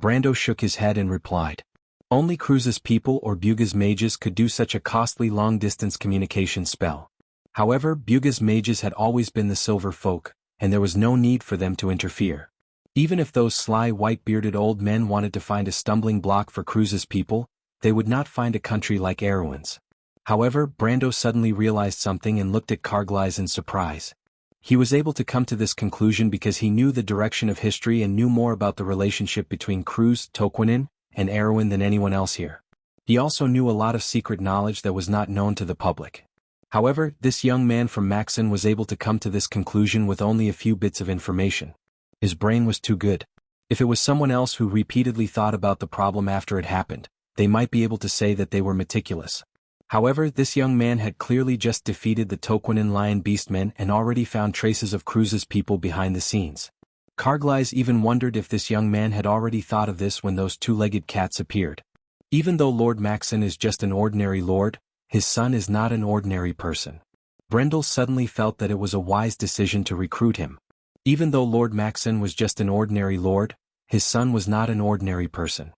Brando shook his head and replied, Only Cruz's people or Buga's mages could do such a costly long-distance communication spell. However, Buga's mages had always been the Silver Folk, and there was no need for them to interfere. Even if those sly white-bearded old men wanted to find a stumbling block for Cruz's people, they would not find a country like Erewhon's. However, Brando suddenly realized something and looked at Carglass in surprise. He was able to come to this conclusion because he knew the direction of history and knew more about the relationship between Cruz, Toquinin, and Erewhon than anyone else here. He also knew a lot of secret knowledge that was not known to the public. However, this young man from Maxon was able to come to this conclusion with only a few bits of information. His brain was too good. If it was someone else who repeatedly thought about the problem after it happened, they might be able to say that they were meticulous. However, this young man had clearly just defeated the Toquinin Lion Beastmen and already found traces of Cruz's people behind the scenes. Carglass even wondered if this young man had already thought of this when those two-legged cats appeared. Even though Lord Maxon is just an ordinary lord, his son is not an ordinary person. Brendel suddenly felt that it was a wise decision to recruit him. Even though Lord Maxon was just an ordinary lord, his son was not an ordinary person.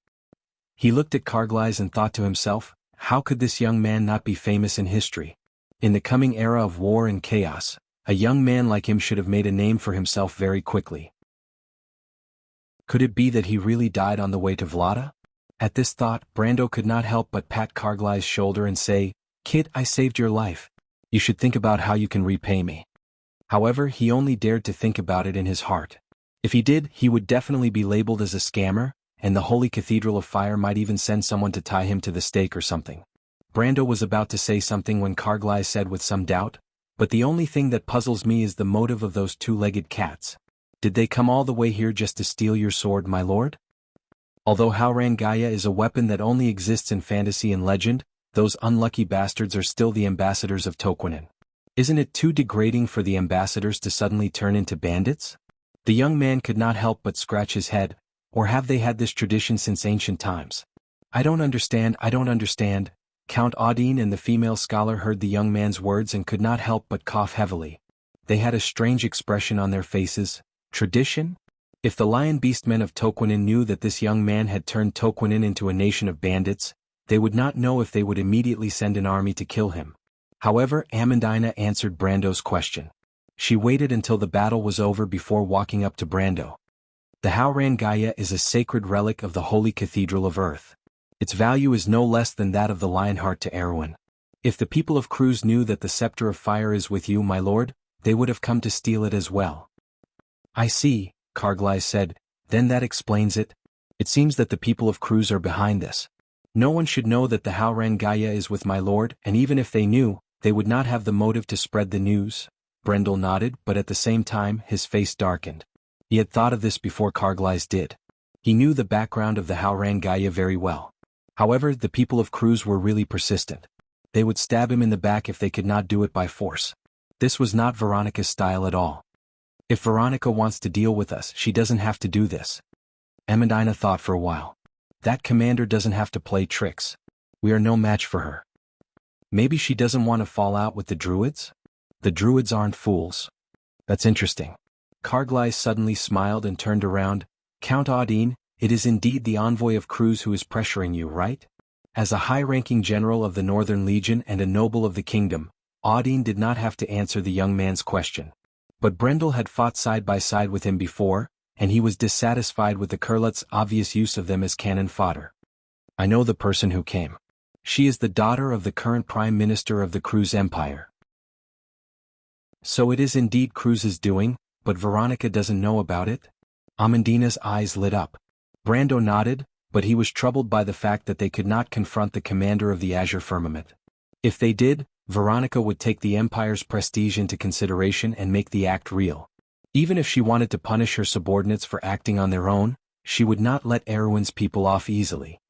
He looked at Carglass and thought to himself, how could this young man not be famous in history? In the coming era of war and chaos, a young man like him should have made a name for himself very quickly. Could it be that he really died on the way to Vlada? At this thought, Brando could not help but pat Carglass' shoulder and say, "Kid, I saved your life. You should think about how you can repay me." However, he only dared to think about it in his heart. If he did, he would definitely be labeled as a scammer, and the Holy Cathedral of Fire might even send someone to tie him to the stake or something. Brando was about to say something when Carglass said with some doubt, "But the only thing that puzzles me is the motive of those two-legged cats. Did they come all the way here just to steal your sword, my lord?" Although Haurangaya is a weapon that only exists in fantasy and legend, those unlucky bastards are still the ambassadors of Toquinin. Isn't it too degrading for the ambassadors to suddenly turn into bandits? The young man could not help but scratch his head. Or have they had this tradition since ancient times? I don't understand. Count Audine and the female scholar heard the young man's words and could not help but cough heavily. They had a strange expression on their faces. Tradition? If the Lion Beastmen of Toquinin knew that this young man had turned Toquinin into a nation of bandits, they would not know if they would immediately send an army to kill him. However, Amandina answered Brando's question. She waited until the battle was over before walking up to Brando. The Haurangaya is a sacred relic of the Holy Cathedral of Earth. Its value is no less than that of the Lionheart to Erewhon. If the people of Cruz knew that the Scepter of Fire is with you, my lord, they would have come to steal it as well. I see, Carglass said, then that explains it. It seems that the people of Cruz are behind this. No one should know that the Haurangaya is with my lord, and even if they knew, they would not have the motive to spread the news. Brendel nodded, but at the same time his face darkened. He had thought of this before Carglass did. He knew the background of the Haurangaya very well. However, the people of Cruz were really persistent. They would stab him in the back if they could not do it by force. This was not Veronica's style at all. If Veronica wants to deal with us, she doesn't have to do this. Amandina thought for a while. That commander doesn't have to play tricks. We are no match for her. Maybe she doesn't want to fall out with the Druids? The Druids aren't fools. That's interesting. Carglass suddenly smiled and turned around. Count Audine, it is indeed the envoy of Cruz who is pressuring you, right? As a high-ranking general of the Northern Legion and a noble of the kingdom, Audine did not have to answer the young man's question. But Brendel had fought side by side with him before, and he was dissatisfied with the Kurlut's obvious use of them as cannon fodder. I know the person who came. She is the daughter of the current Prime Minister of the Cruz Empire. So it is indeed Cruz's doing, but Veronica doesn't know about it? Amandina's eyes lit up. Brando nodded, but he was troubled by the fact that they could not confront the commander of the Azure Firmament. If they did, Veronica would take the Empire's prestige into consideration and make the act real. Even if she wanted to punish her subordinates for acting on their own, she would not let Erewhon's people off easily.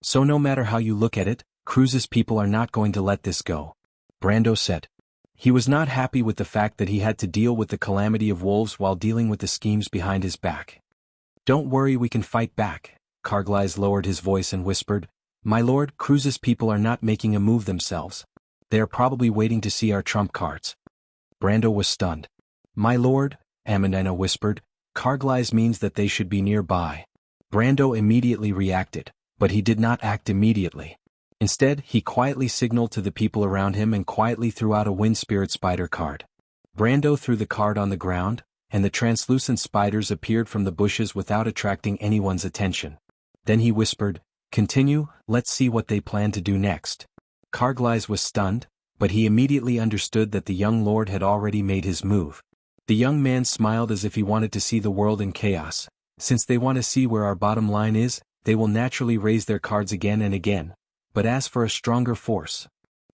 So no matter how you look at it, Cruz's people are not going to let this go. Brando said. He was not happy with the fact that he had to deal with the calamity of wolves while dealing with the schemes behind his back. Don't worry, we can fight back. Carglass lowered his voice and whispered, My lord, Cruz's people are not making a move themselves. They are probably waiting to see our trump cards. Brando was stunned. My lord, Amandina whispered, Carglass means that they should be nearby. Brando immediately reacted. But he did not act immediately. Instead, he quietly signaled to the people around him and quietly threw out a wind spirit spider card. Brando threw the card on the ground, and the translucent spiders appeared from the bushes without attracting anyone's attention. Then he whispered, "Continue, let's see what they plan to do next." Carglass was stunned, but he immediately understood that the young lord had already made his move. The young man smiled as if he wanted to see the world in chaos. "Since they want to see where our bottom line is, they will naturally raise their cards again and again. But as for a stronger force..."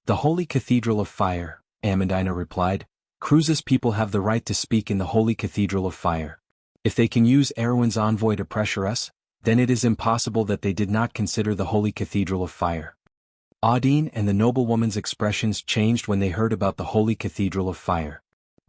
"The Holy Cathedral of Fire," Amandina replied. "Cruz's people have the right to speak in the Holy Cathedral of Fire. If they can use Erwin's envoy to pressure us, then it is impossible that they did not consider the Holy Cathedral of Fire." Audine and the noblewoman's expressions changed when they heard about the Holy Cathedral of Fire.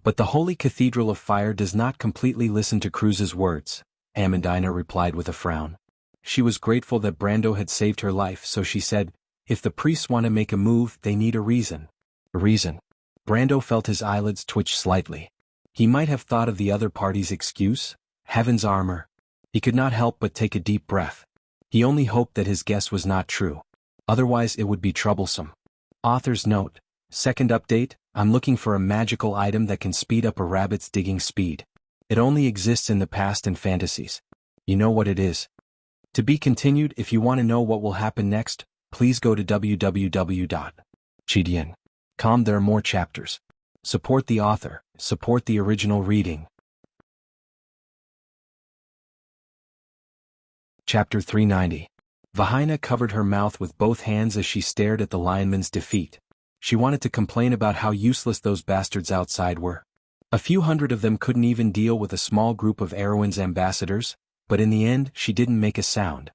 "But the Holy Cathedral of Fire does not completely listen to Cruz's words," Amandina replied with a frown. She was grateful that Brando had saved her life, so she said, "If the priests want to make a move, they need a reason." "A reason?" Brando felt his eyelids twitch slightly. He might have thought of the other party's excuse, heaven's armor. He could not help but take a deep breath. He only hoped that his guess was not true. Otherwise it would be troublesome. Author's note: second update, I'm looking for a magical item that can speed up a rabbit's digging speed. It only exists in the past and fantasies. You know what it is. To be continued. If you want to know what will happen next, please go to www.chidian.com. There are more chapters. Support the author, support the original reading. Chapter 390. Vahina covered her mouth with both hands as she stared at the lionman's defeat. She wanted to complain about how useless those bastards outside were. A few hundred of them couldn't even deal with a small group of Erwin's ambassadors, but in the end she didn't make a sound.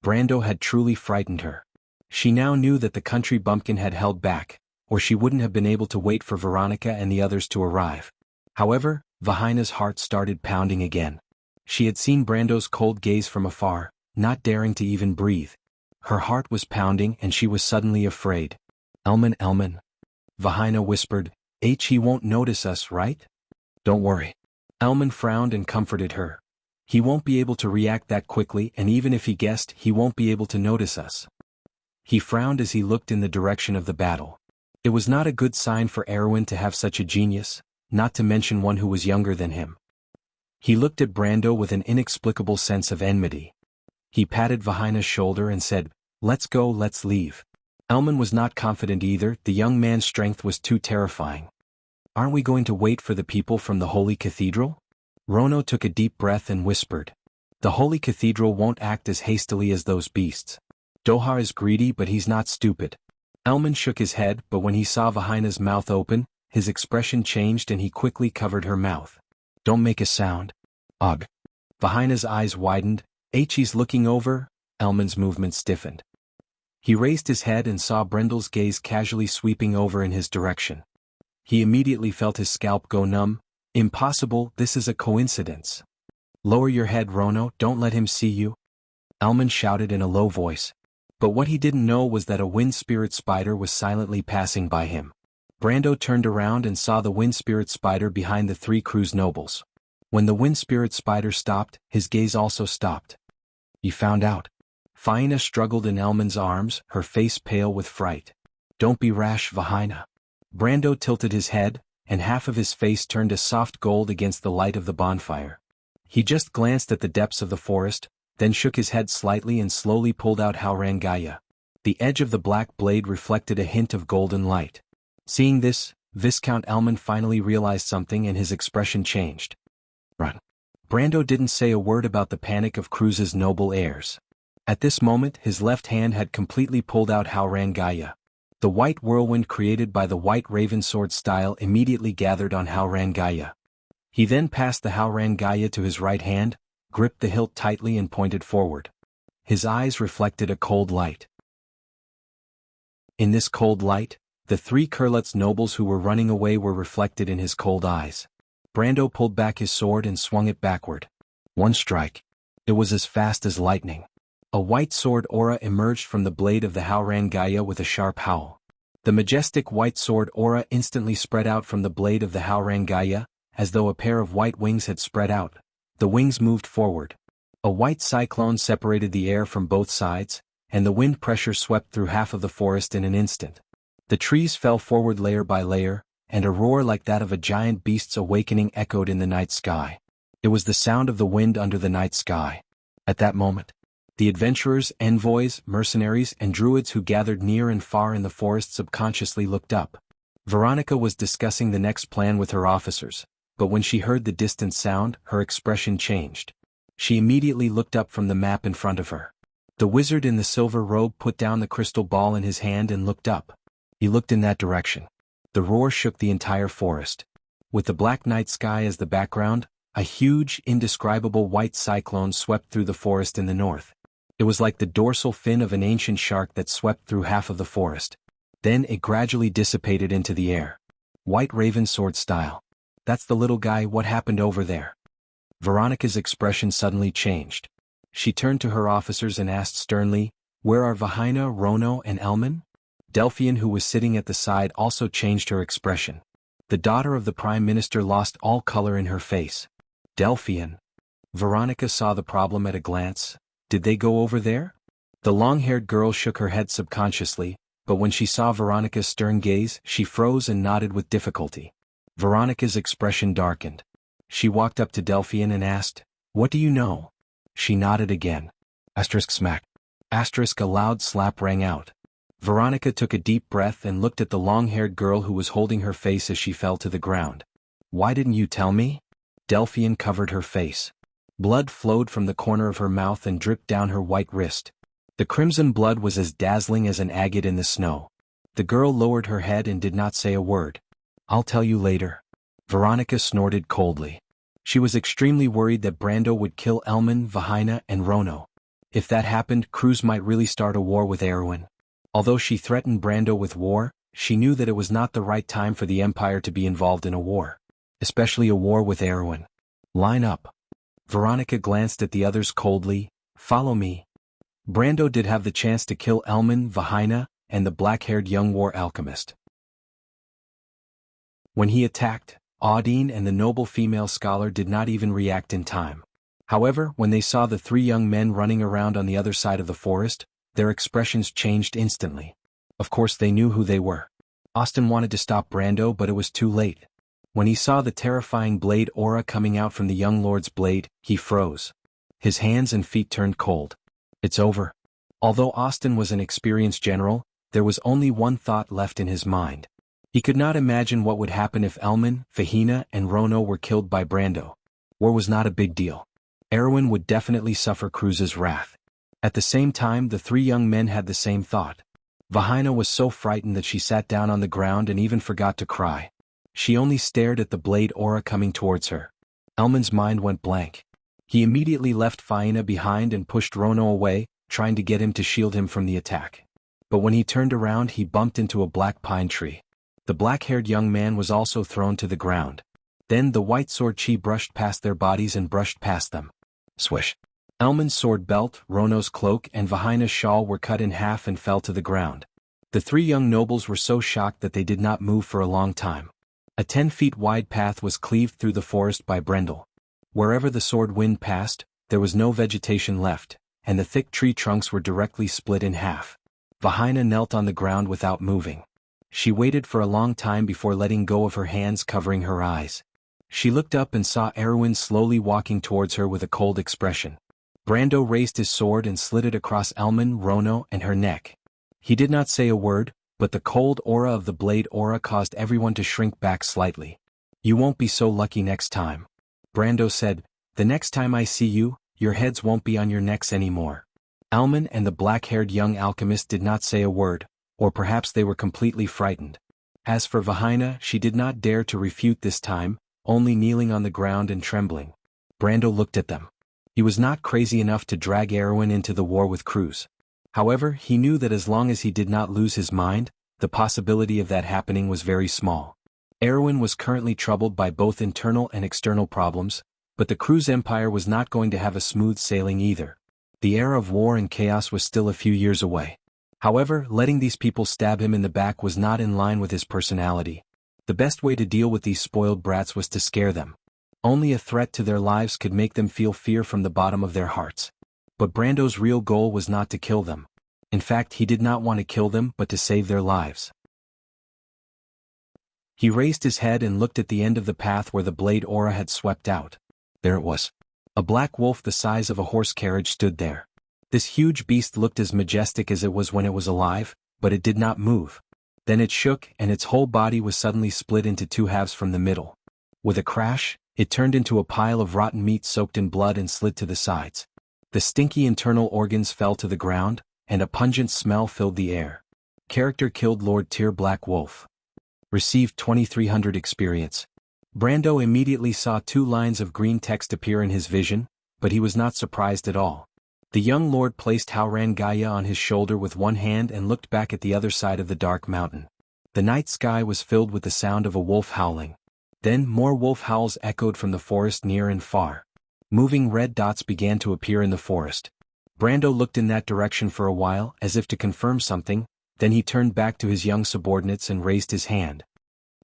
Brando had truly frightened her. She now knew that the country bumpkin had held back, or she wouldn't have been able to wait for Veronica and the others to arrive. However, Vahina's heart started pounding again. She had seen Brando's cold gaze from afar, not daring to even breathe. Her heart was pounding and she was suddenly afraid. Elman. Vahina whispered, "He won't notice us, right? Don't worry." Elman frowned and comforted her. "He won't be able to react that quickly, and even if he guessed, he won't be able to notice us." He frowned as he looked in the direction of the battle. It was not a good sign for Erwin to have such a genius, not to mention one who was younger than him. He looked at Brando with an inexplicable sense of enmity. He patted Vahina's shoulder and said, "Let's go, let's leave." Elman was not confident either. The young man's strength was too terrifying. "Aren't we going to wait for the people from the Holy Cathedral?" Rono took a deep breath and whispered. "The Holy Cathedral won't act as hastily as those beasts. Dohar is greedy, but he's not stupid." Elman shook his head, but when he saw Vahina's mouth open, his expression changed and he quickly covered her mouth. "Don't make a sound." "Ugh." Vahina's eyes widened. "He's looking over." Elman's movement stiffened. He raised his head and saw Brendel's gaze casually sweeping over in his direction. He immediately felt his scalp go numb. "Impossible, this is a coincidence." "Lower your head, Rono, don't let him see you," Elman shouted in a low voice. But what he didn't know was that a wind spirit spider was silently passing by him. Brando turned around and saw the wind spirit spider behind the three Cruz nobles. When the wind spirit spider stopped, his gaze also stopped. "You found out." Vahina struggled in Elman's arms, her face pale with fright. "Don't be rash, Vahina." Brando tilted his head, and half of his face turned a soft gold against the light of the bonfire. He just glanced at the depths of the forest, then shook his head slightly and slowly pulled out Haurangaya. The edge of the black blade reflected a hint of golden light. Seeing this, Viscount Elman finally realized something and his expression changed. "Run." Brando didn't say a word about the panic of Cruz's noble heirs. At this moment his left hand had completely pulled out Haurangaya. The white whirlwind created by the white raven sword style immediately gathered on Haurangaya. He then passed the Haurangaya to his right hand, gripped the hilt tightly and pointed forward. His eyes reflected a cold light. In this cold light, the three Kurlutz nobles who were running away were reflected in his cold eyes. Brando pulled back his sword and swung it backward. One strike. It was as fast as lightning. A white sword aura emerged from the blade of the Haurangaya with a sharp howl. The majestic white sword aura instantly spread out from the blade of the Haurangaya, as though a pair of white wings had spread out. The wings moved forward. A white cyclone separated the air from both sides, and the wind pressure swept through half of the forest in an instant. The trees fell forward layer by layer, and a roar like that of a giant beast's awakening echoed in the night sky. It was the sound of the wind under the night sky. At that moment, the adventurers, envoys, mercenaries, and druids who gathered near and far in the forest subconsciously looked up. Veronica was discussing the next plan with her officers, but when she heard the distant sound, her expression changed. She immediately looked up from the map in front of her. The wizard in the silver robe put down the crystal ball in his hand and looked up. He looked in that direction. The roar shook the entire forest. With the black night sky as the background, a huge, indescribable white cyclone swept through the forest in the north. It was like the dorsal fin of an ancient shark that swept through half of the forest. Then it gradually dissipated into the air. White Raven sword style. That's the little guy. What happened over there? Veronica's expression suddenly changed. She turned to her officers and asked sternly, "Where are Vahina, Rono, and Elman?" Delphian, who was sitting at the side, also changed her expression. The daughter of the Prime Minister lost all color in her face. Delphian. Veronica saw the problem at a glance. Did they go over there? The long-haired girl shook her head subconsciously, but when she saw Veronica's stern gaze, she froze and nodded with difficulty. Veronica's expression darkened. She walked up to Delphian and asked, "What do you know?" She nodded again. Asterisk smack. Asterisk, a loud slap rang out. Veronica took a deep breath and looked at the long-haired girl who was holding her face as she fell to the ground. "Why didn't you tell me?" Delphian covered her face. Blood flowed from the corner of her mouth and dripped down her white wrist. The crimson blood was as dazzling as an agate in the snow. The girl lowered her head and did not say a word. "I'll tell you later." Veronica snorted coldly. She was extremely worried that Brando would kill Elman, Vahina, and Rono. If that happened, Cruz might really start a war with Erwin. Although she threatened Brando with war, she knew that it was not the right time for the Empire to be involved in a war. Especially a war with Erwin. "Line up." Veronica glanced at the others coldly. "Follow me." Brando did have the chance to kill Elman, Vahina, and the black-haired young war alchemist. When he attacked, Audine and the noble female scholar did not even react in time. However, when they saw the three young men running around on the other side of the forest, their expressions changed instantly. Of course they knew who they were. Austin wanted to stop Brando, but it was too late. When he saw the terrifying blade aura coming out from the young lord's blade, he froze. His hands and feet turned cold. It's over. Although Austin was an experienced general, there was only one thought left in his mind. He could not imagine what would happen if Elman, Vahina, and Rono were killed by Brando. War was not a big deal. Erwin would definitely suffer Cruz's wrath. At the same time, the three young men had the same thought. Vahina was so frightened that she sat down on the ground and even forgot to cry. She only stared at the blade aura coming towards her. Elman's mind went blank. He immediately left Vahina behind and pushed Rono away, trying to get him to shield him from the attack. But when he turned around, he bumped into a black pine tree. The black-haired young man was also thrown to the ground. Then the white sword chi brushed past their bodies and brushed past them. Swish. Elman's sword belt, Rono's cloak, and Vahina's shawl were cut in half and fell to the ground. The three young nobles were so shocked that they did not move for a long time. A 10-feet wide path was cleaved through the forest by Brendel. Wherever the sword wind passed, there was no vegetation left, and the thick tree trunks were directly split in half. Vahina knelt on the ground without moving. She waited for a long time before letting go of her hands covering her eyes. She looked up and saw Erwin slowly walking towards her with a cold expression. Brando raised his sword and slid it across Elman, Rono, and her neck. He did not say a word, but the cold aura of the blade aura caused everyone to shrink back slightly. "You won't be so lucky next time." Brando said, "The next time I see you, your heads won't be on your necks anymore." Elman and the black-haired young alchemist did not say a word, or perhaps they were completely frightened. As for Vahina, she did not dare to refute this time, only kneeling on the ground and trembling. Brando looked at them. He was not crazy enough to drag Erwin into the war with Cruz. However, he knew that as long as he did not lose his mind, the possibility of that happening was very small. Erwin was currently troubled by both internal and external problems, but the Cruz Empire was not going to have a smooth sailing either. The era of war and chaos was still a few years away. However, letting these people stab him in the back was not in line with his personality. The best way to deal with these spoiled brats was to scare them. Only a threat to their lives could make them feel fear from the bottom of their hearts. But Brando's real goal was not to kill them. In fact, he did not want to kill them but to save their lives. He raised his head and looked at the end of the path where the blade aura had swept out. There it was. A black wolf the size of a horse carriage stood there. This huge beast looked as majestic as it was when it was alive, but it did not move. Then it shook and its whole body was suddenly split into two halves from the middle. With a crash, it turned into a pile of rotten meat soaked in blood and slid to the sides. The stinky internal organs fell to the ground, and a pungent smell filled the air. Character killed Lord Tyr Black Wolf. Received 2300 experience. Brando immediately saw 2 lines of green text appear in his vision, but he was not surprised at all. The young lord placed Howran Gaia on his shoulder with one hand and looked back at the other side of the dark mountain. The night sky was filled with the sound of a wolf howling. Then more wolf howls echoed from the forest near and far. Moving red dots began to appear in the forest. Brando looked in that direction for a while as if to confirm something, then he turned back to his young subordinates and raised his hand.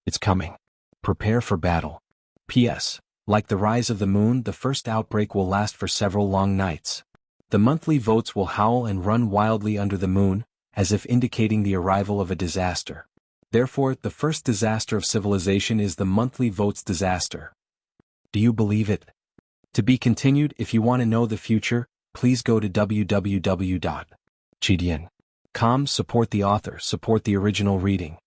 It's coming. Prepare for battle. P.S. Like the rise of the moon, the first outbreak will last for several long nights. The monthly votes will howl and run wildly under the moon, as if indicating the arrival of a disaster. Therefore, the first disaster of civilization is the monthly votes disaster. Do you believe it? To be continued. If you want to know the future, please go to www.chidian.com. Support the author, support the original reading.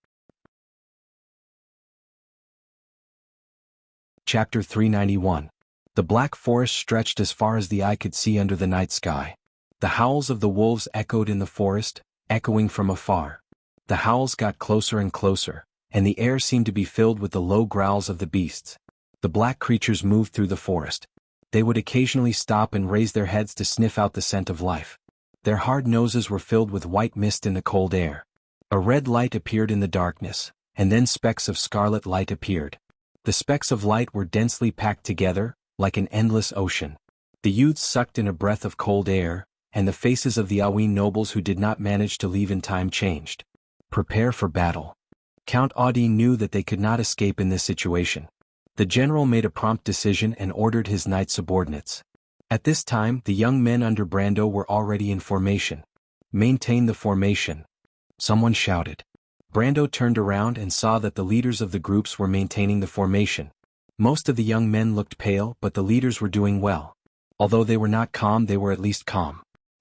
Chapter 391. The black forest stretched as far as the eye could see under the night sky. The howls of the wolves echoed in the forest, echoing from afar. The howls got closer and closer, and the air seemed to be filled with the low growls of the beasts. The black creatures moved through the forest. They would occasionally stop and raise their heads to sniff out the scent of life. Their hard noses were filled with white mist in the cold air. A red light appeared in the darkness, and then specks of scarlet light appeared. The specks of light were densely packed together, like an endless ocean. The youths sucked in a breath of cold air, and the faces of the Awin nobles who did not manage to leave in time changed. Prepare for battle. Count Audi knew that they could not escape in this situation. The general made a prompt decision and ordered his knight subordinates. At this time, the young men under Brando were already in formation. Maintain the formation. Someone shouted. Brando turned around and saw that the leaders of the groups were maintaining the formation. Most of the young men looked pale, but the leaders were doing well. Although they were not calm, they were at least calm.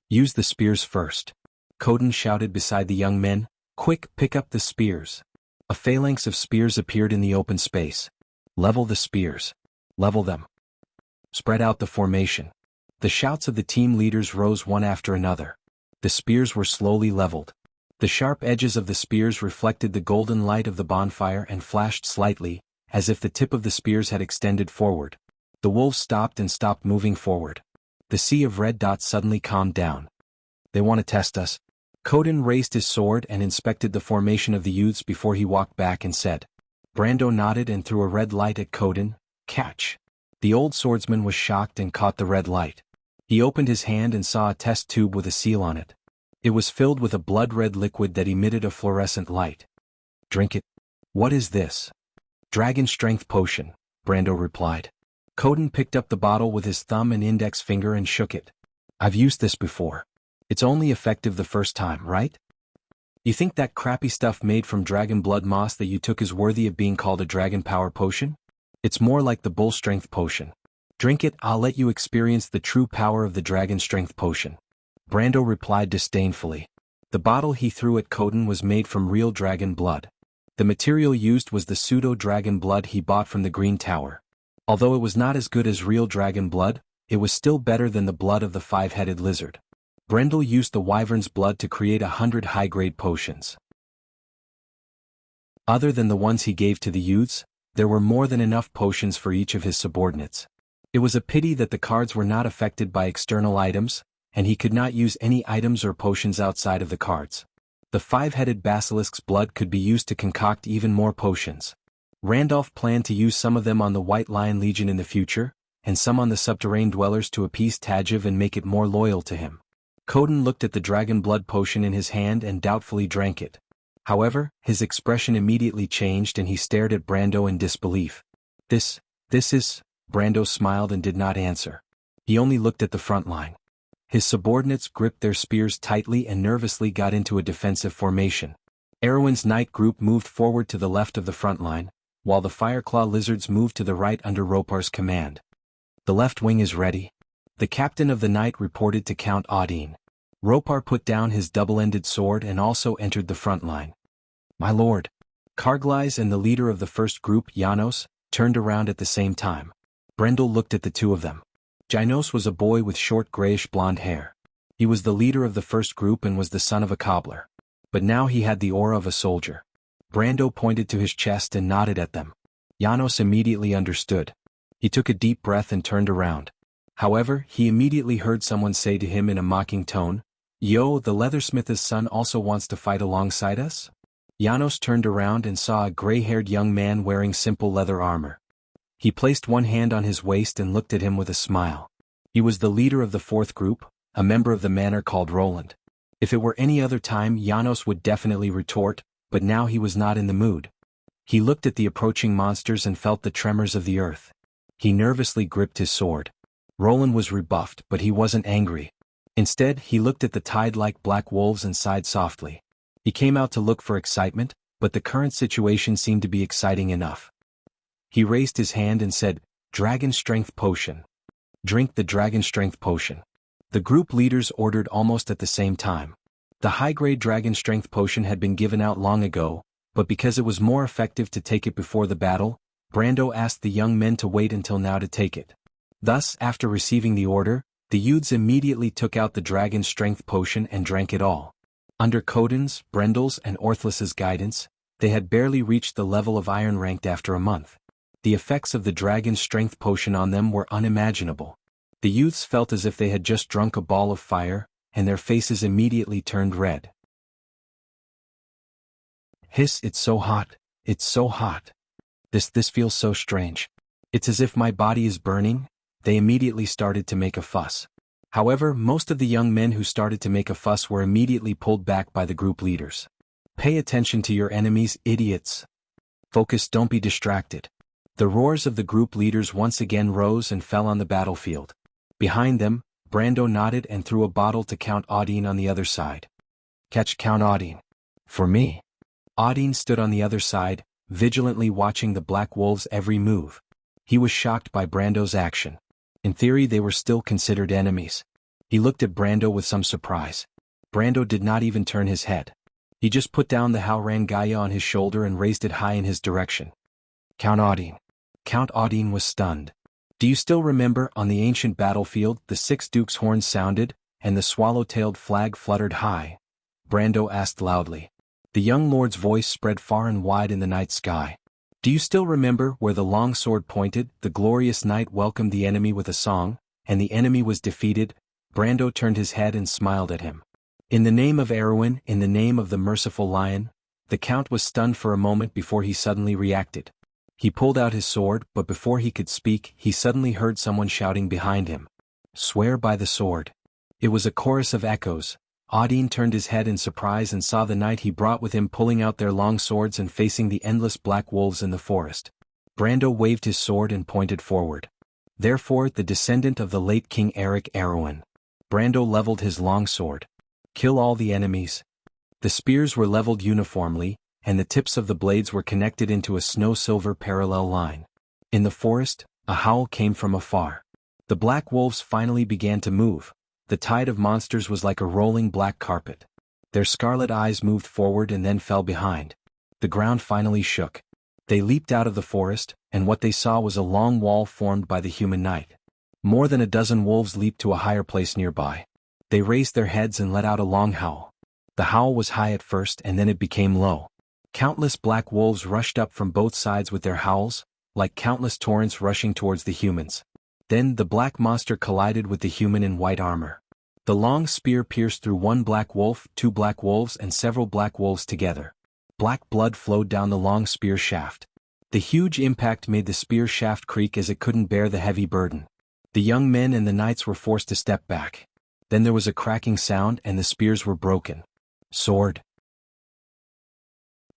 Use the spears first. Coden shouted beside the young men. Quick, pick up the spears. A phalanx of spears appeared in the open space. Level the spears. Level them. Spread out the formation. The shouts of the team leaders rose one after another. The spears were slowly leveled. The sharp edges of the spears reflected the golden light of the bonfire and flashed slightly, as if the tip of the spears had extended forward. The wolves stopped and stopped moving forward. The sea of red dots suddenly calmed down. They want to test us. Coden raised his sword and inspected the formation of the youths before he walked back and said. Brando nodded and threw a red light at Coden. Catch. The old swordsman was shocked and caught the red light. He opened his hand and saw a test tube with a seal on it. It was filled with a blood-red liquid that emitted a fluorescent light. Drink it. What is this? Dragon strength potion, Brando replied. Coden picked up the bottle with his thumb and index finger and shook it. I've used this before. It's only effective the first time, right? You think that crappy stuff made from dragon blood moss that you took is worthy of being called a dragon power potion? It's more like the bull strength potion. Drink it, I'll let you experience the true power of the dragon strength potion. Brando replied disdainfully. The bottle he threw at Coden was made from real dragon blood. The material used was the pseudo-dragon blood he bought from the Green Tower. Although it was not as good as real dragon blood, it was still better than the blood of the five-headed lizard. Brendel used the wyvern's blood to create 100 high-grade potions. Other than the ones he gave to the youths, there were more than enough potions for each of his subordinates. It was a pity that the cards were not affected by external items, and he could not use any items or potions outside of the cards. The five-headed basilisk's blood could be used to concoct even more potions. Randolph planned to use some of them on the White Lion Legion in the future, and some on the subterranean dwellers to appease Tajiv and make it more loyal to him. Coden looked at the dragon blood potion in his hand and doubtfully drank it. However, his expression immediately changed and he stared at Brando in disbelief. This is... Brando smiled and did not answer. He only looked at the front line. His subordinates gripped their spears tightly and nervously got into a defensive formation. Erwin's knight group moved forward to the left of the front line, while the Fireclaw lizards moved to the right under Ropar's command. The left wing is ready. The captain of the knight reported to Count Audine. Ropar put down his double-ended sword and also entered the front line. My lord. Karglais and the leader of the first group, Janos, turned around at the same time. Brendel looked at the two of them. Janos was a boy with short grayish-blonde hair. He was the leader of the first group and was the son of a cobbler. But now he had the aura of a soldier. Brando pointed to his chest and nodded at them. Janos immediately understood. He took a deep breath and turned around. However, he immediately heard someone say to him in a mocking tone, "Yo, the leathersmith's son also wants to fight alongside us?" Janos turned around and saw a gray-haired young man wearing simple leather armor. He placed one hand on his waist and looked at him with a smile. He was the leader of the fourth group, a member of the manor called Roland. If it were any other time, Janos would definitely retort, but now he was not in the mood. He looked at the approaching monsters and felt the tremors of the earth. He nervously gripped his sword. Roland was rebuffed, but he wasn't angry. Instead, he looked at the tide-like black wolves and sighed softly. He came out to look for excitement, but the current situation seemed to be exciting enough. He raised his hand and said, "Dragon Strength Potion. Drink the Dragon Strength Potion." The group leaders ordered almost at the same time. The high-grade Dragon Strength Potion had been given out long ago, but because it was more effective to take it before the battle, Brando asked the young men to wait until now to take it. Thus, after receiving the order, the youths immediately took out the Dragon Strength Potion and drank it all. Under Coden's, Brendel's and Orthlus's guidance, they had barely reached the level of Iron ranked after a month. The effects of the Dragon Strength Potion on them were unimaginable. The youths felt as if they had just drunk a ball of fire, and their faces immediately turned red. Hiss, it's so hot, it's so hot. This feels so strange. It's as if my body is burning. They immediately started to make a fuss. However, most of the young men who started to make a fuss were immediately pulled back by the group leaders. Pay attention to your enemies, idiots. Focus, don't be distracted. The roars of the group leaders once again rose and fell on the battlefield. Behind them, Brando nodded and threw a bottle to Count Audine on the other side. Catch Count Audine. For me. Audine stood on the other side, vigilantly watching the black wolves' every move. He was shocked by Brando's action. In theory, they were still considered enemies. He looked at Brando with some surprise. Brando did not even turn his head. He just put down the Haurangaya on his shoulder and raised it high in his direction. Count Audine. Count Audine was stunned. Do you still remember, on the ancient battlefield, the six dukes' horns sounded, and the swallow-tailed flag fluttered high? Brando asked loudly. The young lord's voice spread far and wide in the night sky. Do you still remember where the long sword pointed, the glorious knight welcomed the enemy with a song, and the enemy was defeated? Brando turned his head and smiled at him. In the name of Erwin, in the name of the merciful lion. The count was stunned for a moment before he suddenly reacted. He pulled out his sword, but before he could speak, he suddenly heard someone shouting behind him. Swear by the sword. It was a chorus of echoes. Audine turned his head in surprise and saw the knight he brought with him pulling out their long swords and facing the endless black wolves in the forest. Brando waved his sword and pointed forward. Therefore, the descendant of the late King Eric Erwin. Brando leveled his long sword. Kill all the enemies. The spears were leveled uniformly, and the tips of the blades were connected into a snow-silver parallel line. In the forest, a howl came from afar. The black wolves finally began to move. The tide of monsters was like a rolling black carpet. Their scarlet eyes moved forward and then fell behind. The ground finally shook. They leaped out of the forest, and what they saw was a long wall formed by the human knight. More than a dozen wolves leaped to a higher place nearby. They raised their heads and let out a long howl. The howl was high at first and then it became low. Countless black wolves rushed up from both sides with their howls, like countless torrents rushing towards the humans. Then the black monster collided with the human in white armor. The long spear pierced through one black wolf, two black wolves and several black wolves together. Black blood flowed down the long spear shaft. The huge impact made the spear shaft creak as it couldn't bear the heavy burden. The young men and the knights were forced to step back. Then there was a cracking sound and the spears were broken. Sword.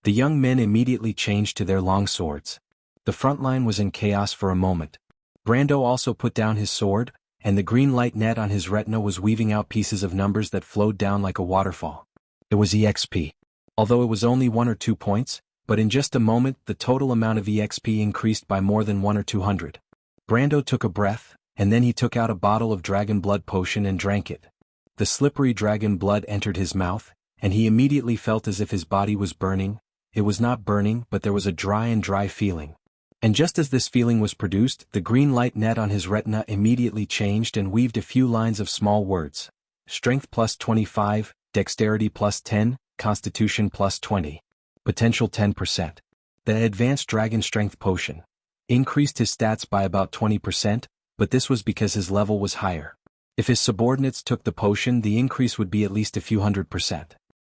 The young men immediately changed to their long swords. The front line was in chaos for a moment. Brando also put down his sword, and the green light net on his retina was weaving out pieces of numbers that flowed down like a waterfall. It was EXP. Although it was only 1 or 2 points, but in just a moment the total amount of EXP increased by more than 1 or 200. Brando took a breath, and then he took out a bottle of dragon blood potion and drank it. The slippery dragon blood entered his mouth, and he immediately felt as if his body was burning. It was not burning, but there was a dry feeling. And just as this feeling was produced, the green light net on his retina immediately changed and weaved a few lines of small words. Strength plus 25, Dexterity plus 10, Constitution plus 20. Potential 10%. The advanced dragon strength potion increased his stats by about 20%, but this was because his level was higher. If his subordinates took the potion, the increase would be at least a few 100%.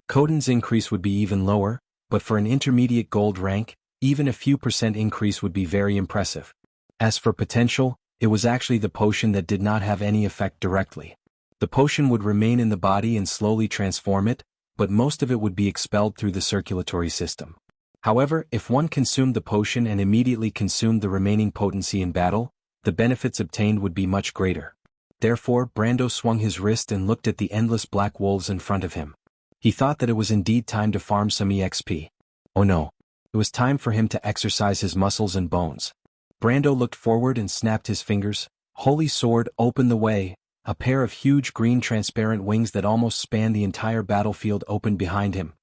Koden's increase would be even lower, but for an intermediate gold rank, even a few % increase would be very impressive. As for potential, it was actually the potion that did not have any effect directly. The potion would remain in the body and slowly transform it, but most of it would be expelled through the circulatory system. However, if one consumed the potion and immediately consumed the remaining potency in battle, the benefits obtained would be much greater. Therefore, Brando swung his wrist and looked at the endless black wolves in front of him. He thought that it was indeed time to farm some EXP. Oh no. It was time for him to exercise his muscles and bones. Brando looked forward and snapped his fingers. Holy sword, open the way. A pair of huge green transparent wings that almost spanned the entire battlefield opened behind him.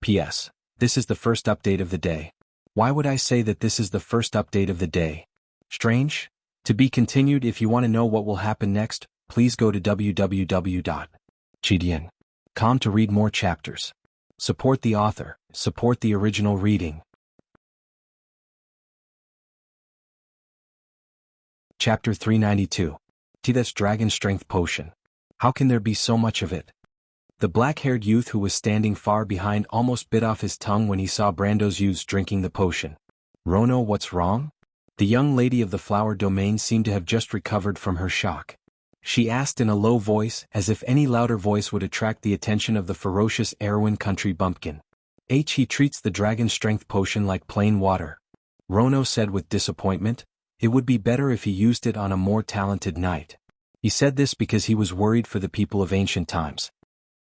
P.S. This is the first update of the day. Why would I say that this is the first update of the day? Strange? To be continued. If you want to know what will happen next, please go to www.gdn.com to read more chapters. Support the author, support the original reading. Chapter 392. That's Dragon Strength Potion. How can there be so much of it? The black-haired youth who was standing far behind almost bit off his tongue when he saw Brando's youths drinking the potion. Rono, what's wrong? The young lady of the flower domain seemed to have just recovered from her shock. She asked in a low voice, as if any louder voice would attract the attention of the ferocious Erwin country bumpkin. He treats the dragon strength potion like plain water. Rono said with disappointment. It would be better if he used it on a more talented knight. He said this because he was worried for the people of ancient times.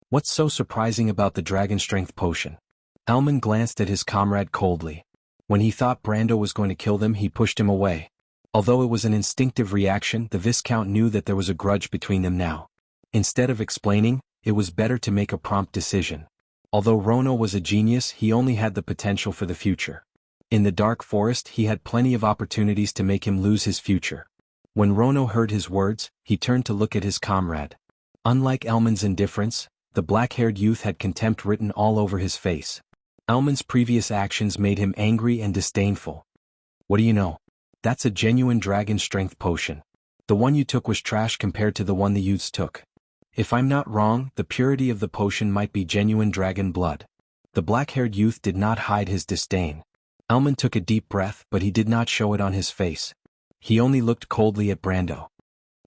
What's so surprising about the dragon strength potion? Elman glanced at his comrade coldly. When he thought Brando was going to kill them, he pushed him away. Although it was an instinctive reaction, the Viscount knew that there was a grudge between them now. Instead of explaining, it was better to make a prompt decision. Although Rono was a genius, he only had the potential for the future. In the dark forest, he had plenty of opportunities to make him lose his future. When Rono heard his words, he turned to look at his comrade. Unlike Elman's indifference, the black-haired youth had contempt written all over his face. Elman's previous actions made him angry and disdainful. What do you know? That's a genuine dragon strength potion. The one you took was trash compared to the one the youths took. If I'm not wrong, the purity of the potion might be genuine dragon blood. The black-haired youth did not hide his disdain. Elman took a deep breath, but he did not show it on his face. He only looked coldly at Brando.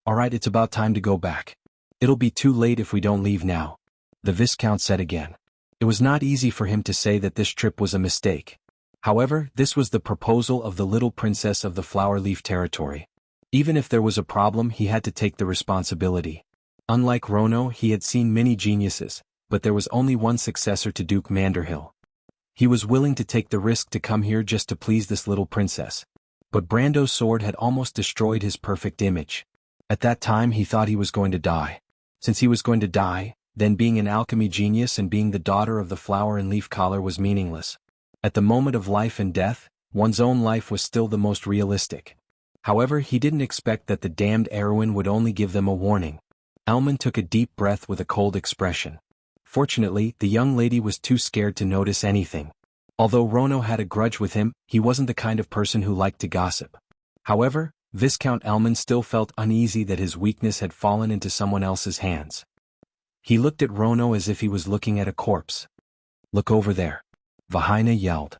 Alright, it's about time to go back. It'll be too late if we don't leave now, the Viscount said again. It was not easy for him to say that this trip was a mistake. However, this was the proposal of the little princess of the flower leaf territory. Even if there was a problem, he had to take the responsibility. Unlike Rono, he had seen many geniuses, but there was only one successor to Duke Manderhill. He was willing to take the risk to come here just to please this little princess. But Brando's sword had almost destroyed his perfect image. At that time he thought he was going to die. Since he was going to die, then being an alchemy genius and being the daughter of the flower and leaf collar was meaningless. At the moment of life and death, one's own life was still the most realistic. However, he didn't expect that the damned Erwin would only give them a warning. Elman took a deep breath with a cold expression. Fortunately, the young lady was too scared to notice anything. Although Rono had a grudge with him, he wasn't the kind of person who liked to gossip. However, Viscount Elman still felt uneasy that his weakness had fallen into someone else's hands. He looked at Rono as if he was looking at a corpse. Look over there. Vahina yelled.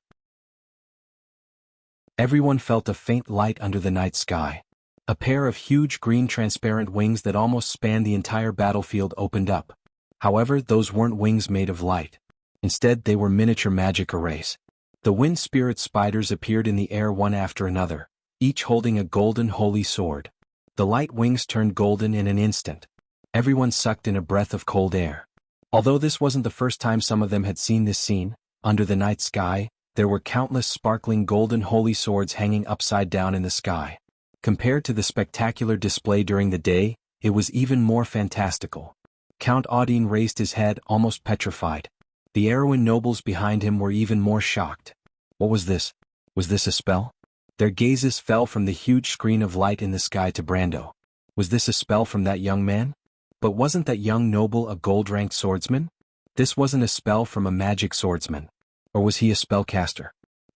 Everyone felt a faint light under the night sky. A pair of huge green transparent wings that almost spanned the entire battlefield opened up. However, those weren't wings made of light. Instead, they were miniature magic arrays. The wind spirit spiders appeared in the air one after another, each holding a golden holy sword. The light wings turned golden in an instant. Everyone sucked in a breath of cold air. Although this wasn't the first time some of them had seen this scene, under the night sky, there were countless sparkling golden holy swords hanging upside down in the sky. Compared to the spectacular display during the day, it was even more fantastical. Count Audine raised his head, almost petrified. The Erewhon nobles behind him were even more shocked. What was this? Was this a spell? Their gazes fell from the huge screen of light in the sky to Brando. Was this a spell from that young man? But wasn't that young noble a gold-ranked swordsman? This wasn't a spell from a magic swordsman. Or was he a spellcaster?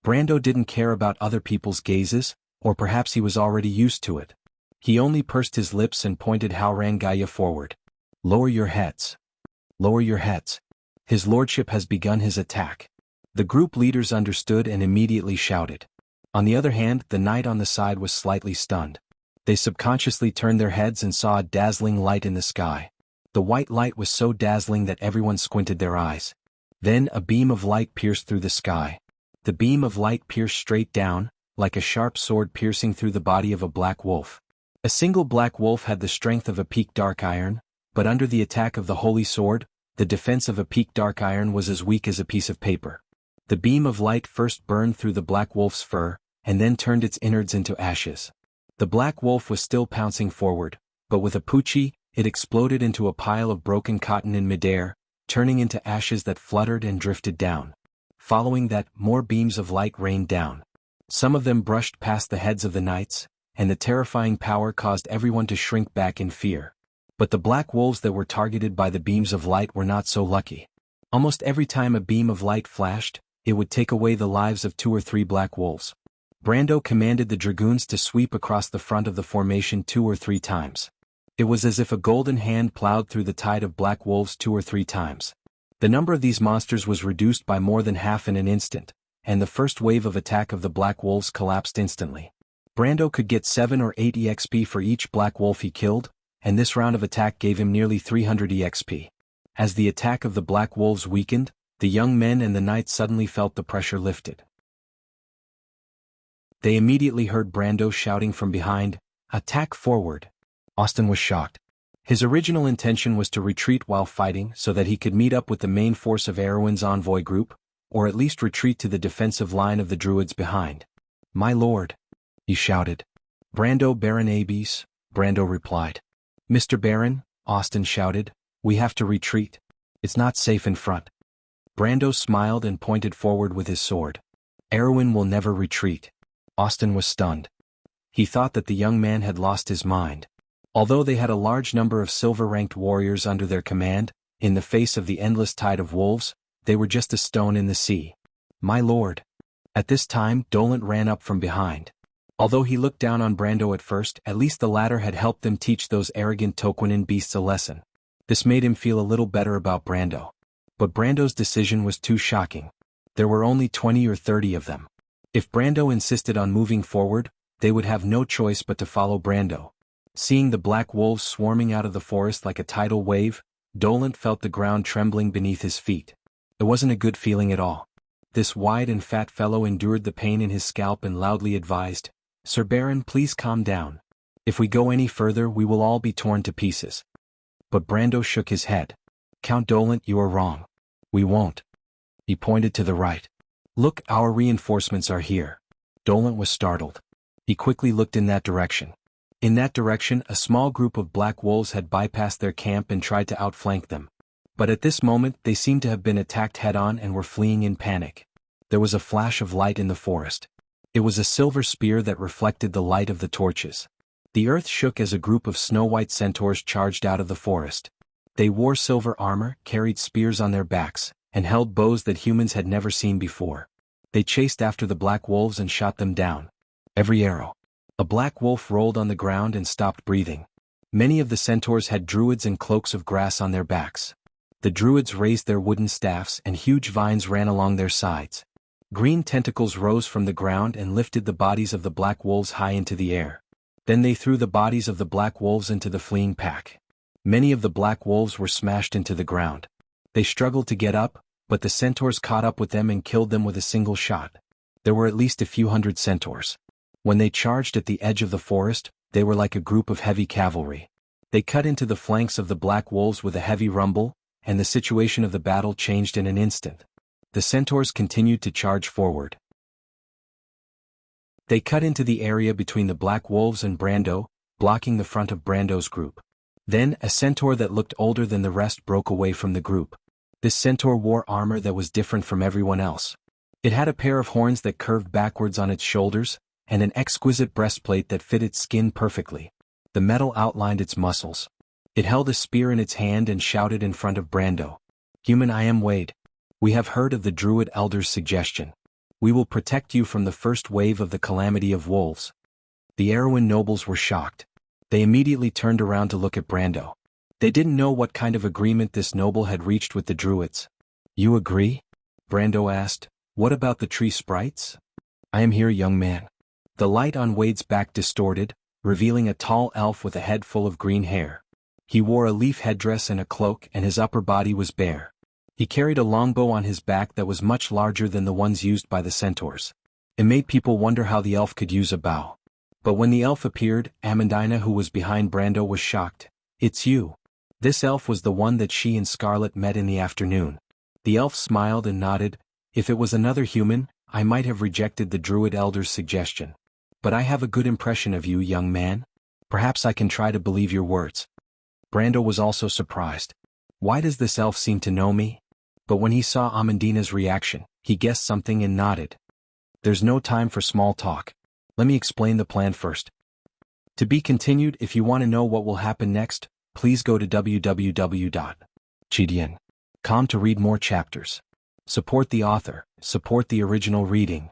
Brando didn't care about other people's gazes, or perhaps he was already used to it. He only pursed his lips and pointed Haurangaya forward. Lower your heads. Lower your heads. His lordship has begun his attack. The group leaders understood and immediately shouted. On the other hand, the knight on the side was slightly stunned. They subconsciously turned their heads and saw a dazzling light in the sky. The white light was so dazzling that everyone squinted their eyes. Then a beam of light pierced through the sky. The beam of light pierced straight down, like a sharp sword piercing through the body of a black wolf. A single black wolf had the strength of a peaked dark iron, but under the attack of the holy sword, the defense of a peaked dark iron was as weak as a piece of paper. The beam of light first burned through the black wolf's fur, and then turned its innards into ashes. The black wolf was still pouncing forward, but with a poochie, it exploded into a pile of broken cotton in midair, turning into ashes that fluttered and drifted down. Following that, more beams of light rained down. Some of them brushed past the heads of the knights, and the terrifying power caused everyone to shrink back in fear. But the black wolves that were targeted by the beams of light were not so lucky. Almost every time a beam of light flashed, it would take away the lives of 2 or 3 black wolves. Brando commanded the dragoons to sweep across the front of the formation 2 or 3 times. It was as if a golden hand plowed through the tide of black wolves 2 or 3 times. The number of these monsters was reduced by more than half in an instant, and the first wave of attack of the black wolves collapsed instantly. Brando could get 7 or 8 EXP for each black wolf he killed, and this round of attack gave him nearly 300 EXP. As the attack of the black wolves weakened, the young men and the knights suddenly felt the pressure lifted. They immediately heard Brando shouting from behind, "Attack forward!" Austin was shocked. His original intention was to retreat while fighting so that he could meet up with the main force of Erewhon's envoy group, or at least retreat to the defensive line of the druids behind. "My lord," he shouted. "Brando Baron Abes," Brando replied. "Mr. Baron," Austin shouted, "we have to retreat. It's not safe in front." Brando smiled and pointed forward with his sword. "Erewhon will never retreat." Austin was stunned. He thought that the young man had lost his mind. Although they had a large number of silver-ranked warriors under their command, in the face of the endless tide of wolves, they were just a stone in the sea. "My lord." At this time, Dolent ran up from behind. Although he looked down on Brando at first, at least the latter had helped them teach those arrogant Toquinen beasts a lesson. This made him feel a little better about Brando. But Brando's decision was too shocking. There were only 20 or 30 of them. If Brando insisted on moving forward, they would have no choice but to follow Brando. Seeing the black wolves swarming out of the forest like a tidal wave, Dolent felt the ground trembling beneath his feet. It wasn't a good feeling at all. This wide and fat fellow endured the pain in his scalp and loudly advised, "Sir Baron, please calm down. If we go any further we will all be torn to pieces." But Brando shook his head. "Count Dolent, you are wrong. We won't." He pointed to the right. "Look, our reinforcements are here." Dolent was startled. He quickly looked in that direction. In that direction, a small group of black wolves had bypassed their camp and tried to outflank them. But at this moment, they seemed to have been attacked head-on and were fleeing in panic. There was a flash of light in the forest. It was a silver spear that reflected the light of the torches. The earth shook as a group of snow-white centaurs charged out of the forest. They wore silver armor, carried spears on their backs, and held bows that humans had never seen before. They chased after the black wolves and shot them down. Every arrow. A black wolf rolled on the ground and stopped breathing. Many of the centaurs had druids and cloaks of grass on their backs. The druids raised their wooden staffs and huge vines ran along their sides. Green tentacles rose from the ground and lifted the bodies of the black wolves high into the air. Then they threw the bodies of the black wolves into the fleeing pack. Many of the black wolves were smashed into the ground. They struggled to get up, but the centaurs caught up with them and killed them with a single shot. There were at least a few hundred centaurs. When they charged at the edge of the forest, they were like a group of heavy cavalry. They cut into the flanks of the black wolves with a heavy rumble, and the situation of the battle changed in an instant. The centaurs continued to charge forward. They cut into the area between the black wolves and Brando, blocking the front of Brando's group. Then, a centaur that looked older than the rest broke away from the group. This centaur wore armor that was different from everyone else. It had a pair of horns that curved backwards on its shoulders, and an exquisite breastplate that fit its skin perfectly. The metal outlined its muscles. It held a spear in its hand and shouted in front of Brando. "Human, I am Wade. We have heard of the Druid Elder's suggestion. We will protect you from the first wave of the calamity of wolves." The Erewhon nobles were shocked. They immediately turned around to look at Brando. They didn't know what kind of agreement this noble had reached with the Druids. "You agree?" Brando asked. "What about the tree sprites?" "I am here, young man." The light on Wade's back distorted, revealing a tall elf with a head full of green hair. He wore a leaf headdress and a cloak, and his upper body was bare. He carried a longbow on his back that was much larger than the ones used by the centaurs. It made people wonder how the elf could use a bow. But when the elf appeared, Amandina, who was behind Brando, was shocked. "It's you." This elf was the one that she and Scarlet met in the afternoon. The elf smiled and nodded. "If it was another human, I might have rejected the Druid Elder's suggestion. But I have a good impression of you, young man. Perhaps I can try to believe your words." Brando was also surprised. Why does this elf seem to know me? But when he saw Amandina's reaction, he guessed something and nodded. "There's no time for small talk. Let me explain the plan first." To be continued. If you want to know what will happen next, please go to www.chidian.com to read more chapters. Support the author, support the original reading.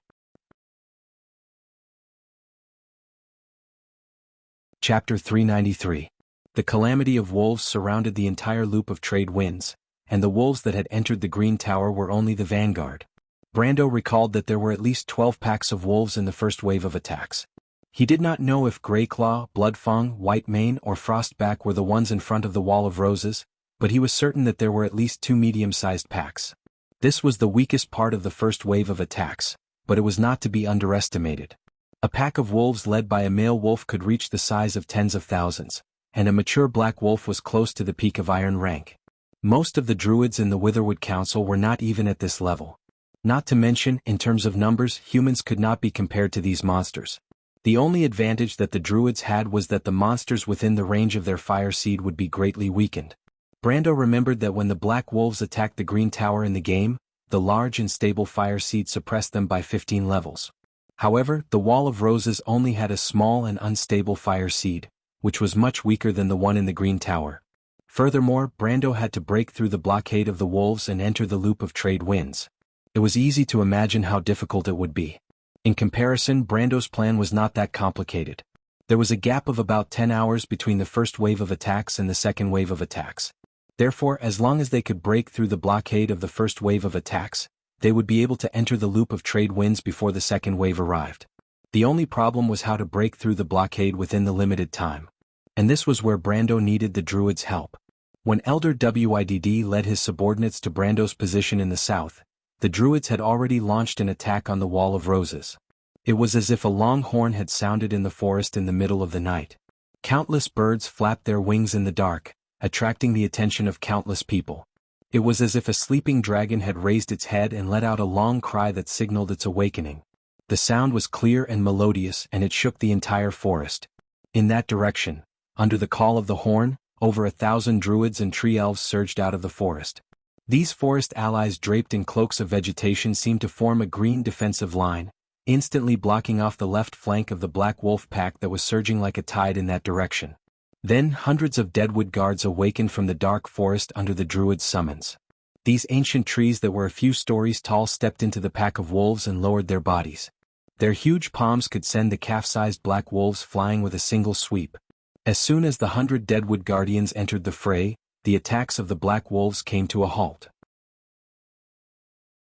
Chapter 393. The calamity of wolves surrounded the entire loop of trade winds, and the wolves that had entered the Green Tower were only the vanguard. Brando recalled that there were at least 12 packs of wolves in the first wave of attacks. He did not know if Greyclaw, Bloodfang, Whitemane, or Frostback were the ones in front of the Wall of Roses, but he was certain that there were at least 2 medium-sized packs. This was the weakest part of the first wave of attacks, but it was not to be underestimated. A pack of wolves led by a male wolf could reach the size of tens of thousands, and a mature black wolf was close to the peak of Iron rank. Most of the Druids in the Witherwood Council were not even at this level. Not to mention, in terms of numbers, humans could not be compared to these monsters. The only advantage that the Druids had was that the monsters within the range of their fire seed would be greatly weakened. Brando remembered that when the Black Wolves attacked the Green Tower in the game, the large and stable fire seed suppressed them by 15 levels. However, the Wall of Roses only had a small and unstable fire seed, which was much weaker than the one in the Green Tower. Furthermore, Brando had to break through the blockade of the wolves and enter the loop of trade winds. It was easy to imagine how difficult it would be. In comparison, Brando's plan was not that complicated. There was a gap of about 10 hours between the first wave of attacks and the second wave of attacks. Therefore, as long as they could break through the blockade of the first wave of attacks, they would be able to enter the loop of trade winds before the second wave arrived. The only problem was how to break through the blockade within the limited time. And this was where Brando needed the Druids' help. When Elder Wydd led his subordinates to Brando's position in the south, the Druids had already launched an attack on the Wall of Roses. It was as if a long horn had sounded in the forest in the middle of the night. Countless birds flapped their wings in the dark, attracting the attention of countless people. It was as if a sleeping dragon had raised its head and let out a long cry that signaled its awakening. The sound was clear and melodious, and it shook the entire forest. In that direction, under the call of the horn, over 1,000 Druids and tree elves surged out of the forest. These forest allies draped in cloaks of vegetation seemed to form a green defensive line, instantly blocking off the left flank of the Black Wolf pack that was surging like a tide in that direction. Then hundreds of deadwood guards awakened from the dark forest under the Druids' summons. These ancient trees that were a few stories tall stepped into the pack of wolves and lowered their bodies. Their huge palms could send the calf-sized black wolves flying with a single sweep. As soon as the 100 deadwood guardians entered the fray, the attacks of the Black Wolves came to a halt.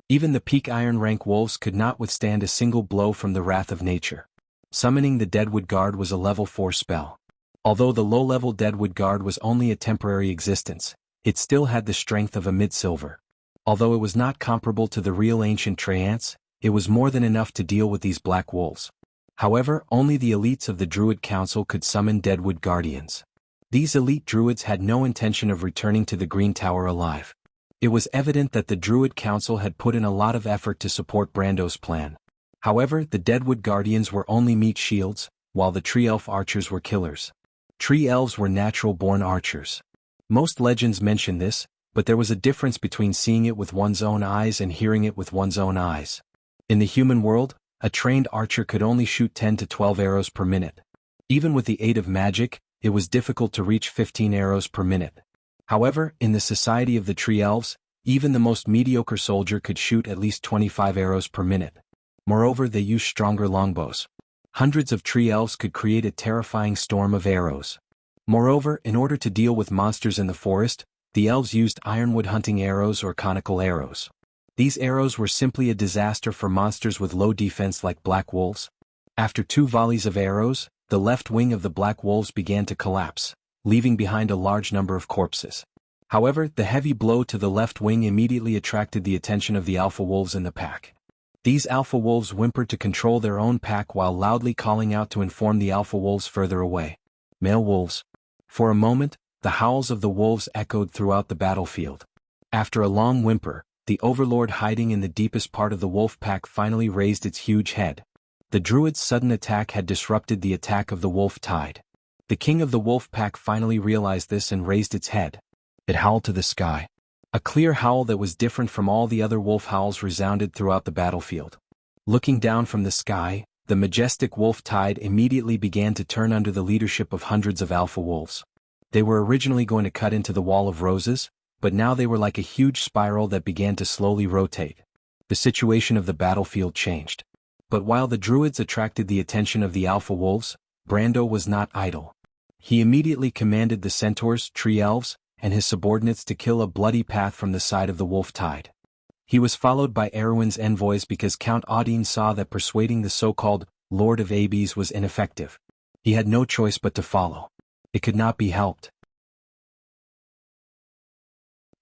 Even the peak Iron rank wolves could not withstand a single blow from the wrath of nature. Summoning the Deadwood Guard was a level 4 spell. Although the low-level Deadwood Guard was only a temporary existence, it still had the strength of a mid-silver. Although it was not comparable to the real ancient Treants, it was more than enough to deal with these Black Wolves. However, only the elites of the Druid Council could summon Deadwood Guardians. These elite Druids had no intention of returning to the Green Tower alive. It was evident that the Druid Council had put in a lot of effort to support Brando's plan. However, the Deadwood Guardians were only meat shields, while the Tree Elf archers were killers. Tree Elves were natural-born archers. Most legends mention this, but there was a difference between seeing it with one's own eyes and hearing it with one's own eyes. In the human world, a trained archer could only shoot 10 to 12 arrows per minute. Even with the aid of magic, it was difficult to reach 15 arrows per minute. However, in the society of the Tree Elves, even the most mediocre soldier could shoot at least 25 arrows per minute. Moreover, they used stronger longbows. Hundreds of Tree Elves could create a terrifying storm of arrows. Moreover, in order to deal with monsters in the forest, the elves used ironwood hunting arrows or conical arrows. These arrows were simply a disaster for monsters with low defense like black wolves. After 2 volleys of arrows, the left wing of the black wolves began to collapse, leaving behind a large number of corpses. However, the heavy blow to the left wing immediately attracted the attention of the alpha wolves in the pack. These alpha wolves whimpered to control their own pack while loudly calling out to inform the alpha wolves further away. Male wolves. For a moment, the howls of the wolves echoed throughout the battlefield. After a long whimper, the overlord hiding in the deepest part of the wolf pack finally raised its huge head. The druid's sudden attack had disrupted the attack of the wolf tide. The king of the wolf pack finally realized this and raised its head. It howled to the sky. A clear howl that was different from all the other wolf howls resounded throughout the battlefield. Looking down from the sky, the majestic wolf tide immediately began to turn under the leadership of hundreds of alpha wolves. They were originally going to cut into the wall of roses, but now they were like a huge spiral that began to slowly rotate. The situation of the battlefield changed. But while the druids attracted the attention of the alpha wolves, Brando was not idle. He immediately commanded the centaurs, tree elves, and his subordinates to kill a bloody path from the side of the wolf tide. He was followed by Erwin's envoys because Count Audine saw that persuading the so-called Lord of Abies was ineffective. He had no choice but to follow. It could not be helped.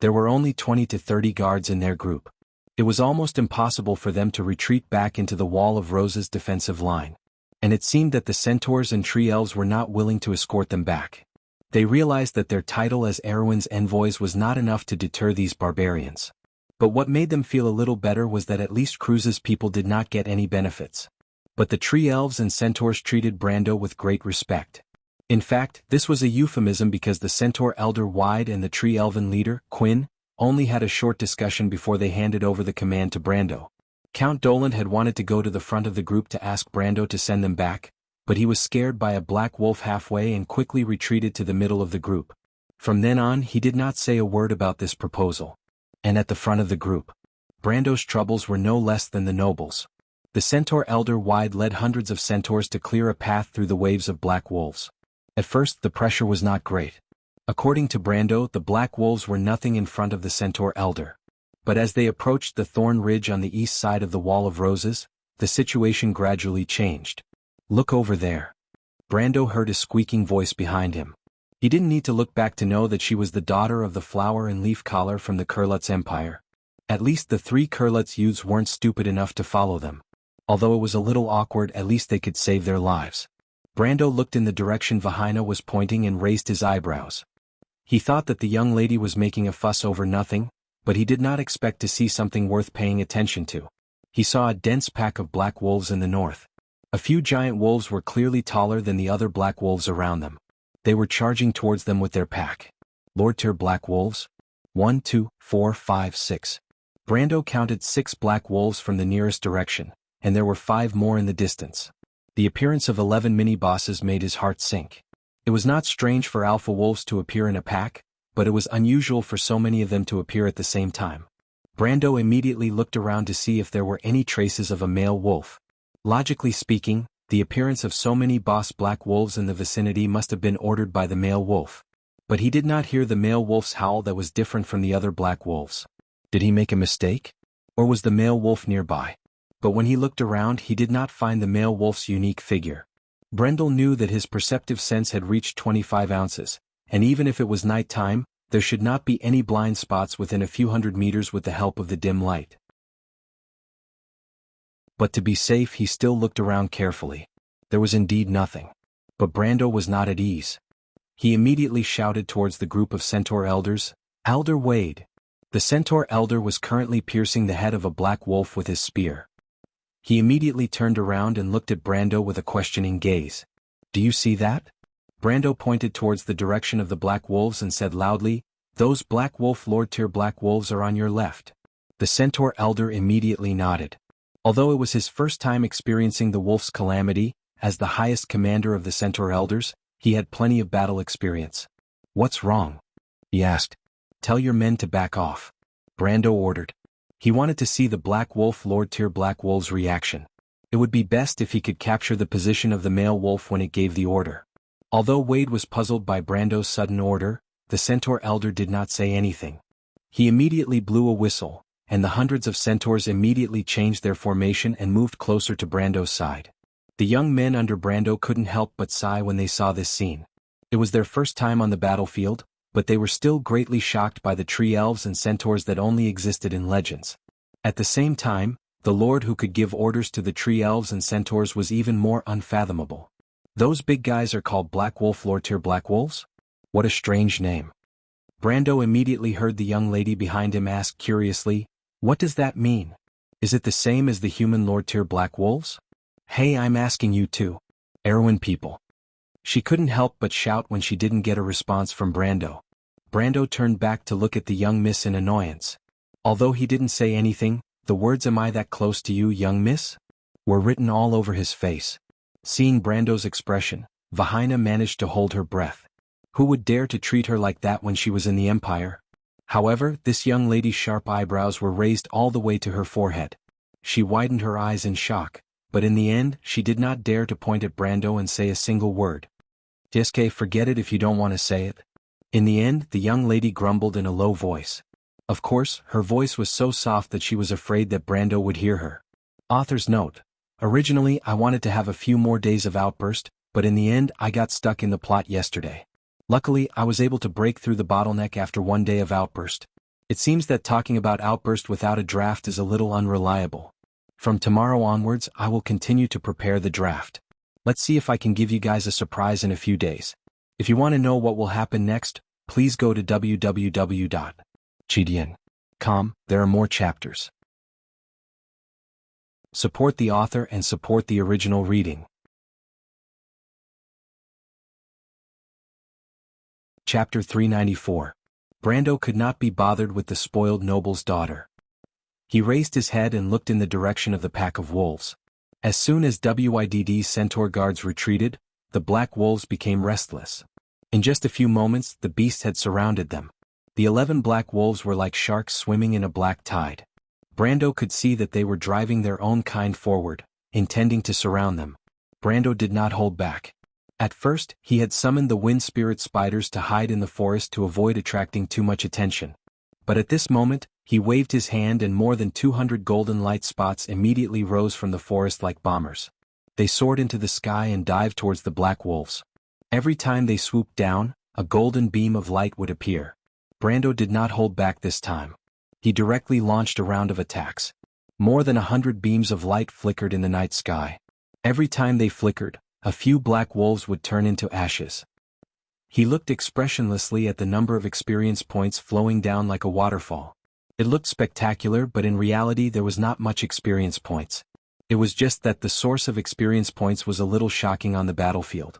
There were only 20 to 30 guards in their group. It was almost impossible for them to retreat back into the Wall of Roses defensive line. And it seemed that the centaurs and tree elves were not willing to escort them back. They realized that their title as Erwin's envoys was not enough to deter these barbarians. But what made them feel a little better was that at least Cruz's people did not get any benefits. But the tree elves and centaurs treated Brando with great respect. In fact, this was a euphemism because the centaur elder Wide and the tree elven leader, Quinn, only had a short discussion before they handed over the command to Brando. Count Doland had wanted to go to the front of the group to ask Brando to send them back, but he was scared by a black wolf halfway and quickly retreated to the middle of the group. From then on, he did not say a word about this proposal. And at the front of the group, Brando's troubles were no less than the nobles. The centaur elder Wide led hundreds of centaurs to clear a path through the waves of black wolves. At first, the pressure was not great. According to Brando, the black wolves were nothing in front of the centaur elder. But as they approached the thorn ridge on the east side of the Wall of Roses, the situation gradually changed. "Look over there." Brando heard a squeaking voice behind him. He didn't need to look back to know that she was the daughter of the flower and leaf collar from the Kurlutz Empire. At least the 3 Kurlutz youths weren't stupid enough to follow them. Although it was a little awkward, at least they could save their lives. Brando looked in the direction Vahina was pointing and raised his eyebrows. He thought that the young lady was making a fuss over nothing, but he did not expect to see something worth paying attention to. He saw a dense pack of black wolves in the north. A few giant wolves were clearly taller than the other black wolves around them. They were charging towards them with their pack. Lord-tier black wolves? 1, 2, 4, 5, 6. Brando counted 6 black wolves from the nearest direction, and there were 5 more in the distance. The appearance of 11 mini-bosses made his heart sink. It was not strange for alpha wolves to appear in a pack, but it was unusual for so many of them to appear at the same time. Brando immediately looked around to see if there were any traces of a male wolf. Logically speaking, the appearance of so many boss black wolves in the vicinity must have been ordered by the male wolf. But he did not hear the male wolf's howl that was different from the other black wolves. Did he make a mistake? Or was the male wolf nearby? But when he looked around, he did not find the male wolf's unique figure. Brendel knew that his perceptive sense had reached 25 ounces, and even if it was night time, there should not be any blind spots within a few hundred meters with the help of the dim light. But to be safe, he still looked around carefully. There was indeed nothing. But Brando was not at ease. He immediately shouted towards the group of centaur elders, "Elder Wade!" The centaur elder was currently piercing the head of a black wolf with his spear. He immediately turned around and looked at Brando with a questioning gaze. "Do you see that?" Brando pointed towards the direction of the black wolves and said loudly, "Those black wolf Lord Tier black wolves are on your left." The centaur elder immediately nodded. Although it was his first time experiencing the wolf's calamity, as the highest commander of the centaur elders, he had plenty of battle experience. "What's wrong?" he asked. "Tell your men to back off," Brando ordered. He wanted to see the black wolf Lord Tier black wolf's reaction. It would be best if he could capture the position of the male wolf when it gave the order. Although Wade was puzzled by Brando's sudden order, the centaur elder did not say anything. He immediately blew a whistle, and the hundreds of centaurs immediately changed their formation and moved closer to Brando's side. The young men under Brando couldn't help but sigh when they saw this scene. It was their first time on the battlefield, but they were still greatly shocked by the tree elves and centaurs that only existed in legends. At the same time, the lord who could give orders to the tree elves and centaurs was even more unfathomable. "Those big guys are called Black Wolf Lord Tier Black Wolves? What a strange name." Brando immediately heard the young lady behind him ask curiously, "What does that mean? Is it the same as the human Lord Tier Black Wolves?" "Hey, I'm asking you too. Erwin people." She couldn't help but shout when she didn't get a response from Brando. Brando turned back to look at the young miss in annoyance. Although he didn't say anything, the words "Am I that close to you, young miss?" were written all over his face. Seeing Brando's expression, Vahina managed to hold her breath. Who would dare to treat her like that when she was in the Empire? However, this young lady's sharp eyebrows were raised all the way to her forehead. She widened her eyes in shock, but in the end she did not dare to point at Brando and say a single word. "Tiske, forget it if you don't want to say it." In the end, the young lady grumbled in a low voice. Of course, her voice was so soft that she was afraid that Brando would hear her. Author's note: originally I wanted to have a few more days of Outburst, but in the end I got stuck in the plot yesterday. Luckily, I was able to break through the bottleneck after one day of Outburst. It seems that talking about Outburst without a draft is a little unreliable. From tomorrow onwards, I will continue to prepare the draft. Let's see if I can give you guys a surprise in a few days. If you want to know what will happen next, please go to www.chidian.com. There are more chapters. Support the author and support the original reading. Chapter 394. Brando could not be bothered with the spoiled noble's daughter. He raised his head and looked in the direction of the pack of wolves. As soon as WIDD's centaur guards retreated, the black wolves became restless. In just a few moments, the beasts had surrounded them. The 11 black wolves were like sharks swimming in a black tide. Brando could see that they were driving their own kind forward, intending to surround them. Brando did not hold back. At first, he had summoned the wind spirit spiders to hide in the forest to avoid attracting too much attention. But at this moment, he waved his hand and more than 200 golden light spots immediately rose from the forest like bombers. They soared into the sky and dived towards the black wolves. Every time they swooped down, a golden beam of light would appear. Brando did not hold back this time. He directly launched a round of attacks. More than 100 beams of light flickered in the night sky. Every time they flickered, a few black wolves would turn into ashes. He looked expressionlessly at the number of experience points flowing down like a waterfall. It looked spectacular, but in reality there was not much experience points. It was just that the source of experience points was a little shocking on the battlefield.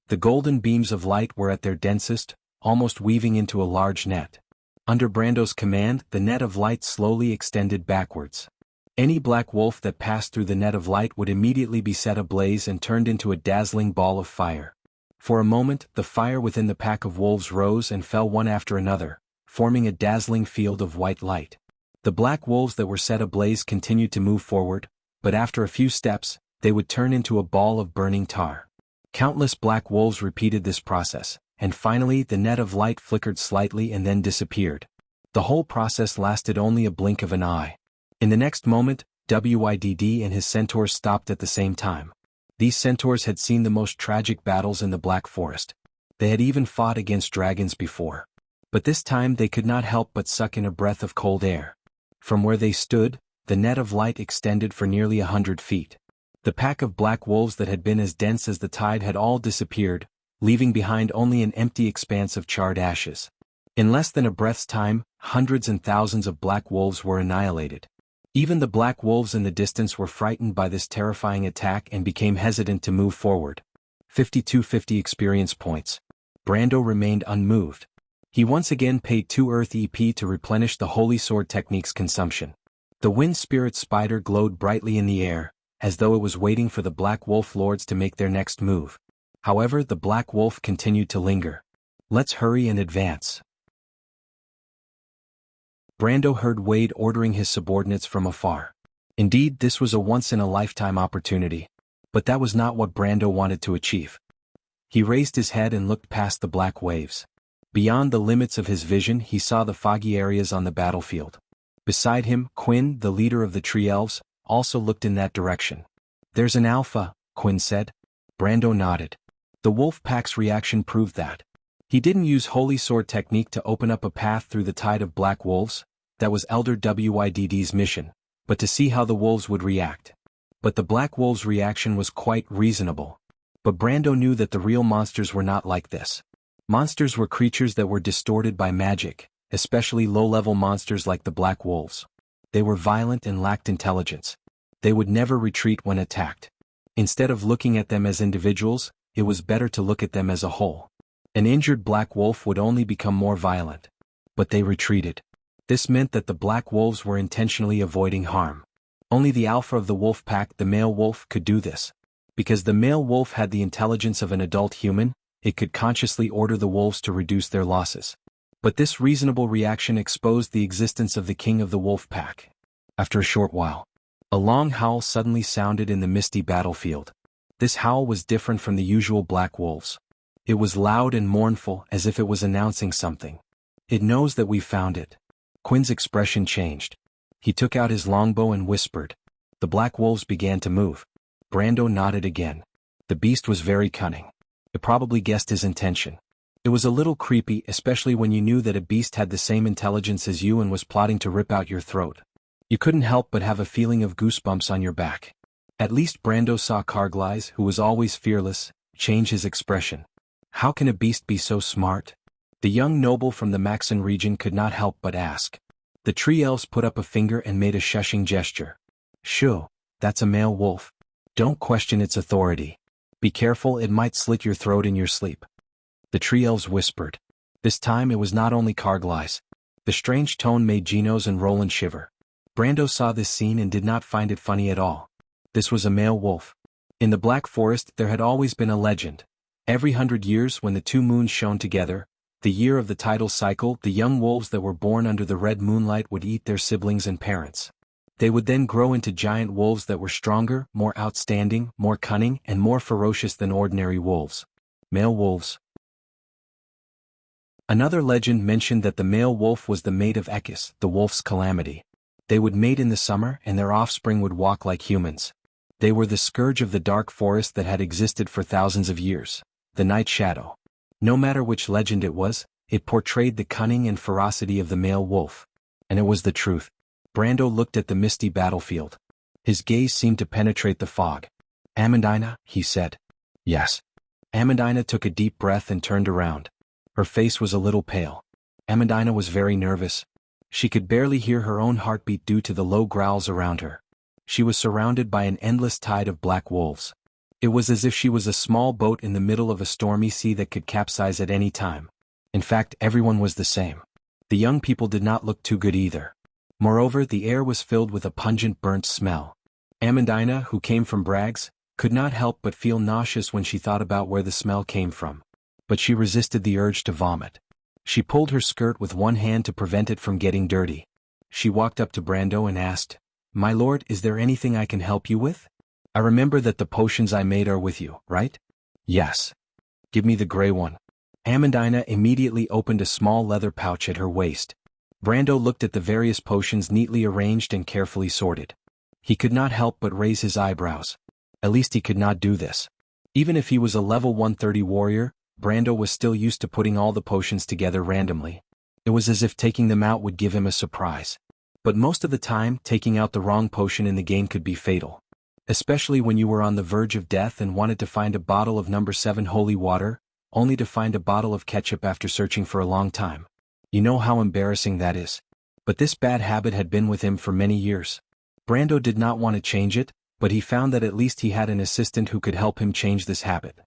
The golden beams of light were at their densest, almost weaving into a large net. Under Brando's command, the net of light slowly extended backwards. Any black wolf that passed through the net of light would immediately be set ablaze and turned into a dazzling ball of fire. For a moment, the fire within the pack of wolves rose and fell one after another, forming a dazzling field of white light. The black wolves that were set ablaze continued to move forward, but after a few steps, they would turn into a ball of burning tar. Countless black wolves repeated this process, and finally the net of light flickered slightly and then disappeared. The whole process lasted only a blink of an eye. In the next moment, WIDD and his centaurs stopped at the same time. These centaurs had seen the most tragic battles in the Black Forest. They had even fought against dragons before. But this time they could not help but suck in a breath of cold air. From where they stood, the net of light extended for nearly 100 feet. The pack of black wolves that had been as dense as the tide had all disappeared, leaving behind only an empty expanse of charred ashes. In less than a breath's time, hundreds and thousands of black wolves were annihilated. Even the black wolves in the distance were frightened by this terrifying attack and became hesitant to move forward. 5250 experience points. Brando remained unmoved. He once again paid 2 Earth EP to replenish the Holy Sword Technique's consumption. The Wind Spirit Spider glowed brightly in the air, as though it was waiting for the Black Wolf Lords to make their next move. However, the Black Wolf continued to linger. Let's hurry and advance. Brando heard Wade ordering his subordinates from afar. Indeed, this was a once-in-a-lifetime opportunity. But that was not what Brando wanted to achieve. He raised his head and looked past the black waves. Beyond the limits of his vision, he saw the foggy areas on the battlefield. Beside him, Quinn, the leader of the Tree Elves, also looked in that direction. There's an alpha, Quinn said. Brando nodded. The wolf pack's reaction proved that. He didn't use Holy Sword Technique to open up a path through the tide of black wolves, that was Elder Wydd's mission, but to see how the wolves would react. But the black wolves' reaction was quite reasonable. But Brando knew that the real monsters were not like this. Monsters were creatures that were distorted by magic, especially low-level monsters like the black wolves. They were violent and lacked intelligence. They would never retreat when attacked. Instead of looking at them as individuals, it was better to look at them as a whole. An injured black wolf would only become more violent. But they retreated. This meant that the black wolves were intentionally avoiding harm. Only the alpha of the wolf pack, the male wolf, could do this. Because the male wolf had the intelligence of an adult human, it could consciously order the wolves to reduce their losses. But this reasonable reaction exposed the existence of the king of the wolf pack. After a short while, a long howl suddenly sounded in the misty battlefield. This howl was different from the usual black wolves. It was loud and mournful, as if it was announcing something. It knows that we found it. Quinn's expression changed. He took out his longbow and whispered. The black wolves began to move. Brando nodded again. The beast was very cunning. It probably guessed his intention. It was a little creepy, especially when you knew that a beast had the same intelligence as you and was plotting to rip out your throat. You couldn't help but have a feeling of goosebumps on your back. At least Brando saw Carglass, who was always fearless, change his expression. How can a beast be so smart? The young noble from the Maxon region could not help but ask. The tree elves put up a finger and made a shushing gesture. Shoo, that's a male wolf. Don't question its authority. Be careful, it might slit your throat in your sleep. The tree elves whispered. This time it was not only Carglass. The strange tone made Genos and Roland shiver. Brando saw this scene and did not find it funny at all. This was a male wolf. In the Black Forest there had always been a legend. Every 100 years when the two moons shone together, the year of the tidal cycle, the young wolves that were born under the red moonlight would eat their siblings and parents. They would then grow into giant wolves that were stronger, more outstanding, more cunning, and more ferocious than ordinary wolves. Male wolves. Another legend mentioned that the male wolf was the mate of Ekis, the wolf's calamity. They would mate in the summer and their offspring would walk like humans. They were the scourge of the dark forest that had existed for thousands of years, the Night Shadow. No matter which legend it was, it portrayed the cunning and ferocity of the male wolf. And it was the truth. Brando looked at the misty battlefield. His gaze seemed to penetrate the fog. Amandina, he said. Yes. Amandina took a deep breath and turned around. Her face was a little pale. Amandina was very nervous. She could barely hear her own heartbeat due to the low growls around her. She was surrounded by an endless tide of black wolves. It was as if she was a small boat in the middle of a stormy sea that could capsize at any time. In fact, everyone was the same. The young people did not look too good either. Moreover, the air was filled with a pungent burnt smell. Amandina, who came from Bragg's, could not help but feel nauseous when she thought about where the smell came from. But she resisted the urge to vomit. She pulled her skirt with one hand to prevent it from getting dirty. She walked up to Brando and asked, My lord, is there anything I can help you with? I remember that the potions I made are with you, right? Yes. Give me the gray one. Amandina immediately opened a small leather pouch at her waist. Brando looked at the various potions neatly arranged and carefully sorted. He could not help but raise his eyebrows. At least he could not do this. Even if he was a level 130 warrior, Brando was still used to putting all the potions together randomly. It was as if taking them out would give him a surprise. But most of the time, taking out the wrong potion in the game could be fatal. Especially when you were on the verge of death and wanted to find a bottle of number 7 holy water, only to find a bottle of ketchup after searching for a long time. You know how embarrassing that is. But this bad habit had been with him for many years. Brando did not want to change it, but he found that at least he had an assistant who could help him change this habit.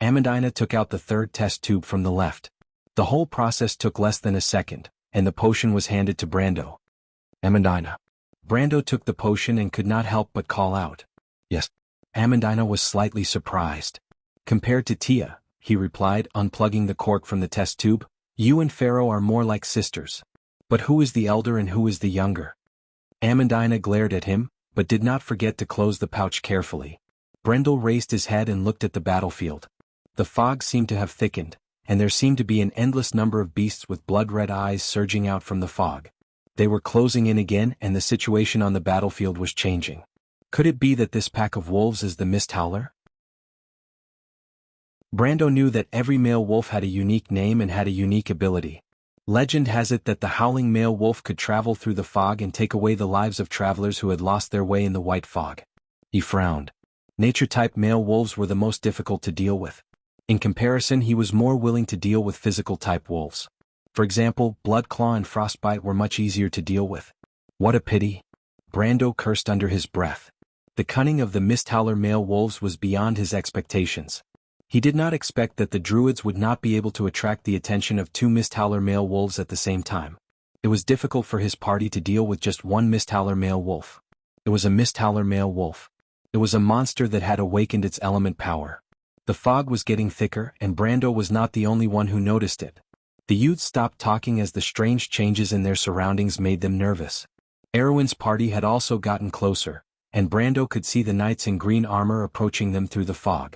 Amandina took out the third test tube from the left. The whole process took less than a second, and the potion was handed to Brando. Amandina. Brando took the potion and could not help but call out. Yes. Amandina was slightly surprised. Compared to Tia, he replied, unplugging the cork from the test tube, you and Pharaoh are more like sisters. But who is the elder and who is the younger? Amandina glared at him, but did not forget to close the pouch carefully. Brendel raised his head and looked at the battlefield. The fog seemed to have thickened, and there seemed to be an endless number of beasts with blood-red eyes surging out from the fog. They were closing in again and the situation on the battlefield was changing. Could it be that this pack of wolves is the Mist Howler? Brando knew that every male wolf had a unique name and had a unique ability. Legend has it that the howling male wolf could travel through the fog and take away the lives of travelers who had lost their way in the white fog. He frowned. Nature-type male wolves were the most difficult to deal with. In comparison, he was more willing to deal with physical-type wolves. For example, Bloodclaw and Frostbite were much easier to deal with. What a pity. Brando cursed under his breath. The cunning of the Mist Howler male wolves was beyond his expectations. He did not expect that the druids would not be able to attract the attention of 2 Mist Howler male wolves at the same time. It was difficult for his party to deal with just one Mist Howler male wolf. It was a Mist Howler male wolf. It was a monster that had awakened its element power. The fog was getting thicker and Brando was not the only one who noticed it. The youths stopped talking as the strange changes in their surroundings made them nervous. Erwin's party had also gotten closer, and Brando could see the knights in green armor approaching them through the fog.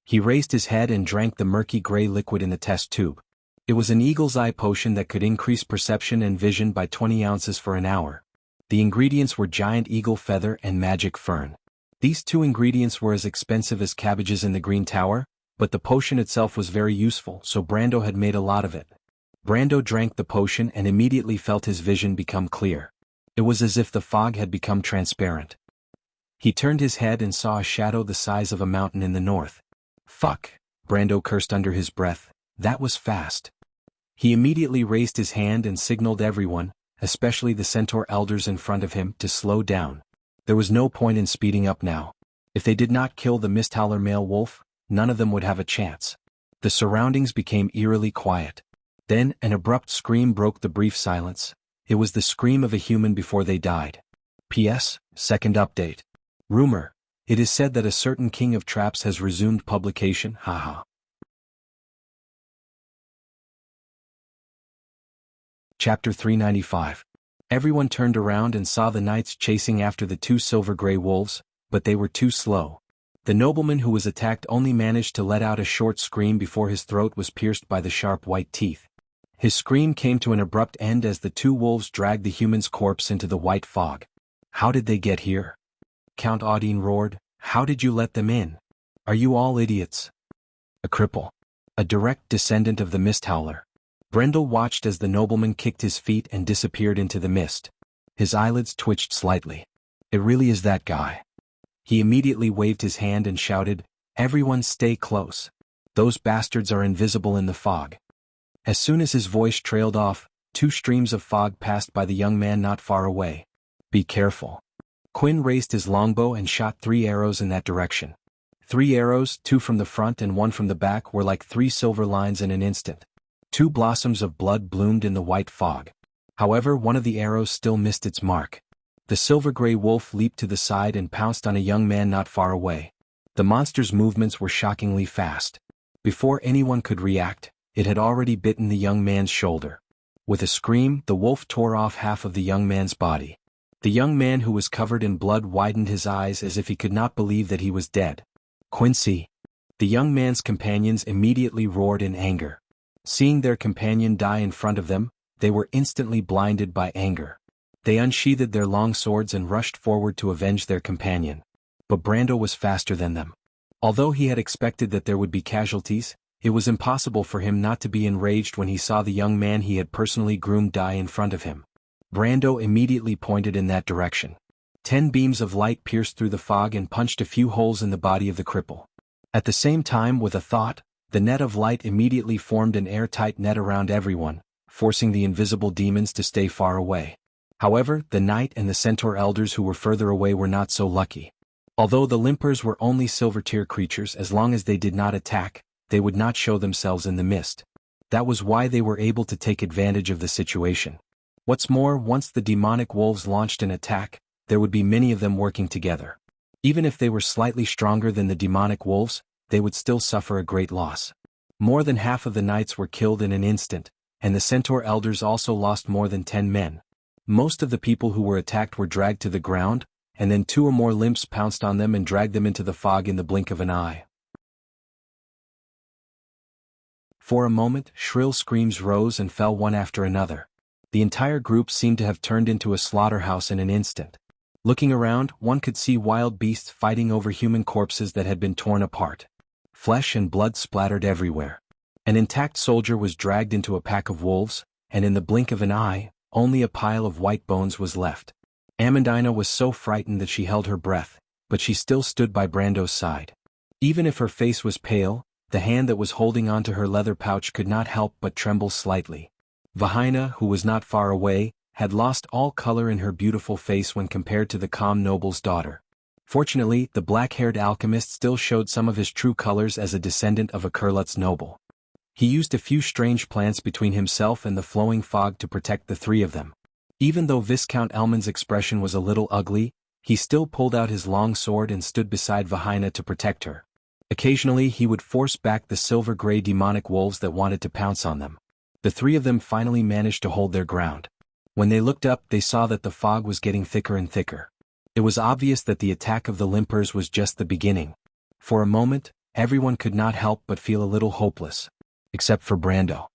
He raised his head and drank the murky gray liquid in the test tube. It was an eagle's eye potion that could increase perception and vision by 20 ounces for an hour. The ingredients were giant eagle feather and magic fern. These 2 ingredients were as expensive as cabbages in the Green Tower, but the potion itself was very useful, so Brando had made a lot of it. Brando drank the potion and immediately felt his vision become clear. It was as if the fog had become transparent. He turned his head and saw a shadow the size of a mountain in the north. Fuck, Brando cursed under his breath, that was fast. He immediately raised his hand and signaled everyone, especially the centaur elders in front of him, to slow down. There was no point in speeding up now. If they did not kill the Mist Howler male wolf, none of them would have a chance. The surroundings became eerily quiet. Then an abrupt scream broke the brief silence. It was the scream of a human before they died. P.S. Second update. Rumor. It is said that a certain king of traps has resumed publication, haha. Chapter 395. Everyone turned around and saw the knights chasing after the 2 silver-gray wolves, but they were too slow. The nobleman who was attacked only managed to let out a short scream before his throat was pierced by the sharp white teeth. His scream came to an abrupt end as the 2 wolves dragged the human's corpse into the white fog. How did they get here? Count Audine roared, how did you let them in? Are you all idiots? A cripple. A direct descendant of the Mist Howler. Brendel watched as the nobleman kicked his feet and disappeared into the mist. His eyelids twitched slightly. It really is that guy. He immediately waved his hand and shouted, everyone stay close. Those bastards are invisible in the fog. As soon as his voice trailed off, 2 streams of fog passed by the young man not far away. Be careful. Quinn raised his longbow and shot 3 arrows in that direction. 3 arrows, 2 from the front and 1 from the back, were like 3 silver lines in an instant. 2 blossoms of blood bloomed in the white fog. However, one of the arrows still missed its mark. The silver-gray wolf leaped to the side and pounced on a young man not far away. The monster's movements were shockingly fast. Before anyone could react, it had already bitten the young man's shoulder. With a scream, the wolf tore off half of the young man's body. The young man, who was covered in blood, widened his eyes as if he could not believe that he was dead. Quincy. The young man's companions immediately roared in anger. Seeing their companion die in front of them, they were instantly blinded by anger. They unsheathed their long swords and rushed forward to avenge their companion. But Brando was faster than them. Although he had expected that there would be casualties, it was impossible for him not to be enraged when he saw the young man he had personally groomed die in front of him. Brando immediately pointed in that direction. 10 beams of light pierced through the fog and punched a few holes in the body of the cripple. At the same time, with a thought, the net of light immediately formed an airtight net around everyone, forcing the invisible demons to stay far away. However, the knight and the centaur elders who were further away were not so lucky. Although the limpers were only silver-tier creatures, as long as they did not attack, they would not show themselves in the mist. That was why they were able to take advantage of the situation. What's more, once the demonic wolves launched an attack, there would be many of them working together. Even if they were slightly stronger than the demonic wolves, they would still suffer a great loss. More than half of the knights were killed in an instant, and the centaur elders also lost more than 10 men. Most of the people who were attacked were dragged to the ground, and then 2 or more limps pounced on them and dragged them into the fog in the blink of an eye. For a moment, shrill screams rose and fell one after another. The entire group seemed to have turned into a slaughterhouse in an instant. Looking around, one could see wild beasts fighting over human corpses that had been torn apart. Flesh and blood splattered everywhere. An intact soldier was dragged into a pack of wolves, and in the blink of an eye, only a pile of white bones was left. Amandina was so frightened that she held her breath, but she still stood by Brando's side. Even if her face was pale, the hand that was holding onto her leather pouch could not help but tremble slightly. Vahina, who was not far away, had lost all color in her beautiful face when compared to the calm noble's daughter. Fortunately, the black-haired alchemist still showed some of his true colors as a descendant of a Kurlutz noble. He used a few strange plants between himself and the flowing fog to protect the 3 of them. Even though Viscount Elman's expression was a little ugly, he still pulled out his long sword and stood beside Vahina to protect her. Occasionally he would force back the silver-gray demonic wolves that wanted to pounce on them. The 3 of them finally managed to hold their ground. When they looked up, they saw that the fog was getting thicker and thicker. It was obvious that the attack of the limpers was just the beginning. For a moment, everyone could not help but feel a little hopeless. Except for Brando.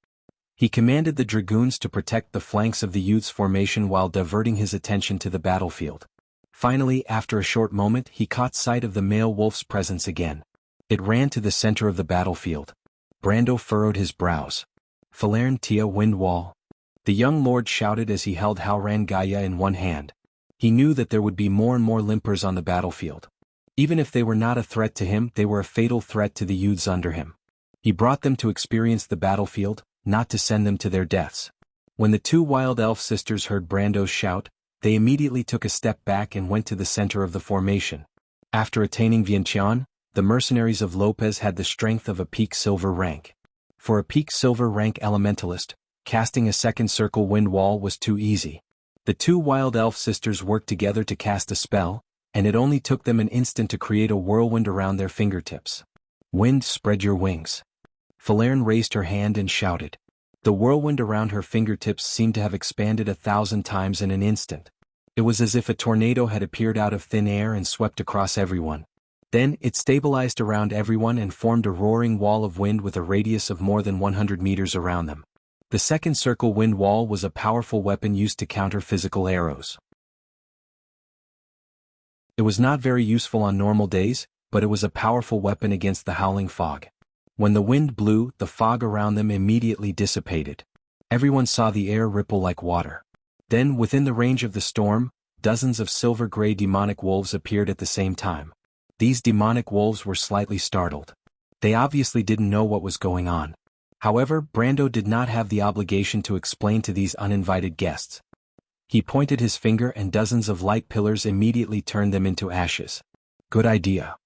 He commanded the dragoons to protect the flanks of the youth's formation while diverting his attention to the battlefield. Finally, after a short moment, he caught sight of the male wolf's presence again. It ran to the center of the battlefield. Brando furrowed his brows. Falern Tia Windwall. The young lord shouted as he held Halran Gaia in one hand. He knew that there would be more and more limpers on the battlefield. Even if they were not a threat to him, they were a fatal threat to the youths under him. He brought them to experience the battlefield, not to send them to their deaths. When the 2 wild elf sisters heard Brando's shout, they immediately took a step back and went to the center of the formation. After attaining Vientiane, the mercenaries of Lopez had the strength of a peak silver rank. For a peak silver rank elementalist, casting a second circle wind wall was too easy. The 2 wild elf sisters worked together to cast a spell, and it only took them an instant to create a whirlwind around their fingertips. Wind, spread your wings. Falern raised her hand and shouted. The whirlwind around her fingertips seemed to have expanded 1,000 times in an instant. It was as if a tornado had appeared out of thin air and swept across everyone. Then, it stabilized around everyone and formed a roaring wall of wind with a radius of more than 100 meters around them. The second circle wind wall was a powerful weapon used to counter physical arrows. It was not very useful on normal days, but it was a powerful weapon against the howling fog. When the wind blew, the fog around them immediately dissipated. Everyone saw the air ripple like water. Then, within the range of the storm, dozens of silver-gray demonic wolves appeared at the same time. These demonic wolves were slightly startled. They obviously didn't know what was going on. However, Brando did not have the obligation to explain to these uninvited guests. He pointed his finger and dozens of light pillars immediately turned them into ashes. Good idea.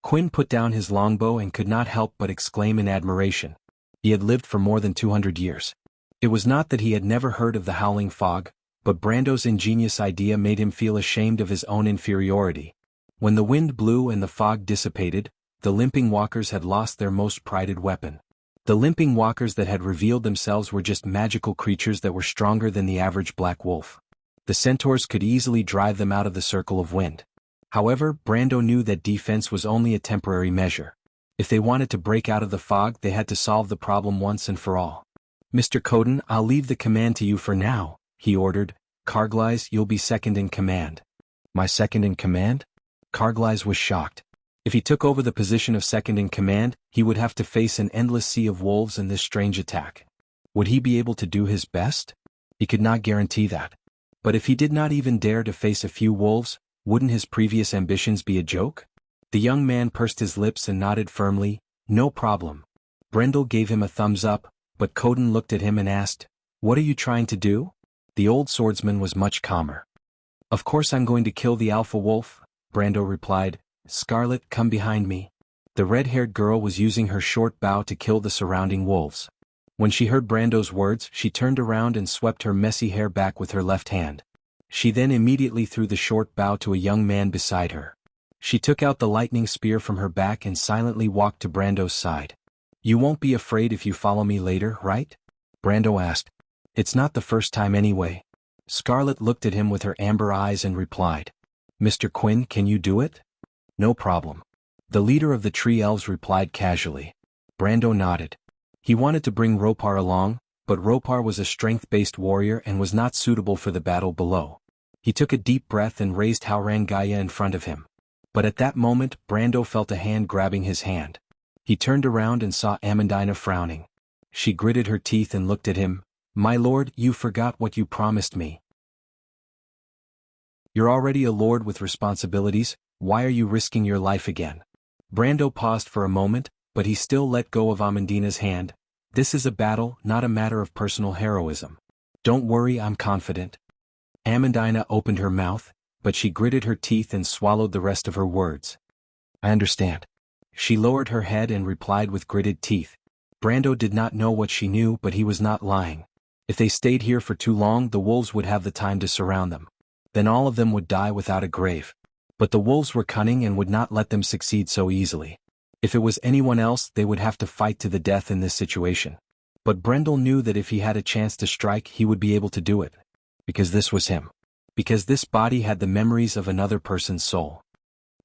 Quinn put down his longbow and could not help but exclaim in admiration. He had lived for more than 200 years. It was not that he had never heard of the howling fog, but Brando's ingenious idea made him feel ashamed of his own inferiority. When the wind blew and the fog dissipated, the limping walkers had lost their most prided weapon. The limping walkers that had revealed themselves were just magical creatures that were stronger than the average black wolf. The centaurs could easily drive them out of the circle of wind. However, Brando knew that defense was only a temporary measure. If they wanted to break out of the fog, they had to solve the problem once and for all. Mr. Coden, I'll leave the command to you for now, he ordered. Carglass, you'll be second in command. My second in command? Carglass was shocked. If he took over the position of second in command, he would have to face an endless sea of wolves and this strange attack. Would he be able to do his best? He could not guarantee that. But if he did not even dare to face a few wolves, Wouldn't his previous ambitions be a joke? The young man pursed his lips and nodded firmly, "No problem." Brendel gave him a thumbs up, but Coden looked at him and asked, "What are you trying to do?" The old swordsman was much calmer. "Of course I'm going to kill the alpha wolf," Brando replied. "Scarlet, come behind me." The red-haired girl was using her short bow to kill the surrounding wolves. When she heard Brando's words, she turned around and swept her messy hair back with her left hand. She then immediately threw the short bow to a young man beside her. She took out the lightning spear from her back and silently walked to Brando's side. "You won't be afraid if you follow me later, right?" Brando asked. "It's not the first time anyway." Scarlet looked at him with her amber eyes and replied, "Mr. Quinn, can you do it?" "No problem." The leader of the tree elves replied casually. Brando nodded. He wanted to bring Ropar along, but Ropar was a strength-based warrior and was not suitable for the battle below. He took a deep breath and raised Haurangaya in front of him. But at that moment, Brando felt a hand grabbing his hand. He turned around and saw Amandina frowning. She gritted her teeth and looked at him. "My lord, you forgot what you promised me. You're already a lord with responsibilities, why are you risking your life again?" Brando paused for a moment, but he still let go of Amandina's hand. "This is a battle, not a matter of personal heroism. Don't worry, I'm confident." Amandina opened her mouth, but she gritted her teeth and swallowed the rest of her words. "I understand." She lowered her head and replied with gritted teeth. Brando did not know what she knew, but he was not lying. If they stayed here for too long, the wolves would have the time to surround them. Then all of them would die without a grave. But the wolves were cunning and would not let them succeed so easily. If it was anyone else, they would have to fight to the death in this situation. But Brendel knew that if he had a chance to strike, he would be able to do it. Because this was him. Because this body had the memories of another person's soul.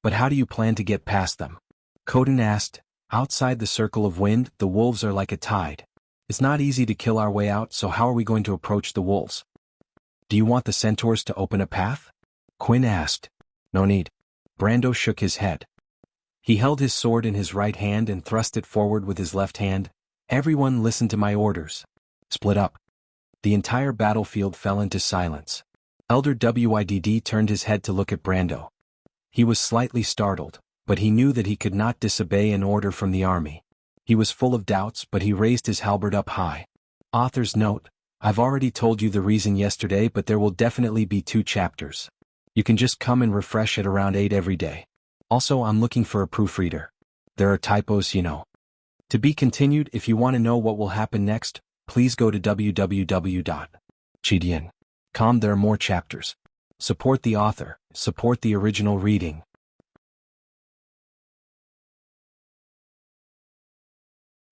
"But how do you plan to get past them?" Coden asked. "Outside the circle of wind, the wolves are like a tide. It's not easy to kill our way out, so how are we going to approach the wolves?" "Do you want the centaurs to open a path?" Quinn asked. "No need." Brando shook his head. He held his sword in his right hand and thrust it forward with his left hand. "Everyone listen to my orders. Split up." The entire battlefield fell into silence. Elder Widd turned his head to look at Brando. He was slightly startled, but he knew that he could not disobey an order from the army. He was full of doubts, but he raised his halberd up high. Author's note: I've already told you the reason yesterday, but there will definitely be 2 chapters. You can just come and refresh at around 8 every day. Also, I'm looking for a proofreader. There are typos, you know. To be continued. If you want to know what will happen next, please go to www.chidian.com. There are more chapters. Support the author, support the original reading.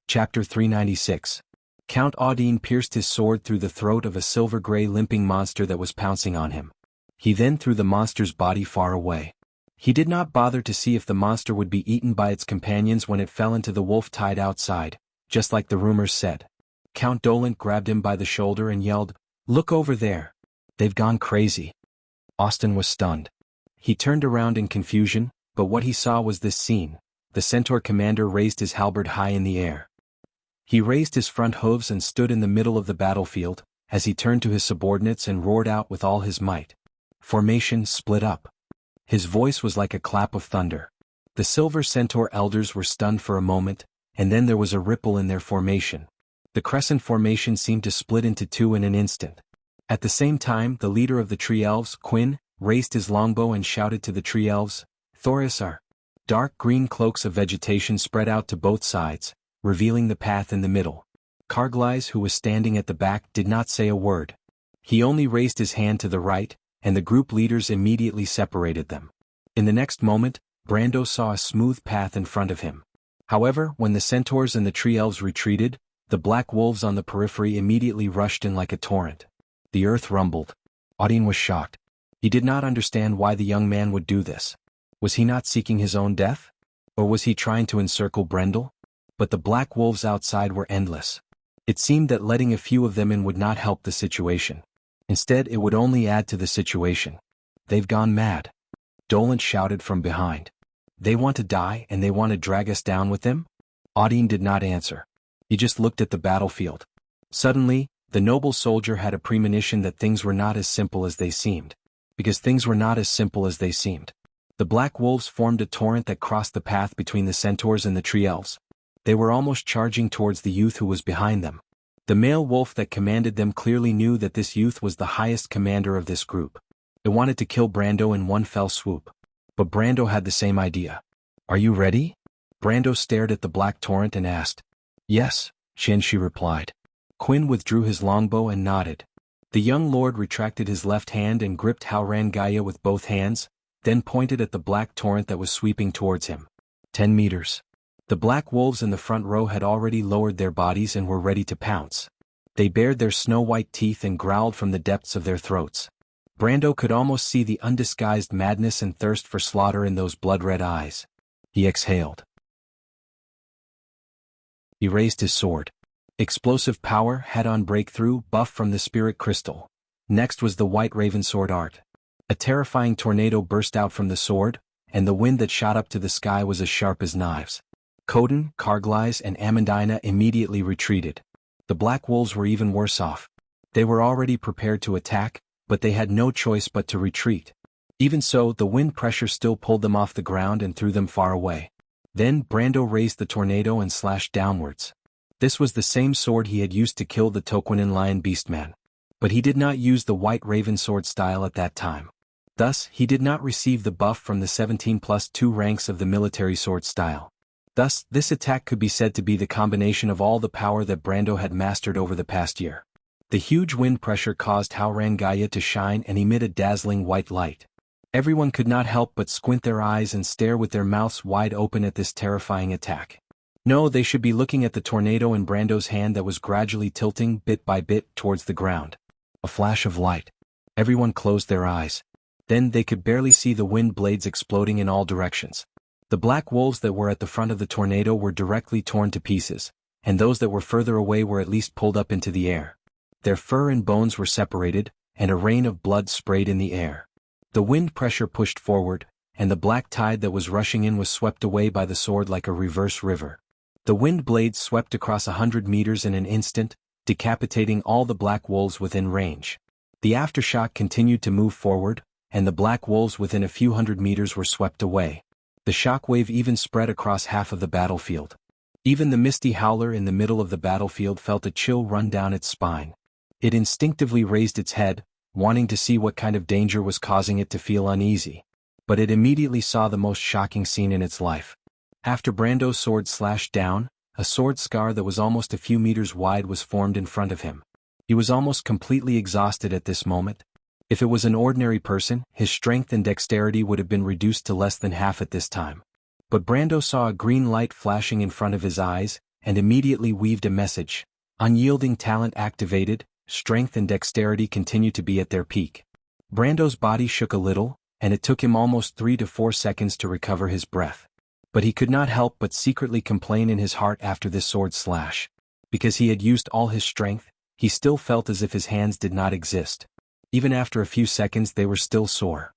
Chapter 396. Count Audine pierced his sword through the throat of a silver-gray limping monster that was pouncing on him. He then threw the monster's body far away. He did not bother to see if the monster would be eaten by its companions when it fell into the wolf tide outside, just like the rumors said. Count Dolent grabbed him by the shoulder and yelled, "Look over there. They've gone crazy." Austin was stunned. He turned around in confusion, but what he saw was this scene. The centaur commander raised his halberd high in the air. He raised his front hooves and stood in the middle of the battlefield, as he turned to his subordinates and roared out with all his might. "Formation, split up." His voice was like a clap of thunder. The Silver Centaur elders were stunned for a moment, and then there was a ripple in their formation. The crescent formation seemed to split into 2 in an instant. At the same time, the leader of the Tree Elves, Quinn, raised his longbow and shouted to the Tree Elves, "Thorisar." Dark green cloaks of vegetation spread out to both sides, revealing the path in the middle. Karglais, who was standing at the back, did not say a word. He only raised his hand to the right, and the group leaders immediately separated them. In the next moment, Brando saw a smooth path in front of him. However, when the centaurs and the tree elves retreated, the black wolves on the periphery immediately rushed in like a torrent. The earth rumbled. Audine was shocked. He did not understand why the young man would do this. Was he not seeking his own death? Or was he trying to encircle Brendel? But the black wolves outside were endless. It seemed that letting a few of them in would not help the situation. Instead, it would only add to the situation. "They've gone mad," Dolent shouted from behind. "They want to die and they want to drag us down with them?" Audine did not answer. He just looked at the battlefield. Suddenly, the noble soldier had a premonition that things were not as simple as they seemed. because things were not as simple as they seemed. The black wolves formed a torrent that crossed the path between the centaurs and the tree elves. They were almost charging towards the youth who was behind them. The male wolf that commanded them clearly knew that this youth was the highest commander of this group. It wanted to kill Brando in one fell swoop. But Brando had the same idea. "Are you ready?" Brando stared at the black torrent and asked. "Yes," she replied. Quinn withdrew his longbow and nodded. The young lord retracted his left hand and gripped Haurangaya with both hands, then pointed at the black torrent that was sweeping towards him. 10 meters. The black wolves in the front row had already lowered their bodies and were ready to pounce. They bared their snow-white teeth and growled from the depths of their throats. Brando could almost see the undisguised madness and thirst for slaughter in those blood-red eyes. He exhaled. He raised his sword. Explosive power, head-on breakthrough, buff from the spirit crystal. Next was the white raven sword art. A terrifying tornado burst out from the sword, and the wind that shot up to the sky was as sharp as knives. Coden, Carglass and Amandina immediately retreated. The black wolves were even worse off. They were already prepared to attack, but they had no choice but to retreat. Even so, the wind pressure still pulled them off the ground and threw them far away. Then Brando raised the tornado and slashed downwards. This was the same sword he had used to kill the Toquinen lion beastman. But he did not use the white raven sword style at that time. Thus, he did not receive the buff from the 17+2 ranks of the military sword style. Thus, this attack could be said to be the combination of all the power that Brando had mastered over the past year. The huge wind pressure caused Haurangaya to shine and emit a dazzling white light. Everyone could not help but squint their eyes and stare with their mouths wide open at this terrifying attack. No, they should be looking at the tornado in Brando's hand that was gradually tilting bit by bit towards the ground. A flash of light. Everyone closed their eyes. Then they could barely see the wind blades exploding in all directions. The black wolves that were at the front of the tornado were directly torn to pieces, and those that were further away were at least pulled up into the air. Their fur and bones were separated, and a rain of blood sprayed in the air. The wind pressure pushed forward, and the black tide that was rushing in was swept away by the sword like a reverse river. The wind blades swept across 100 meters in an instant, decapitating all the black wolves within range. The aftershock continued to move forward, and the black wolves within a few hundred meters were swept away. The shockwave even spread across half of the battlefield. Even the misty howler in the middle of the battlefield felt a chill run down its spine. It instinctively raised its head, wanting to see what kind of danger was causing it to feel uneasy. But it immediately saw the most shocking scene in its life. After Brando's sword slashed down, a sword scar that was almost a few meters wide was formed in front of him. He was almost completely exhausted at this moment. If it was an ordinary person, his strength and dexterity would have been reduced to less than half at this time. But Brando saw a green light flashing in front of his eyes, and immediately weaved a message. Unyielding talent activated, strength and dexterity continue to be at their peak. Brando's body shook a little, and it took him almost 3 to 4 seconds to recover his breath. But he could not help but secretly complain in his heart after this sword slash. Because he had used all his strength, he still felt as if his hands did not exist. Even after a few seconds they were still sore.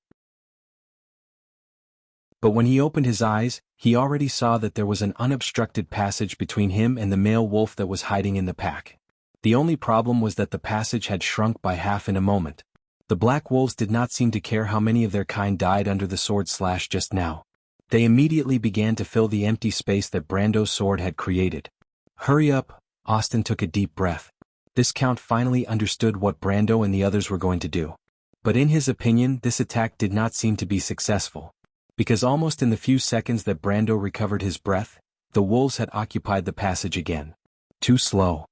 But when he opened his eyes, he already saw that there was an unobstructed passage between him and the male wolf that was hiding in the pack. The only problem was that the passage had shrunk by half in a moment. The black wolves did not seem to care how many of their kind died under the sword slash just now. They immediately began to fill the empty space that Brando's sword had created. "Hurry up," Austin took a deep breath. This count finally understood what Brando and the others were going to do. But in his opinion, this attack did not seem to be successful. Because almost in the few seconds that Brando recovered his breath, the wolves had occupied the passage again. Too slow.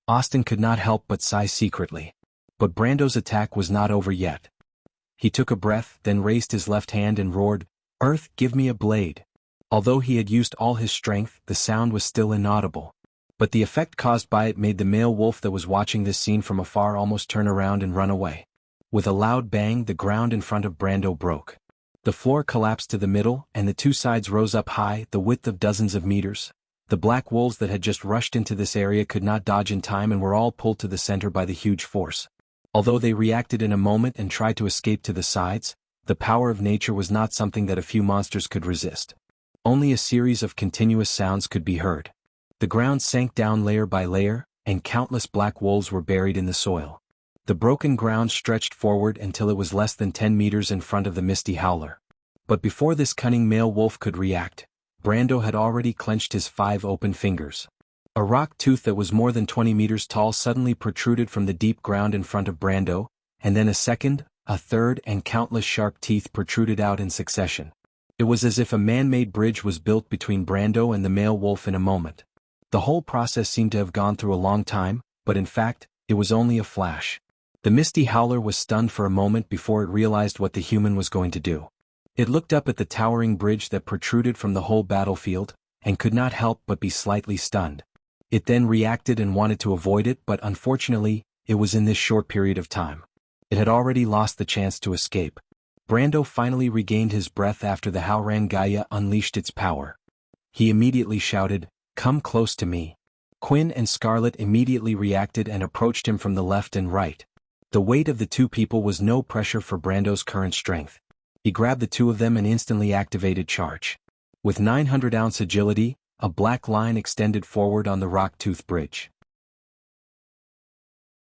Austin could not help but sigh secretly. But Brando's attack was not over yet. He took a breath, then raised his left hand and roared, "Earth, give me a blade." Although he had used all his strength, the sound was still inaudible. But the effect caused by it made the male wolf that was watching this scene from afar almost turn around and run away. With a loud bang, the ground in front of Brando broke. The floor collapsed to the middle, and the two sides rose up high, the width of dozens of meters. The black wolves that had just rushed into this area could not dodge in time and were all pulled to the center by the huge force. Although they reacted in a moment and tried to escape to the sides, the power of nature was not something that a few monsters could resist. Only a series of continuous sounds could be heard. The ground sank down layer by layer, and countless black wolves were buried in the soil. The broken ground stretched forward until it was less than 10 meters in front of the misty howler. But before this cunning male wolf could react, Brando had already clenched his 5 open fingers. A rock tooth that was more than 20 meters tall suddenly protruded from the deep ground in front of Brando, and then a second, a third, and countless sharp teeth protruded out in succession. It was as if a man-made bridge was built between Brando and the male wolf in a moment. The whole process seemed to have gone through a long time, but in fact, it was only a flash. The misty howler was stunned for a moment before it realized what the human was going to do. It looked up at the towering bridge that protruded from the whole battlefield, and could not help but be slightly stunned. It then reacted and wanted to avoid it, but unfortunately, it was in this short period of time. It had already lost the chance to escape. Brando finally regained his breath after the Haurangaya unleashed its power. He immediately shouted, "Come close to me." Quinn and Scarlet immediately reacted and approached him from the left and right. The weight of the two people was no pressure for Brando's current strength. He grabbed the two of them and instantly activated charge. With 900-ounce agility, a black line extended forward on the rock-tooth bridge.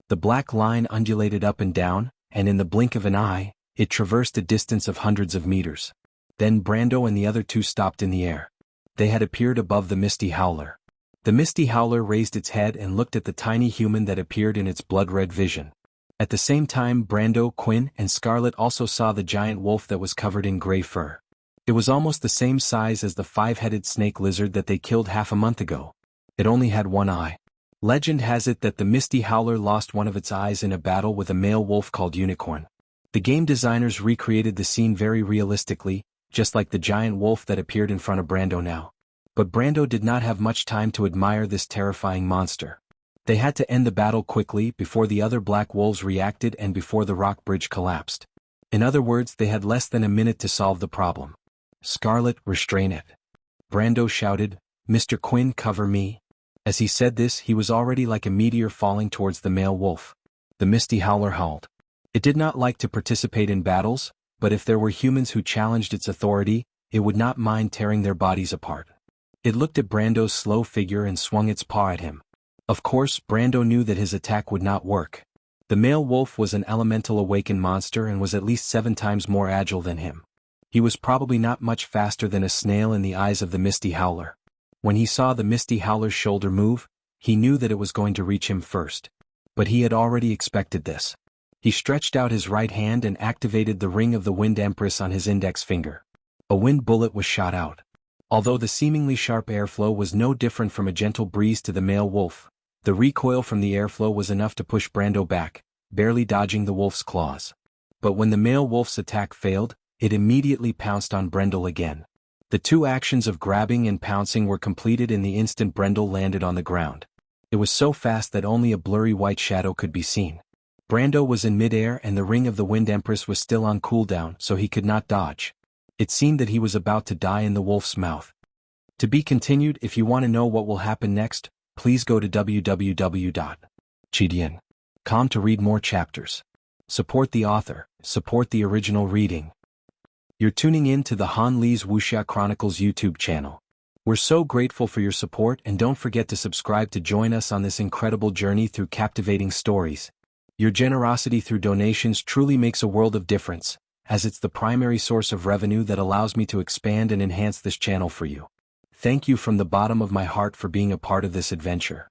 The black line undulated up and down, and in the blink of an eye, it traversed a distance of hundreds of meters. Then Brando and the other two stopped in the air. They had appeared above the misty howler. The misty howler raised its head and looked at the tiny human that appeared in its blood-red vision. At the same time, Brando, Quinn, and Scarlet also saw the giant wolf that was covered in gray fur. It was almost the same size as the 5-headed snake lizard that they killed half a month ago. It only had one eye. Legend has it that the misty howler lost one of its eyes in a battle with a male wolf called Unicorn. The game designers recreated the scene very realistically, just like the giant wolf that appeared in front of Brando now. But Brando did not have much time to admire this terrifying monster. They had to end the battle quickly before the other black wolves reacted and before the rock bridge collapsed. In other words, they had less than a minute to solve the problem. "Scarlet, restrain it." Brando shouted, "Mr. Quinn, cover me." As he said this, he was already like a meteor falling towards the male wolf. The misty howler howled. It did not like to participate in battles, but if there were humans who challenged its authority, it would not mind tearing their bodies apart. It looked at Brando's slow figure and swung its paw at him. Of course, Brando knew that his attack would not work. The male wolf was an elemental awakened monster and was at least 7 times more agile than him. He was probably not much faster than a snail in the eyes of the misty howler. When he saw the misty howler's shoulder move, he knew that it was going to reach him first. But he had already expected this. He stretched out his right hand and activated the ring of the Wind Empress on his index finger. A wind bullet was shot out. Although the seemingly sharp airflow was no different from a gentle breeze to the male wolf, the recoil from the airflow was enough to push Brando back, barely dodging the wolf's claws. But when the male wolf's attack failed, it immediately pounced on Brando again. The two actions of grabbing and pouncing were completed in the instant Brando landed on the ground. It was so fast that only a blurry white shadow could be seen. Brando was in midair and the ring of the Wind Empress was still on cooldown, so he could not dodge. It seemed that he was about to die in the wolf's mouth. To be continued. If you want to know what will happen next, please go to www.chidian.com to read more chapters. Support the author, support the original reading. You're tuning in to the Han Lee's Wuxia Chronicles YouTube channel. We're so grateful for your support, and don't forget to subscribe to join us on this incredible journey through captivating stories. Your generosity through donations truly makes a world of difference, as it's the primary source of revenue that allows me to expand and enhance this channel for you. Thank you from the bottom of my heart for being a part of this adventure.